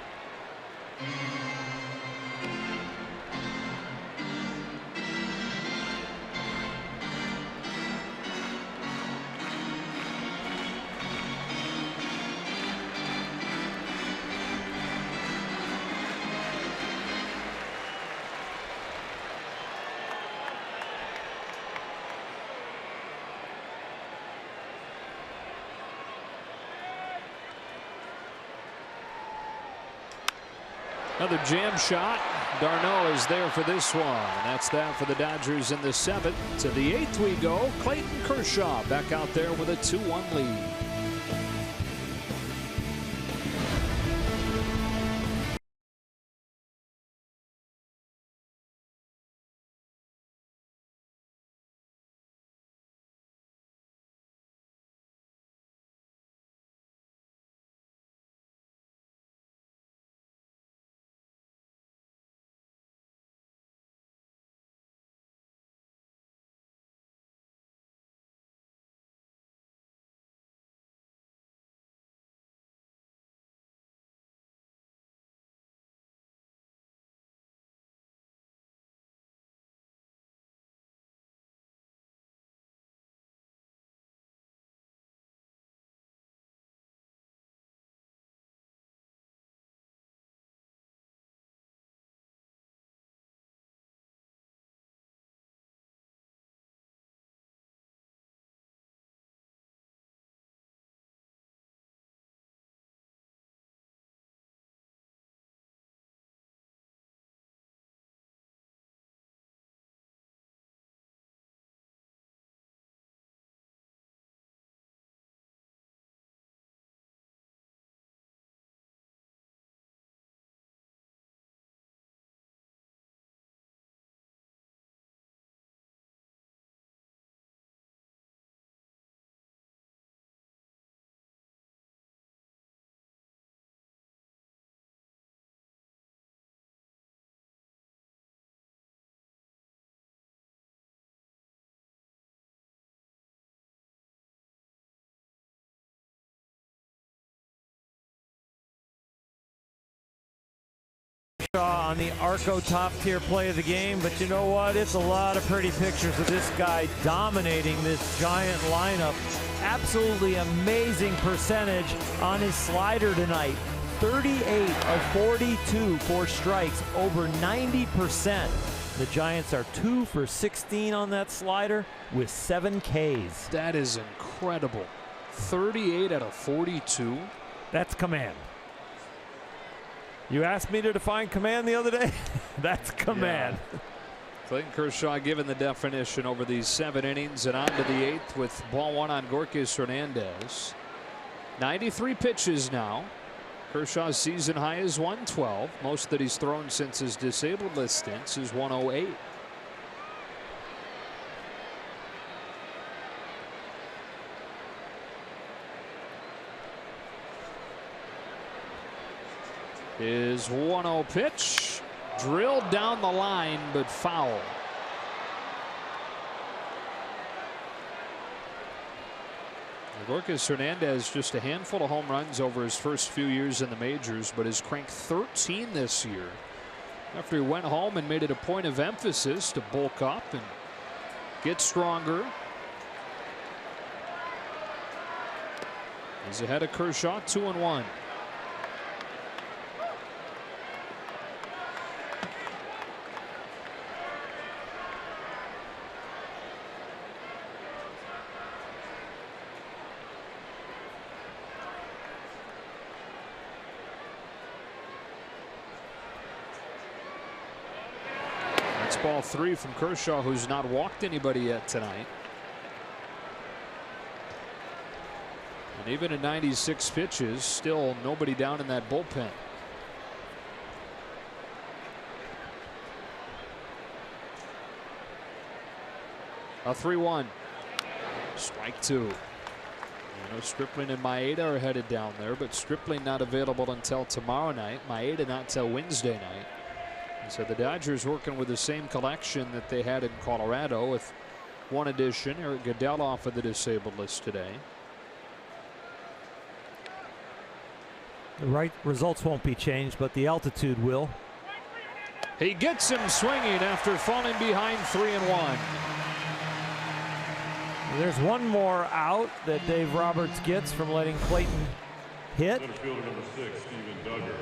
Another jam shot. Darno is there for this one. And that's that for the Dodgers in the 7th. To the 8th we go. Clayton Kershaw back out there with a 2-1 lead. Kershaw on the Arco top tier play of the game, but you know what? It's a lot of pretty pictures of this guy dominating this Giant lineup. Absolutely amazing percentage on his slider tonight. 38 of 42 for strikes, over 90%. The Giants are 2 for 16 on that slider with 7 Ks. That is incredible. 38 out of 42. That's command. You asked me to define command the other day? That's command. Yeah. Clayton Kershaw given the definition over these 7 innings and on to the 8th with ball 1 on Gorkis Hernandez. 93 pitches now. Kershaw's season high is 112. Most that he's thrown since his disabled list stints is 108. His 1-0 pitch drilled down the line, but foul. Gorkis Hernandez just a handful of home runs over his first few years in the majors, but has cranked 13 this year after he went home and made it a point of emphasis to bulk up and get stronger. He's ahead of Kershaw, 2-1. Ball 3 from Kershaw, who's not walked anybody yet tonight. And even at 96 pitches, still nobody down in that bullpen. A 3-1. Strike 2. You know, Stripling and Maeda are headed down there, but Stripling not available until tomorrow night. Maeda not till Wednesday night. So the Dodgers working with the same collection that they had in Colorado with one addition. Eric Goodell off of the disabled list today. The right results won't be changed, but the altitude will. He gets him swinging after falling behind 3-1. There's one more out that Dave Roberts gets from letting Clayton hit. Fielder number 6, Steven Duggar.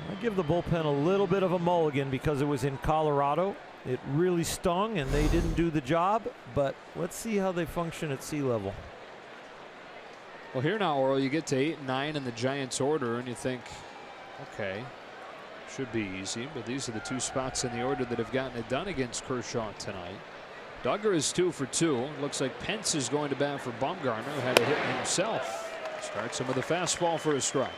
I give the bullpen a little bit of a mulligan because it was in Colorado. It really stung and they didn't do the job, but let's see how they function at sea level. Well, here now, Orel, you get to 8 and 9 in the Giants order and you think, okay, should be easy, but these are the 2 spots in the order that have gotten it done against Kershaw tonight. Duggar is 2 for 2. Looks like Pence is going to bat for Bumgarner, who had a hit himself. Starts him with a fastball for a strike.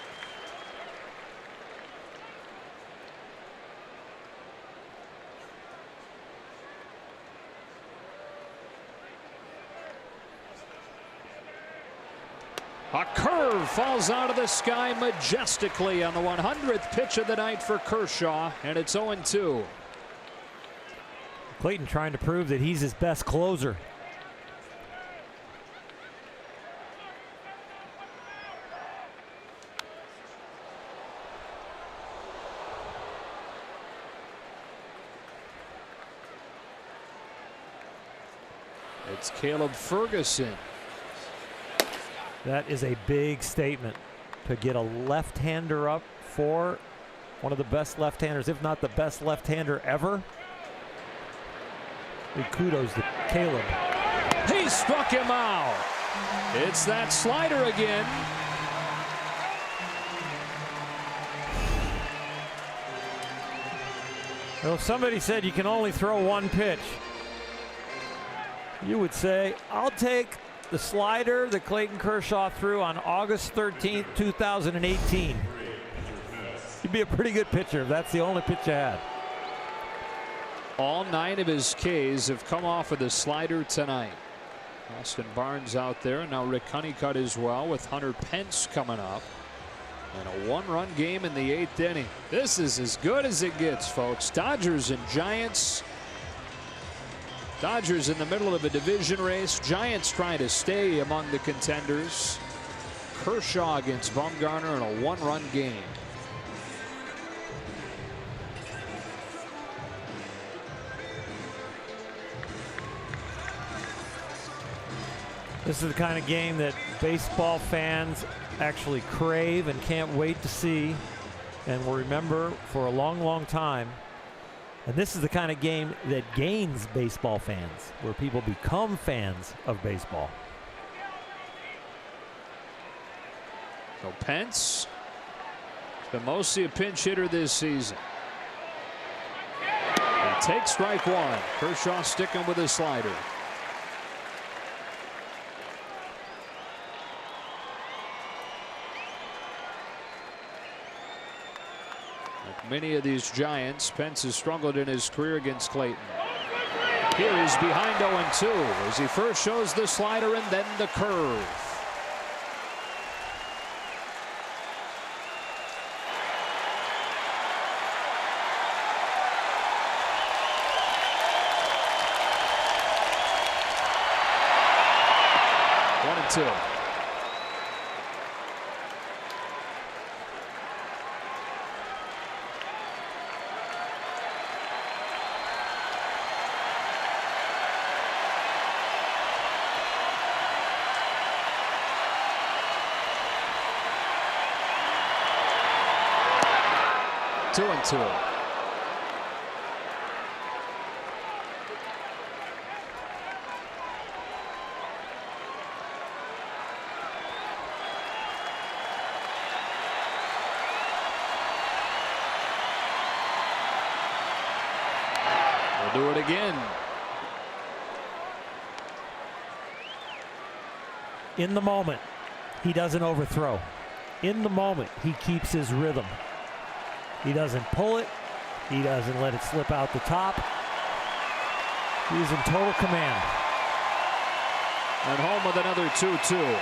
A curve falls out of the sky majestically on the 100th pitch of the night for Kershaw, and it's 0-2. Clayton trying to prove that he's his best closer. It's Caleb Ferguson. That is a big statement to get a left-hander up for one of the best left-handers, if not the best left-hander ever. Big kudos to Caleb. He struck him out. It's that slider again. Well, if somebody said you can only throw one pitch, you would say, I'll take the slider that Clayton Kershaw threw on August 13th, 2018. You'd be a pretty good pitcher if that's the only pitch you had. All 9 of his Ks have come off of the slider tonight. Austin Barnes out there. Now Rick Honeycutt as well, with Hunter Pence coming up. And a 1-run game in the 8th inning. This is as good as it gets, folks. Dodgers and Giants. Dodgers in the middle of a division race. Giants trying to stay among the contenders. Kershaw against Bumgarner in a 1-run game. This is the kind of game that baseball fans actually crave and can't wait to see and will remember for a long, long time. And this is the kind of game that gains baseball fans, where people become fans of baseball. So Pence has been mostly a pinch hitter this season. He takes strike one. Kershaw sticking with his slider. Like many of these Giants, Pence has struggled in his career against Clayton. Here he's behind 0-2 as he first shows the slider and then the curve. Two. Two and two. Do it again. In the moment, he doesn't overthrow. In the moment, he keeps his rhythm. He doesn't pull it. He doesn't let it slip out the top. He's in total command. And home with another 2-2.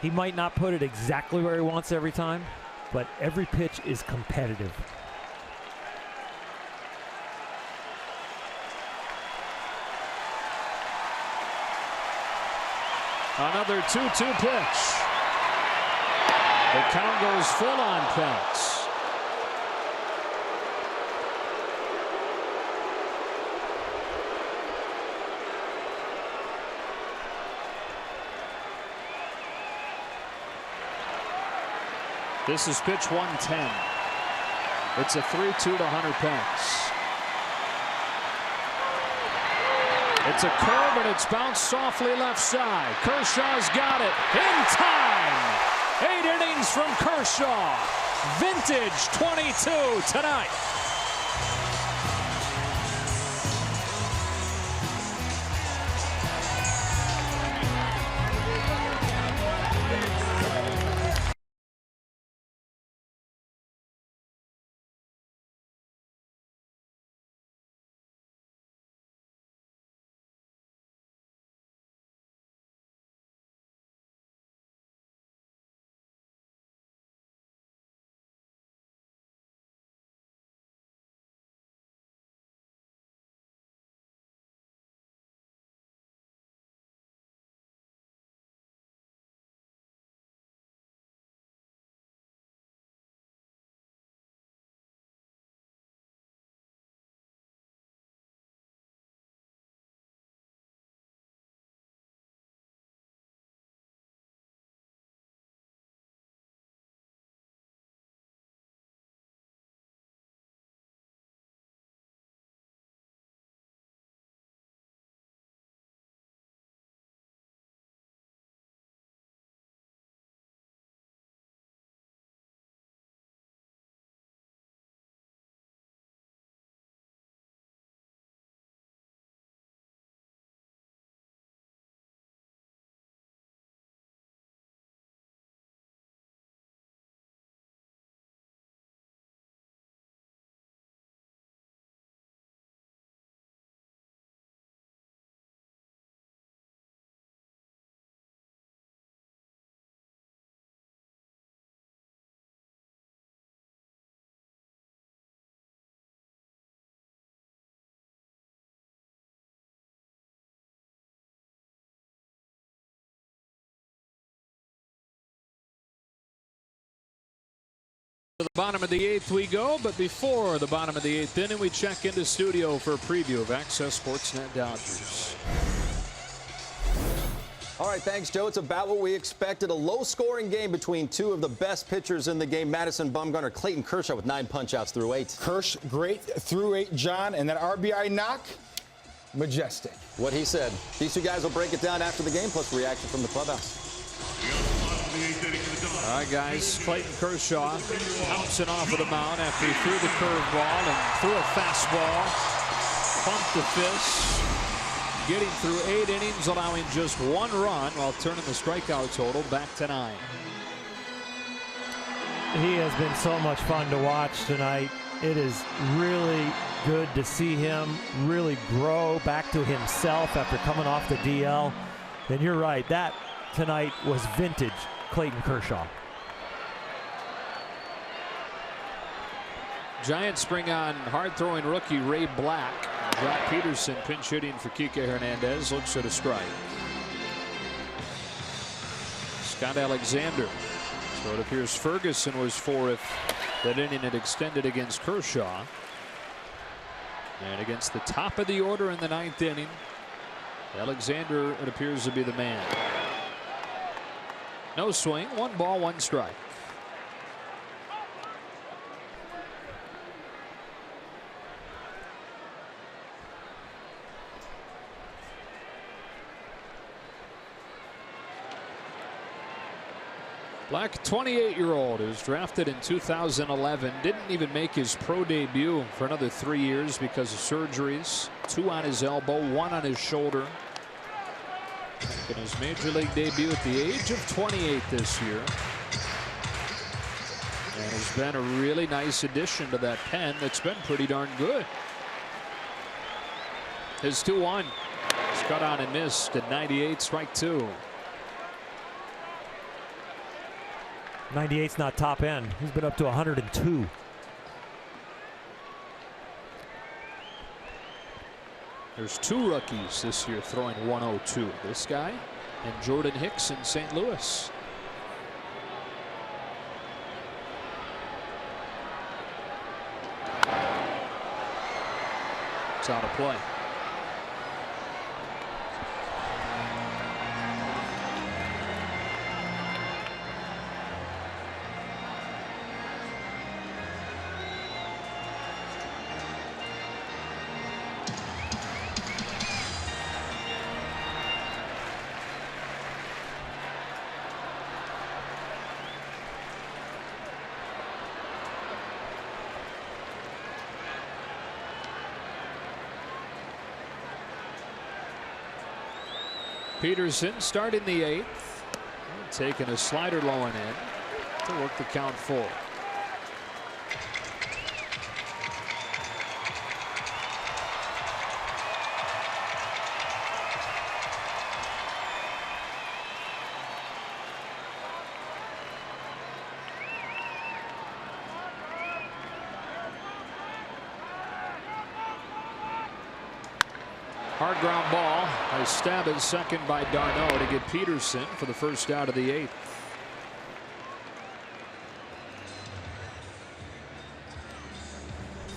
He might not put it exactly where he wants every time, but every pitch is competitive. Another 2-2 pitch. The count goes full on Pence. This is pitch 110. It's a 3-2 to Hunter Pence. It's a curve and it's bounced softly left side. Kershaw's got it in time. 8 innings from Kershaw. Vintage 22 tonight. To the bottom of the 8th we go, but before the bottom of the 8th inning, we check into studio for a preview of Access Sportsnet Dodgers. All right, thanks, Joe. It's about what we expected. A low-scoring game between two of the best pitchers in the game, Madison Bumgarner, Clayton Kershaw with 9 punch-outs through 8. Kersh, great through 8, John, and that RBI knock, majestic. What he said. These two guys will break it down after the game, plus reaction from the clubhouse. All right, guys, Clayton Kershaw bouncing off of the mound after he threw the curveball and threw a fastball, pumped the fist, getting through 8 innings, allowing just 1 run while turning the strikeout total back to 9. He has been so much fun to watch tonight. It is really good to see him really grow back to himself after coming off the DL. And you're right, that tonight was vintage Clayton Kershaw. Giants bring on hard-throwing rookie Ray Black. Brock Peterson pinch hitting for Kike Hernandez. Looks at a strike. Scott Alexander. So it appears Ferguson was for if that inning had extended against Kershaw. And against the top of the order in the 9th inning, Alexander, it appears to be the man. No swing, 1 ball, 1 strike. Black, 28-year-old, who's drafted in 2011, didn't even make his pro debut for another 3 years because of surgeries. 2 on his elbow, 1 on his shoulder. In his major league debut at the age of 28 this year. And has been a really nice addition to that pen that's been pretty darn good. His 2-1. He's cut on and missed at 98, strike 2. 98's not top end. He's been up to 102. There's 2 rookies this year throwing 102. This guy and Jordan Hicks in St. Louis. It's out of play. Peterson starting the 8th, taking a slider low and in to work the count full. Hard ground ball. A stab at second by Darno to get Peterson for the first out of the 8th.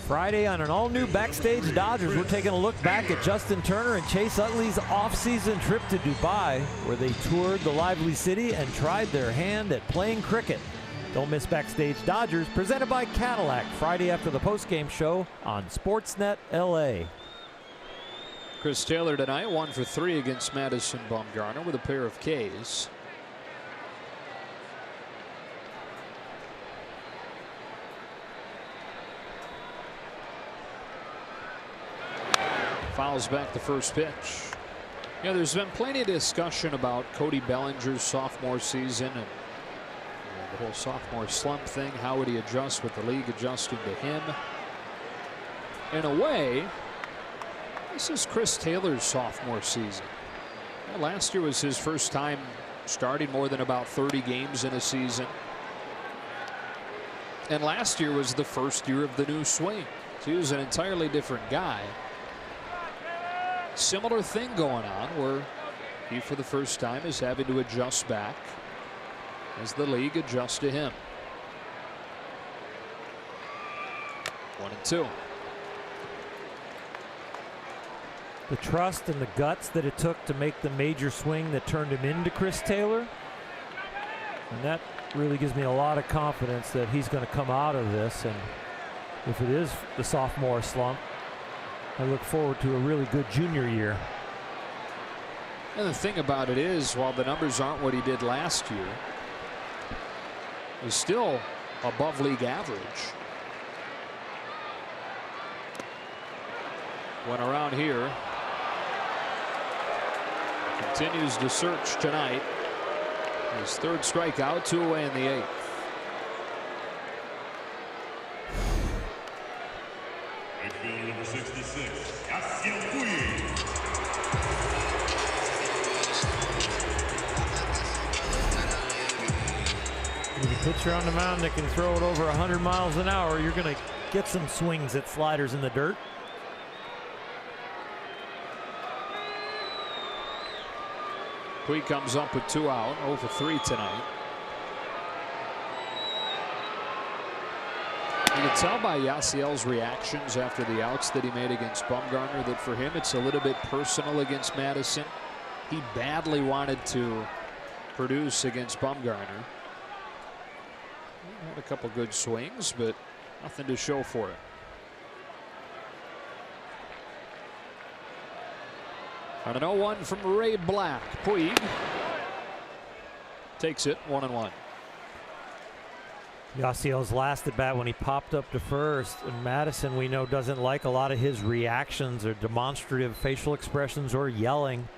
Friday on an all-new Backstage Dodgers, we're taking a look back at Justin Turner and Chase Utley's off-season trip to Dubai, where they toured the lively city and tried their hand at playing cricket. Don't miss Backstage Dodgers, presented by Cadillac, Friday after the postgame show on Sportsnet LA. Chris Taylor tonight 1 for 3 against Madison Bumgarner with a pair of Ks. Fouls back the first pitch. Yeah, there's been plenty of discussion about Cody Bellinger's sophomore season and the whole sophomore slump thing. How would he adjust with the league adjusting to him? In a way, this is Chris Taylor's sophomore season. Well, last year was his first time starting more than about 30 games in a season. And last year was the first year of the new swing. So he was an entirely different guy. Similar thing going on where he for the first time is having to adjust back as the league adjusts to him. 1-2. The trust and the guts that it took to make the major swing that turned him into Chris Taylor. And that really gives me a lot of confidence that he's going to come out of this. And if it is the sophomore slump, I look forward to a really good junior year. And the thing about it is, while the numbers aren't what he did last year, he's still above league average. Went around here. Continues to search tonight. His third strikeout, 2 away in the 8th. Right fielder number 66, With a pitcher on the mound that can throw it over 100 miles an hour, you're going to get some swings at sliders in the dirt. Puig comes up with 2 out, 0 for 3 tonight. You can tell by Yasiel's reactions after the outs that he made against Bumgarner that for him it's a little bit personal against Madison. He badly wanted to produce against Bumgarner. Had a couple good swings, but nothing to show for it. On an 0-1 from Ray Black, Puig takes it 1-1. Yasiel's last at bat when he popped up to first, and Madison, we know, doesn't like a lot of his reactions or demonstrative facial expressions or yelling.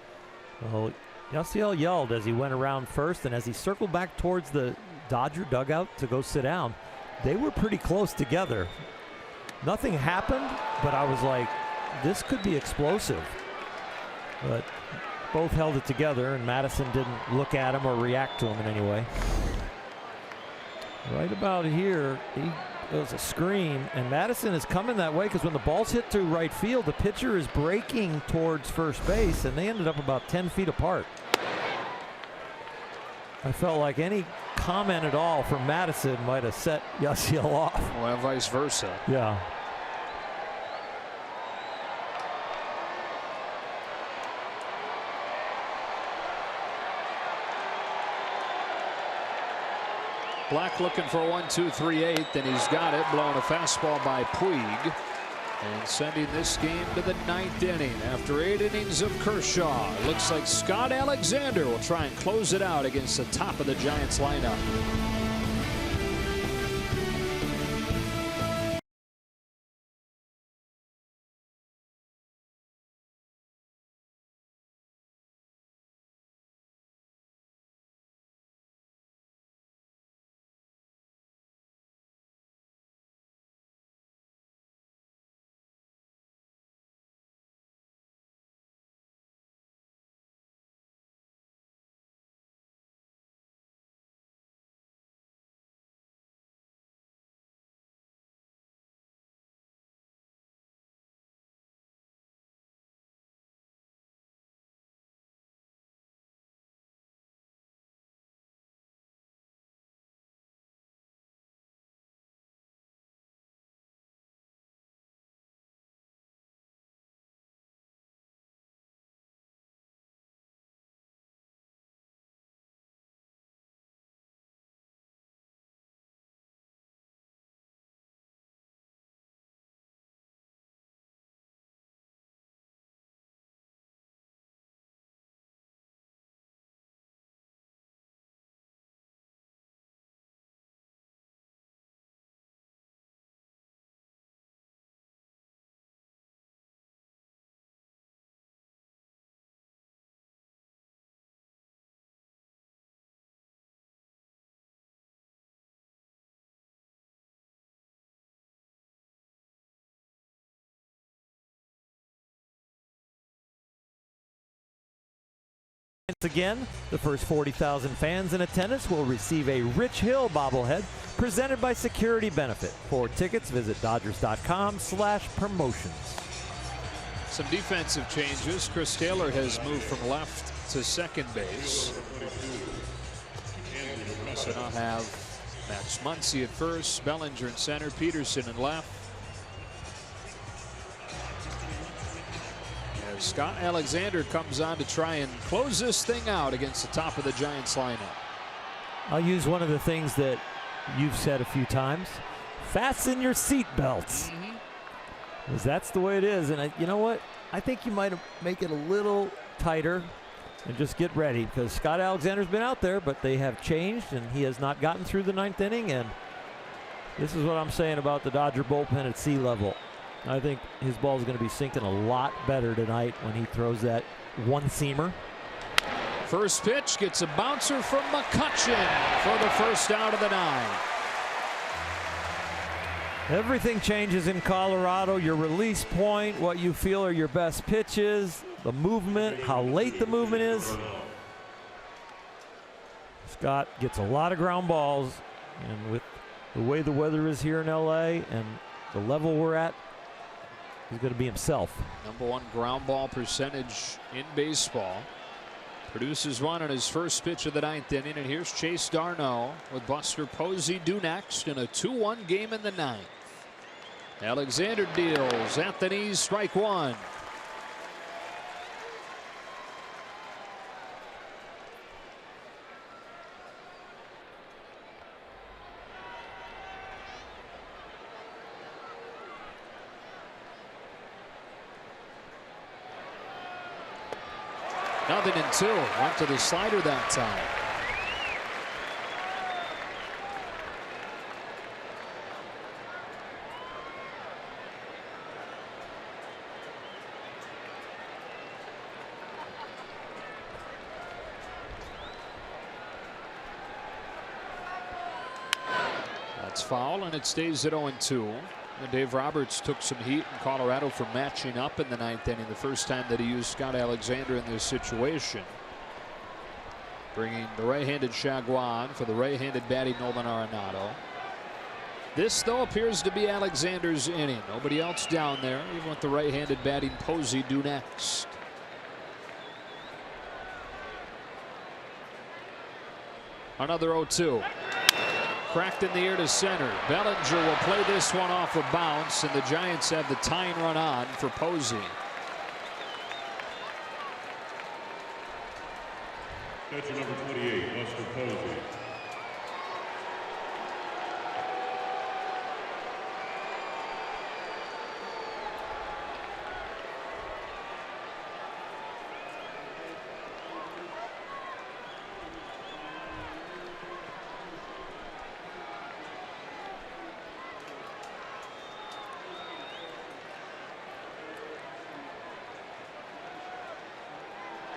Well, Yasiel yelled as he went around first, and as he circled back towards the Dodger dugout to go sit down, they were pretty close together. Nothing happened, but I was like, this could be explosive. But both held it together, and Madison didn't look at him or react to him in any way. Right about here, there was a scream, and Madison is coming that way because when the ball's hit to right field, the pitcher is breaking towards first base, and they ended up about 10 feet apart. I felt like any comment at all from Madison might have set Yasiel off. Or vice versa. Yeah. Black looking for a 1-2-3-8, and he's got it. Blowing a fastball by Puig, and sending this game to the 9th inning. After 8 innings of Kershaw, it looks like Scott Alexander will try and close it out against the top of the Giants lineup. Again, the first 40,000 fans in attendance will receive a Rich Hill bobblehead presented by Security Benefit. For tickets, visit Dodgers.com/promotions. Some defensive changes. Chris Taylor has moved from left to second base. So now have Max Muncy at first, Bellinger in center, Peterson in left, Scott Alexander comes on to try and close this thing out against the top of the Giants lineup. I'll use one of the things that you've said a few times. Fasten your seat belts. Because that's the way it is. And you know what? I think you might make it a little tighter and just get ready, because Scott Alexander's been out there, but they have changed, and he has not gotten through the 9th inning. And this is what I'm saying about the Dodger bullpen at sea level. I think his ball is going to be sinking a lot better tonight when he throws that one-seamer. First pitch gets a bouncer from McCutchen for the first out of the 9. Everything changes in Colorado. Your release point, what you feel are your best pitches, the movement, how late the movement is. Scott gets a lot of ground balls, and with the way the weather is here in LA and the level we're at, he's going to be himself. #1 ground ball percentage in baseball. Produces one on his first pitch of the 9th inning, and here's Chase Darno with Buster Posey due next in a 2-1 game in the 9th. Alexander deals at the knees, strike 1. Nothing in 2. Went to the slider that time. That's foul, and it stays at 0-2. And Dave Roberts took some heat in Colorado for matching up in the 9th inning, the first time that he used Scott Alexander in this situation. Bringing the right-handed Chaguan for the right-handed batting Nolan Arenado. This, though, appears to be Alexander's inning. Nobody else down there, even with the right-handed batting Posey due next. Another 0-2. Cracked in the air to center. Bellinger will play this one off a bounce, and the Giants have the tying run on for Posey. Catcher number 28, Buster Posey.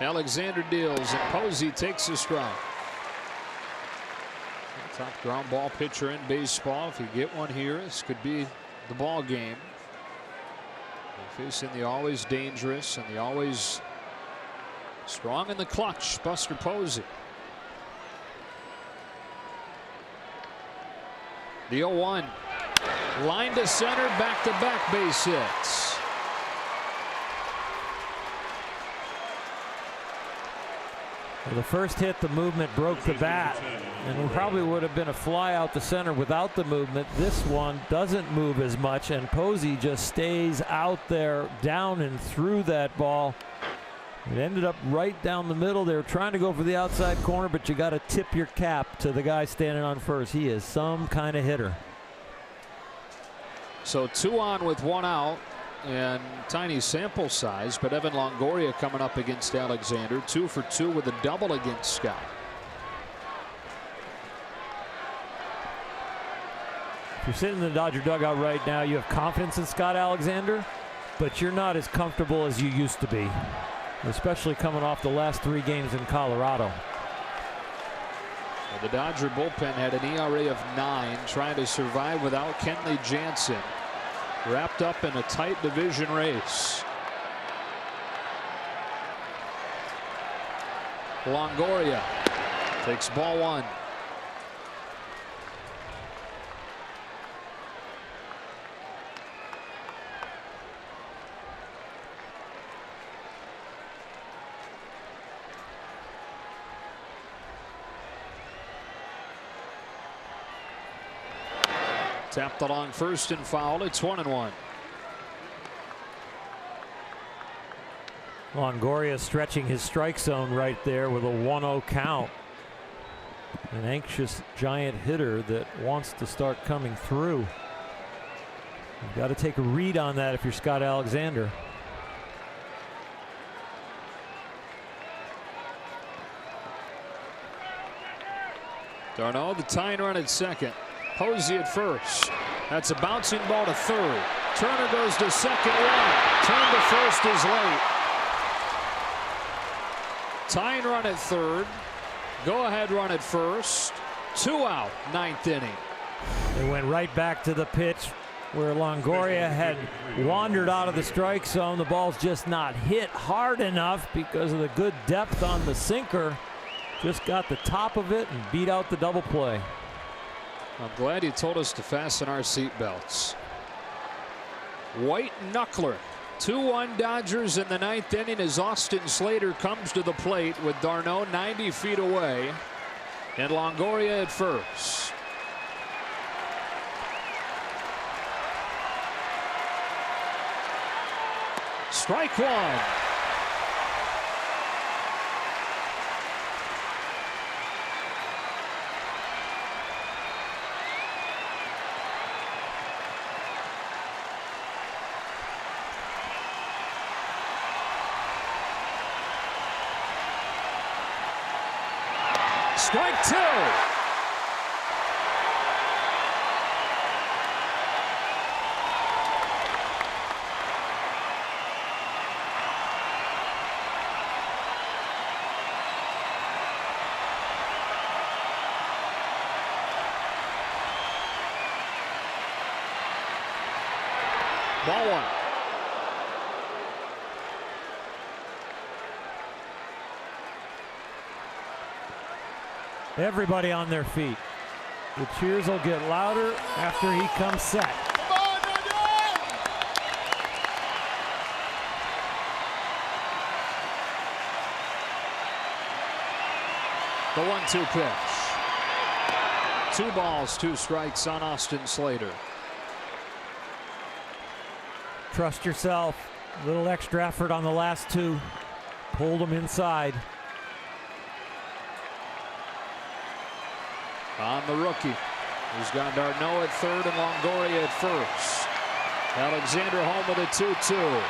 Alexander deals, and Posey takes a strike. Top ground ball pitcher in baseball. If you get one here, this could be the ball game. They're facing the always dangerous and the always strong in the clutch, Buster Posey. The 0-1. Line to center, back-to-back base hits. Well, the first hit, the movement broke the bat, and it probably would have been a fly out the center without the movement. This one doesn't move as much, and Posey just stays out there down and through that ball. It ended up right down the middle. They were trying to go for the outside corner, but you got to tip your cap to the guy standing on first. He is some kind of hitter. So 2 on with 1 out. And tiny sample size, but Evan Longoria coming up against Alexander. 2 for 2 with a double against Scott. If you're sitting in the Dodger dugout right now, you have confidence in Scott Alexander, but you're not as comfortable as you used to be, especially coming off the last 3 games in Colorado. Well, the Dodger bullpen had an ERA of 9, trying to survive without Kenley Jansen. Wrapped up in a tight division race. Longoria takes ball 1. Tapped along first and foul. It's 1-1. Longoria stretching his strike zone right there with a 1-0 count. An anxious Giant hitter that wants to start coming through. You've got to take a read on that if you're Scott Alexander. Darno, the tying run at second. Posey at first. That's a bouncing ball to third. Turner goes to second one. Turn to first is late. Tying run at third. Go ahead run at first. 2 out, 9th inning. They went right back to the pitch where Longoria had wandered out of the strike zone. The ball's just not hit hard enough because of the good depth on the sinker. Just got the top of it and beat out the double play. I'm glad you told us to fasten our seatbelts. White knuckler. 2-1 Dodgers in the 9th inning as Austin Slater comes to the plate with Darno 90 feet away and Longoria at first. Strike one. Strike two. Ball one. Everybody on their feet. The cheers will get louder after he comes set. The 1-2 pitch. 2 balls, 2 strikes on Austin Slater. Trust yourself. A little extra effort on the last 2. Pulled them inside. On the rookie, who's got Darno at third and Longoria at first. Alexander home with a 2-2.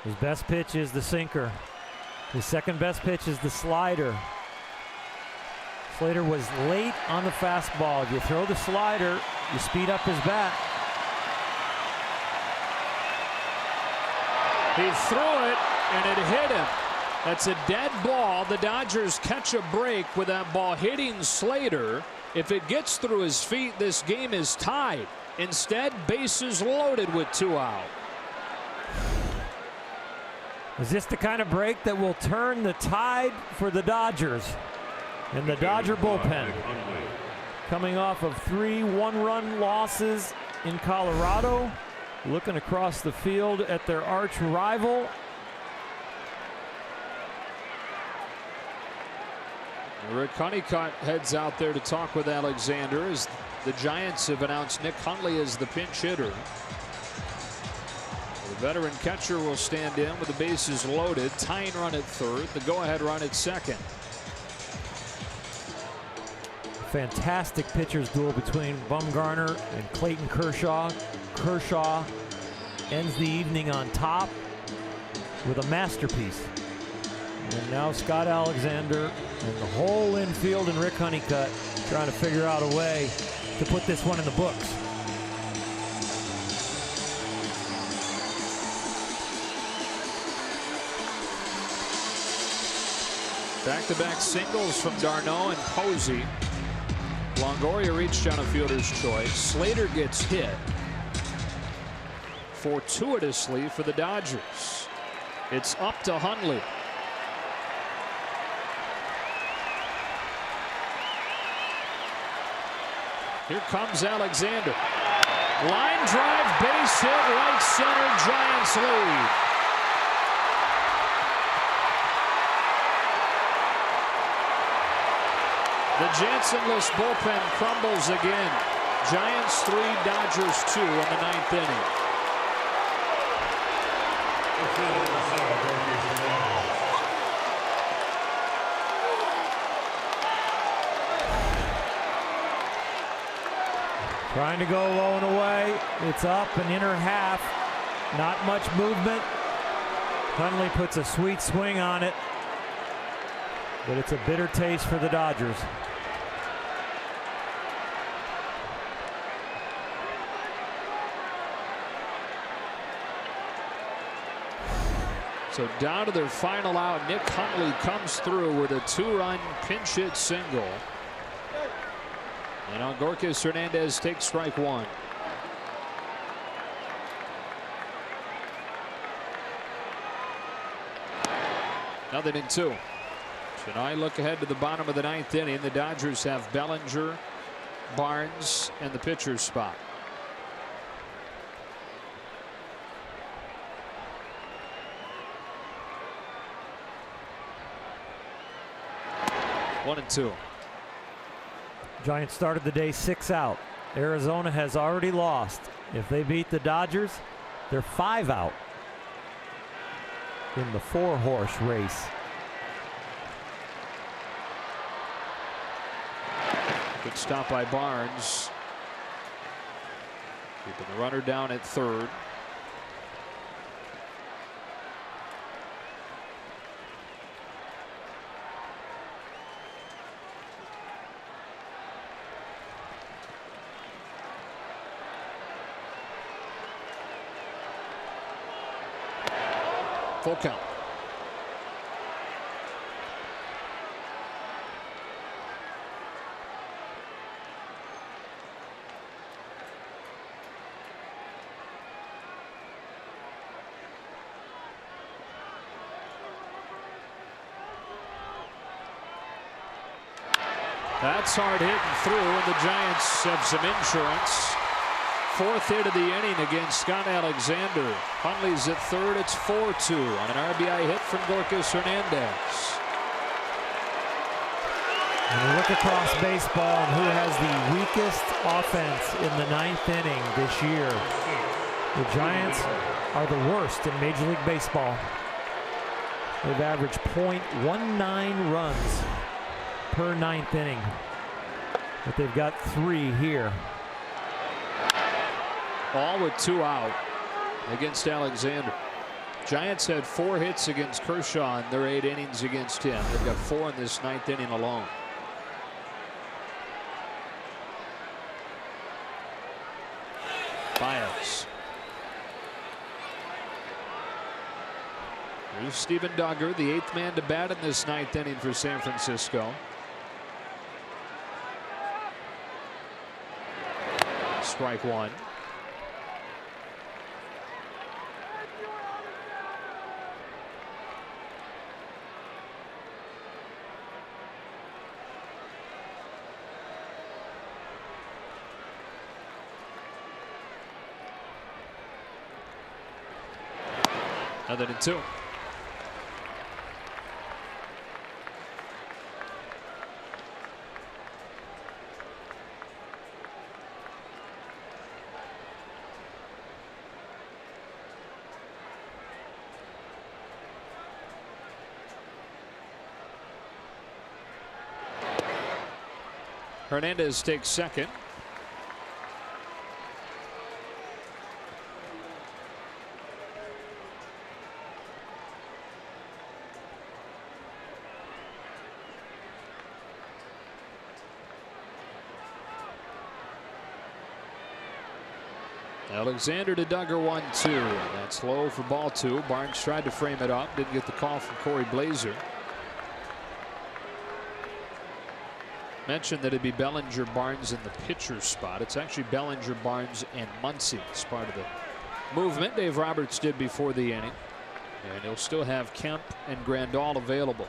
His best pitch is the sinker. His second best pitch is the slider. Slater was late on the fastball. If you throw the slider, you speed up his bat. He threw it and it hit him. That's a dead ball. The Dodgers catch a break with that ball hitting Slater. If it gets through his feet, this game is tied. Instead, bases loaded with 2 out. Is this the kind of break that will turn the tide for the Dodgers? And the Dodger bullpen, coming off of 3 1-run losses in Colorado, looking across the field at their arch rival. Rick Honeycutt heads out there to talk with Alexander as the Giants have announced Nick Hundley as the pinch hitter. The veteran catcher will stand in with the bases loaded. Tying run at third, the go-ahead run at second. Fantastic pitchers duel between Bumgarner and Clayton Kershaw. Kershaw ends the evening on top with a masterpiece. And now Scott Alexander and the whole infield and Rick Honeycutt trying to figure out a way to put this one in the books. Back-to-back singles from Darno and Posey. Longoria reached on a fielder's choice. Slater gets hit fortuitously for the Dodgers. It's up to Hundley. Here comes Alexander. Line drive, base hit, right center, Giants lead. The Jansen-less bullpen crumbles again. Giants 3, Dodgers 2 in the 9th inning. Trying to go low and away. It's up and inner half. Not much movement. Hundley puts a sweet swing on it. But it's a bitter taste for the Dodgers. So down to their final out, Nick Hundley comes through with a 2-run pinch hit single. And Algorquez Hernandez takes strike 1. Nothing in 2. So now I look ahead to the bottom of the 9th inning. The Dodgers have Bellinger, Barnes, and the pitcher's spot. One and 2. Giants started the day 6 out. Arizona has already lost. If they beat the Dodgers, they're 5 out in the 4-horse race. Good stop by Barnes. Keeping the runner down at 3rd. Full count. That's hard hitting through, and the Giants have some insurance. 4th hit of the inning against Scott Alexander. Hundley's at 3rd. It's 4-2 on an RBI hit from Gorkas Hernandez. And we look across baseball and who has the weakest offense in the 9th inning this year. The Giants are the worst in Major League Baseball. They've averaged .19 runs per 9th inning, but they've got 3 here. All with 2 out against Alexander. Giants had 4 hits against Kershaw in their 8 innings against him. They've got 4 in this 9th inning alone. Baez. Here's Stephen Duggar, the 8th man to bat in this 9th inning for San Francisco. Strike 1. Another than 2. Hernandez takes 2nd. Alexander to Duggar 1-2. That's low for ball 2. Barnes tried to frame it up. Didn't get the call from Corey Blazer. Mentioned that it'd be Bellinger, Barnes in the pitcher's spot. It's actually Bellinger, Barnes, and Muncy as part of the movement Dave Roberts did before the inning. And he'll still have Kemp and Grandal available.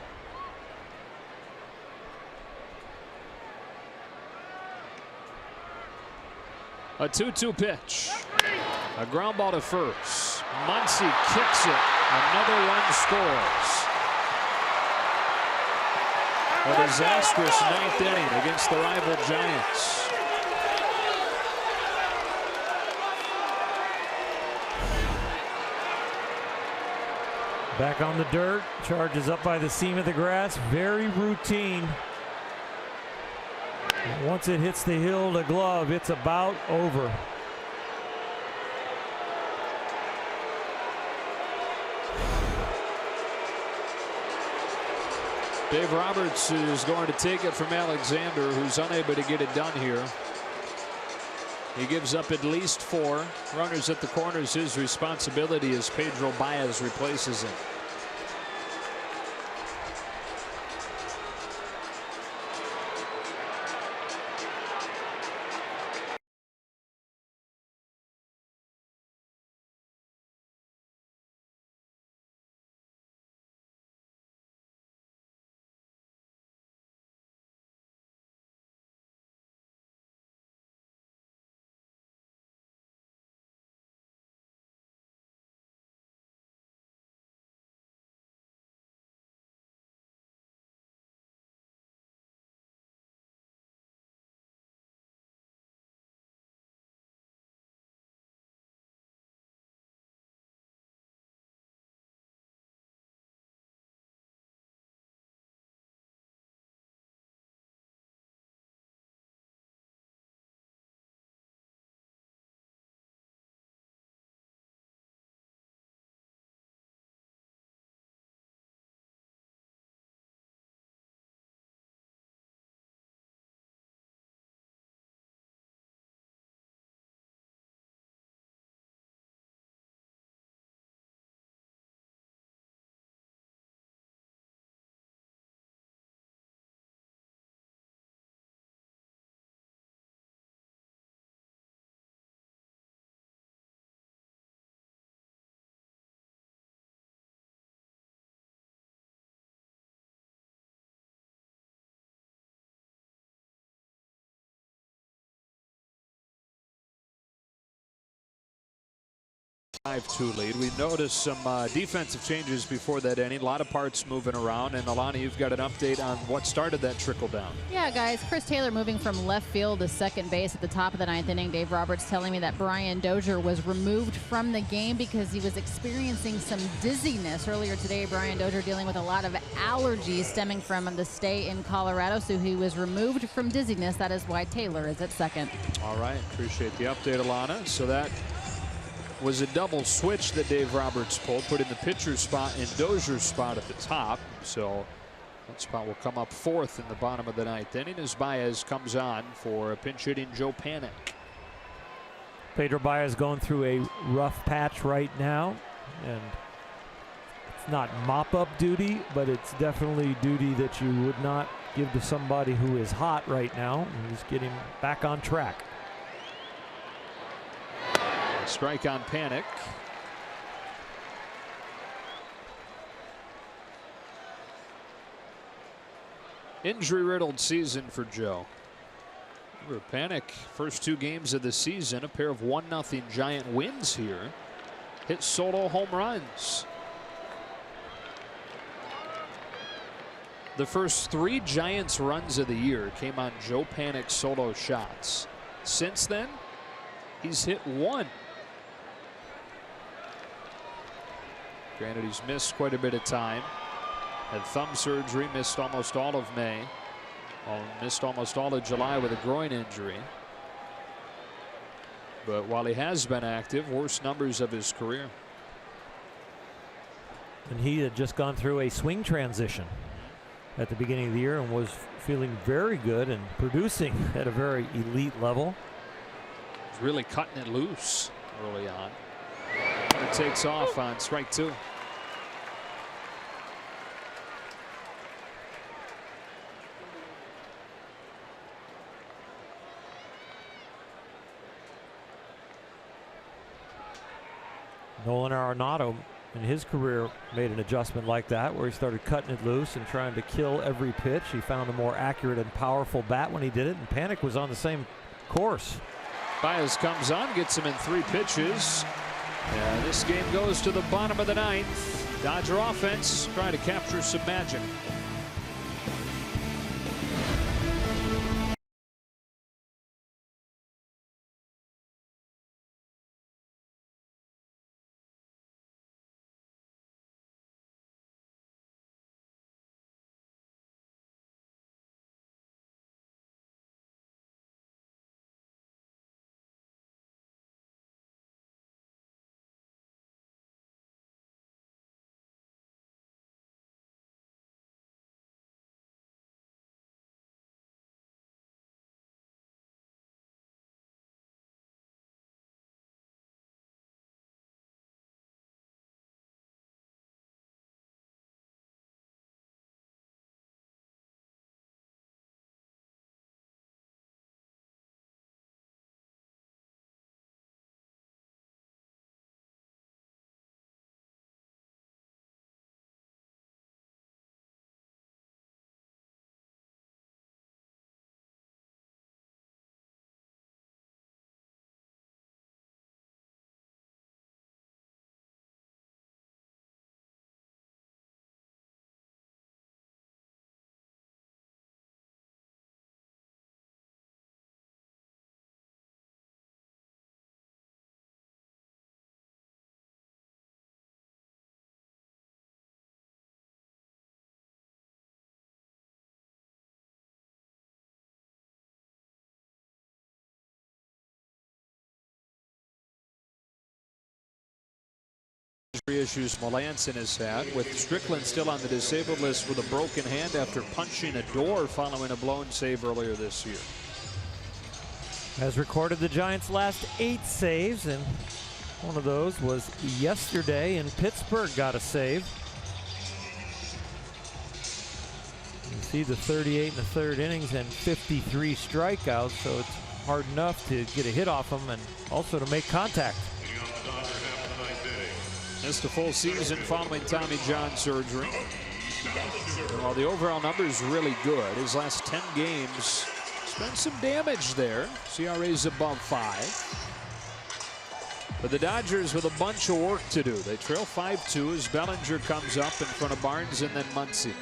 A 2-2 pitch. A ground ball to first. Muncy kicks it. Another run scores. A disastrous ninth inning against the rival Giants. Back on the dirt, charges up by the seam of the grass, very routine. Once it hits the hill to glove, it's about over. Dave Roberts is going to take it from Alexander, who's unable to get it done here. He gives up at least 4 runners at the corners. His responsibility as Pedro Baez replaces him. $5-2 lead. We noticed some defensive changes before that inning. A lot of parts moving around. And Alana, you've got an update on what started that trickle down. Yeah, guys. Chris Taylor moving from left field to second base at the top of the 9th inning. Dave Roberts telling me that Brian Dozier was removed from the game because he was experiencing some dizziness. Earlier today, Brian Dozier dealing with a lot of allergies stemming from the stay in Colorado. So he was removed from dizziness. That is why Taylor is at second. All right. Appreciate the update, Alana. So that was a double switch that Dave Roberts pulled, putting the pitcher's spot in Dozier's spot at the top. So that spot will come up 4th in the bottom of the 9th inning as Baez comes on for a pinch hitting Joe Panik. Pedro Baez going through a rough patch right now, and it's not mop-up duty, but it's definitely duty that you would not give to somebody who is hot right now. And he's getting back on track. Strike on Panik. Injury-riddled season for Joe. Remember, Panik, first 2 games of the season, a pair of 1-0 Giant wins here. Hit solo home runs. The first 3 Giants runs of the year came on Joe Panik's solo shots. Since then, he's hit 1. Granted, he's missed quite a bit of time. Had thumb surgery, missed almost all of May. Missed almost all of July with a groin injury. But while he has been active, worst numbers of his career. And he had just gone through a swing transition at the beginning of the year and was feeling very good and producing at a very elite level. He's really cutting it loose early on. It takes off on strike 2. Nolan Arenado in his career made an adjustment like that, where he started cutting it loose and trying to kill every pitch. He found a more accurate and powerful bat when he did it, and Panik was on the same course. Baez comes on, gets him in 3 pitches. And this game goes to the bottom of the 9th. Dodger offense trying to capture some magic. issues Melanson has had, with Strickland still on the disabled list with a broken hand after punching a door following a blown save earlier this year. Has recorded the Giants' last 8 saves, and one of those was yesterday in Pittsburgh. Got a save. You see the 38 in the 3rd innings and 53 strikeouts, so it's hard enough to get a hit off him and also to make contact. Missed a full season following Tommy John surgery. And while the overall number is really good, his last 10 games, there's been some damage there. CRA's above 5. But the Dodgers with a bunch of work to do. They trail 5-2 as Bellinger comes up in front of Barnes and then Muncy.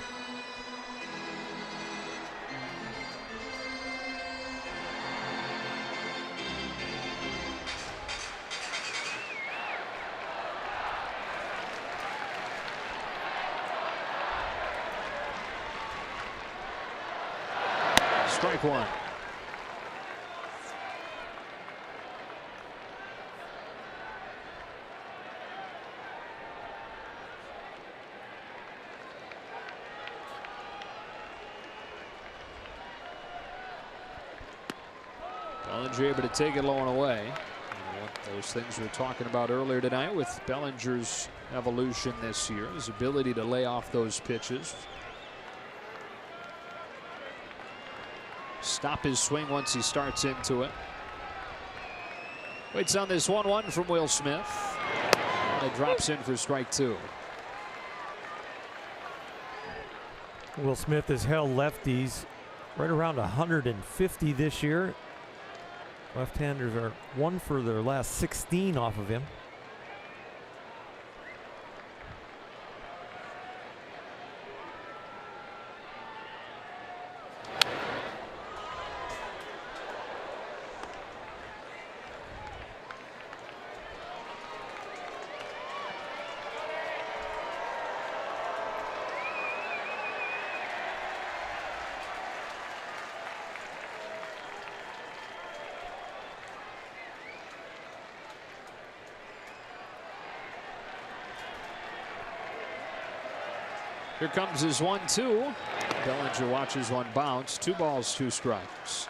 Strike 1. Bellinger able to take it low and away. Those things we were talking about earlier tonight with Bellinger's evolution this year, his ability to lay off those pitches. Stop his swing once he starts into it. Waits on this 1-1 from Will Smith. And it drops in for strike 2. Will Smith has held lefties right around 150 this year. Left-handers are 1 for their last 16 off of him. Here comes his 1-2. Bellinger watches one bounce. 2 balls, 2 strikes.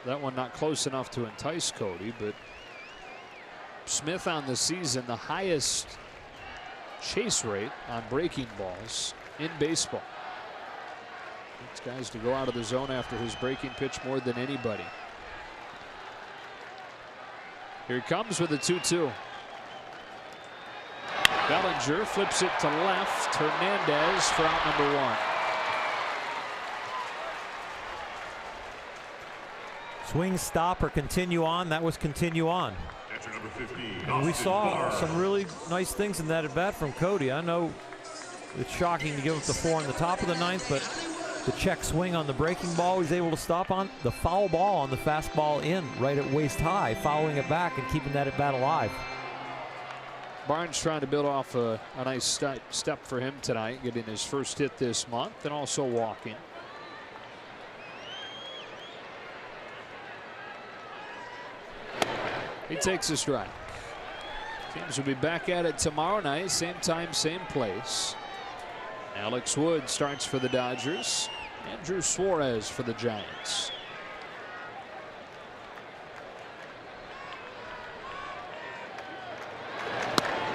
That one not close enough to entice Cody, but Smith on the season, the highest chase rate on breaking balls in baseball. Gets guys to go out of the zone after his breaking pitch more than anybody. Here he comes with a 2-2. Bellinger flips it to left. Hernandez for out number 1. Swing, stop, or continue on. That was continue on. And we saw some really nice things in that at bat from Cody. I know it's shocking to give up the 4 in the top of the 9th, but the check swing on the breaking ball he's able to stop on. The foul ball on the fastball in right at waist high, fouling it back and keeping that at bat alive. Barnes trying to build off a nice step for him tonight, getting his first hit this month and also walking. He takes a strike. Teams will be back at it tomorrow night, same time, same place. Alex Wood starts for the Dodgers. Andrew Suarez for the Giants.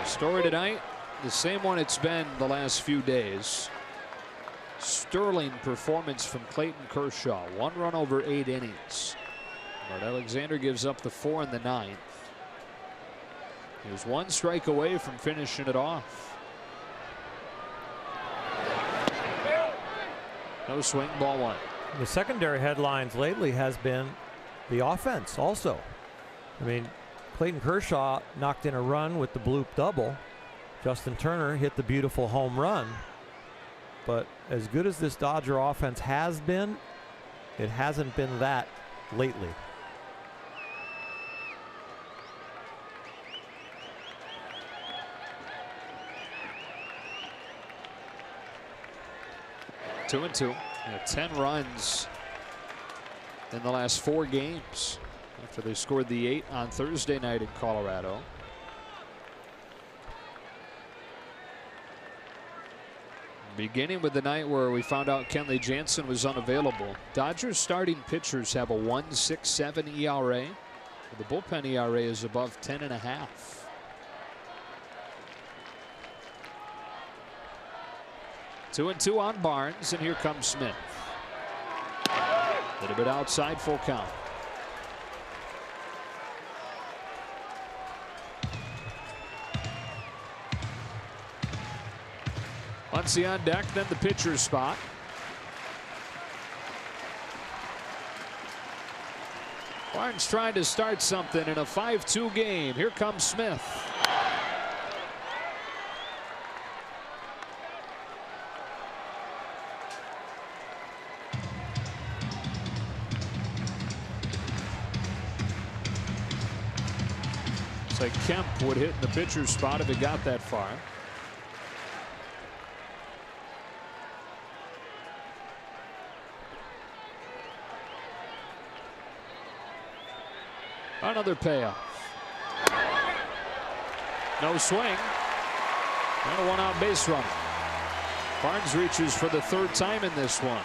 Story tonight, the same one it's been the last few days. Sterling performance from Clayton Kershaw. 1 run over 8 innings. But Alexander gives up the 4 in the 9th. He was 1 strike away from finishing it off. No swing, ball 1. The secondary headlines lately has been the offense also. I mean, Clayton Kershaw knocked in a run with the bloop double. Justin Turner hit the beautiful home run. But as good as this Dodger offense has been, it hasn't been that lately. Two and 2. 10 runs in the last 4 games after they scored the 8 on Thursday night in Colorado. Beginning with the night where we found out Kenley Jansen was unavailable, Dodgers starting pitchers have a 1.67 ERA. The bullpen ERA is above 10.5. Two and two on Barnes, and here comes Smith. A little bit outside, full count. Muncy on deck, then the pitcher's spot. Barnes trying to start something in a 5-2 game. Here comes Smith. It's like Kemp would hit in the pitcher's spot if it got that far. Another payoff. No swing. And a one-out base runner. Barnes reaches for the third time in this one.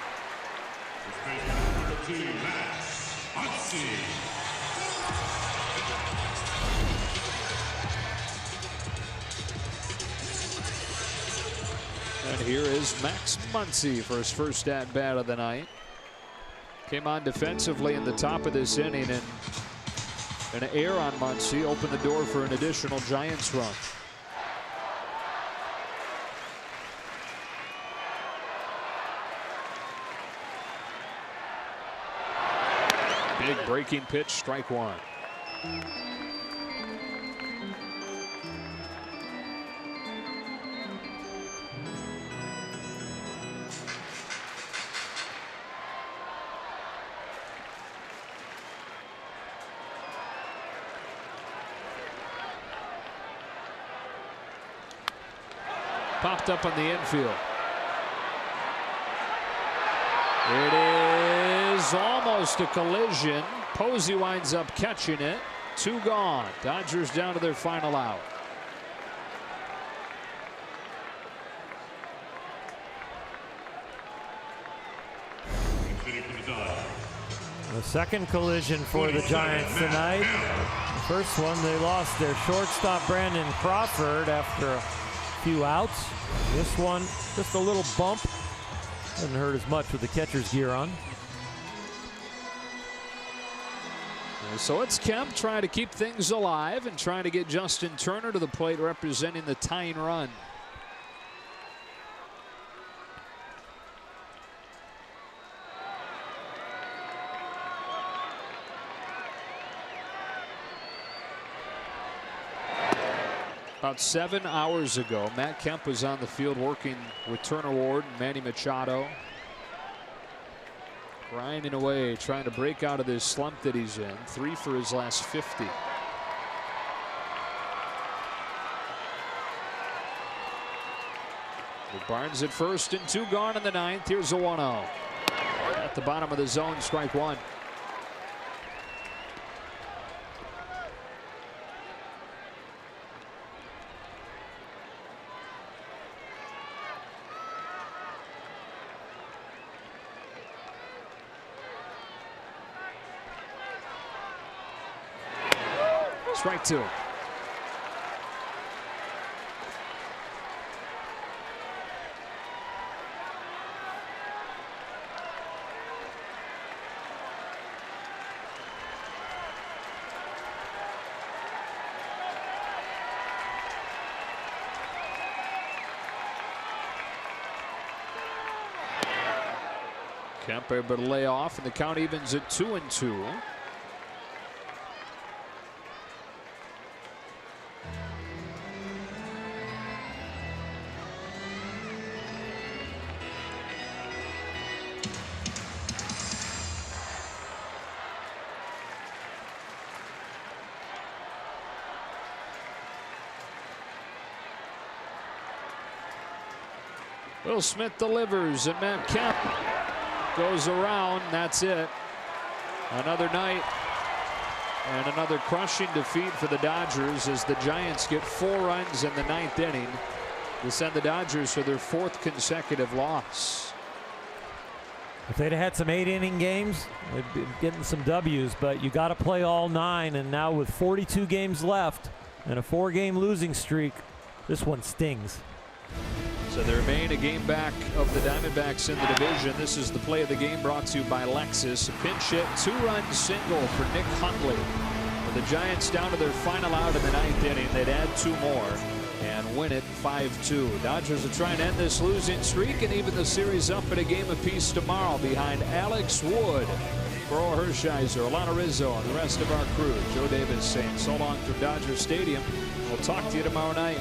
And here is Max Muncy for his first at-bat of the night. Came on defensively in the top of this inning, and an error on Muncy opened the door for an additional Giants run. Big breaking pitch, strike one. Popped up on the infield. It is almost a collision. Posey winds up catching it. Two gone. Dodgers down to their final out. The second collision for the Giants tonight. The first one, they lost their shortstop Brandon Crawford after a few outs. This one, just a little bump. Doesn't hurt as much with the catcher's gear on. So it's Kemp trying to keep things alive and trying to get Justin Turner to the plate, representing the tying run. About 7 hours ago, Matt Kemp was on the field working with Turner Ward and Manny Machado. Grinding away, trying to break out of this slump that he's in. 3 for his last 50. With Barnes at first and 2 gone in the ninth. Here's a 1-0. At the bottom of the zone, strike one. Strike two. Kemp able to lay off, and the count evens at 2-2. Will Smith delivers, and Matt Kemp goes around. That's it. Another night and another crushing defeat for the Dodgers as the Giants get 4 runs in the 9th inning to send the Dodgers to their 4th consecutive loss. If they'd have had some 8-inning games, they'd be getting some W's, but you got to play all 9, and now with 42 games left and a 4-game losing streak, this one stings. So they remain a game back of the Diamondbacks in the division. This is the play of the game brought to you by Lexus. A pinch hit, 2-run single for Nick Hundley. With the Giants down to their final out in the 9th inning, they'd add 2 more and win it 5-2. Dodgers are trying to end this losing streak and even the series up at a game apiece tomorrow behind Alex Wood. For Earl Hershiser, Alana Rizzo, and the rest of our crew, Joe Davis saying so long from Dodger Stadium. We'll talk to you tomorrow night.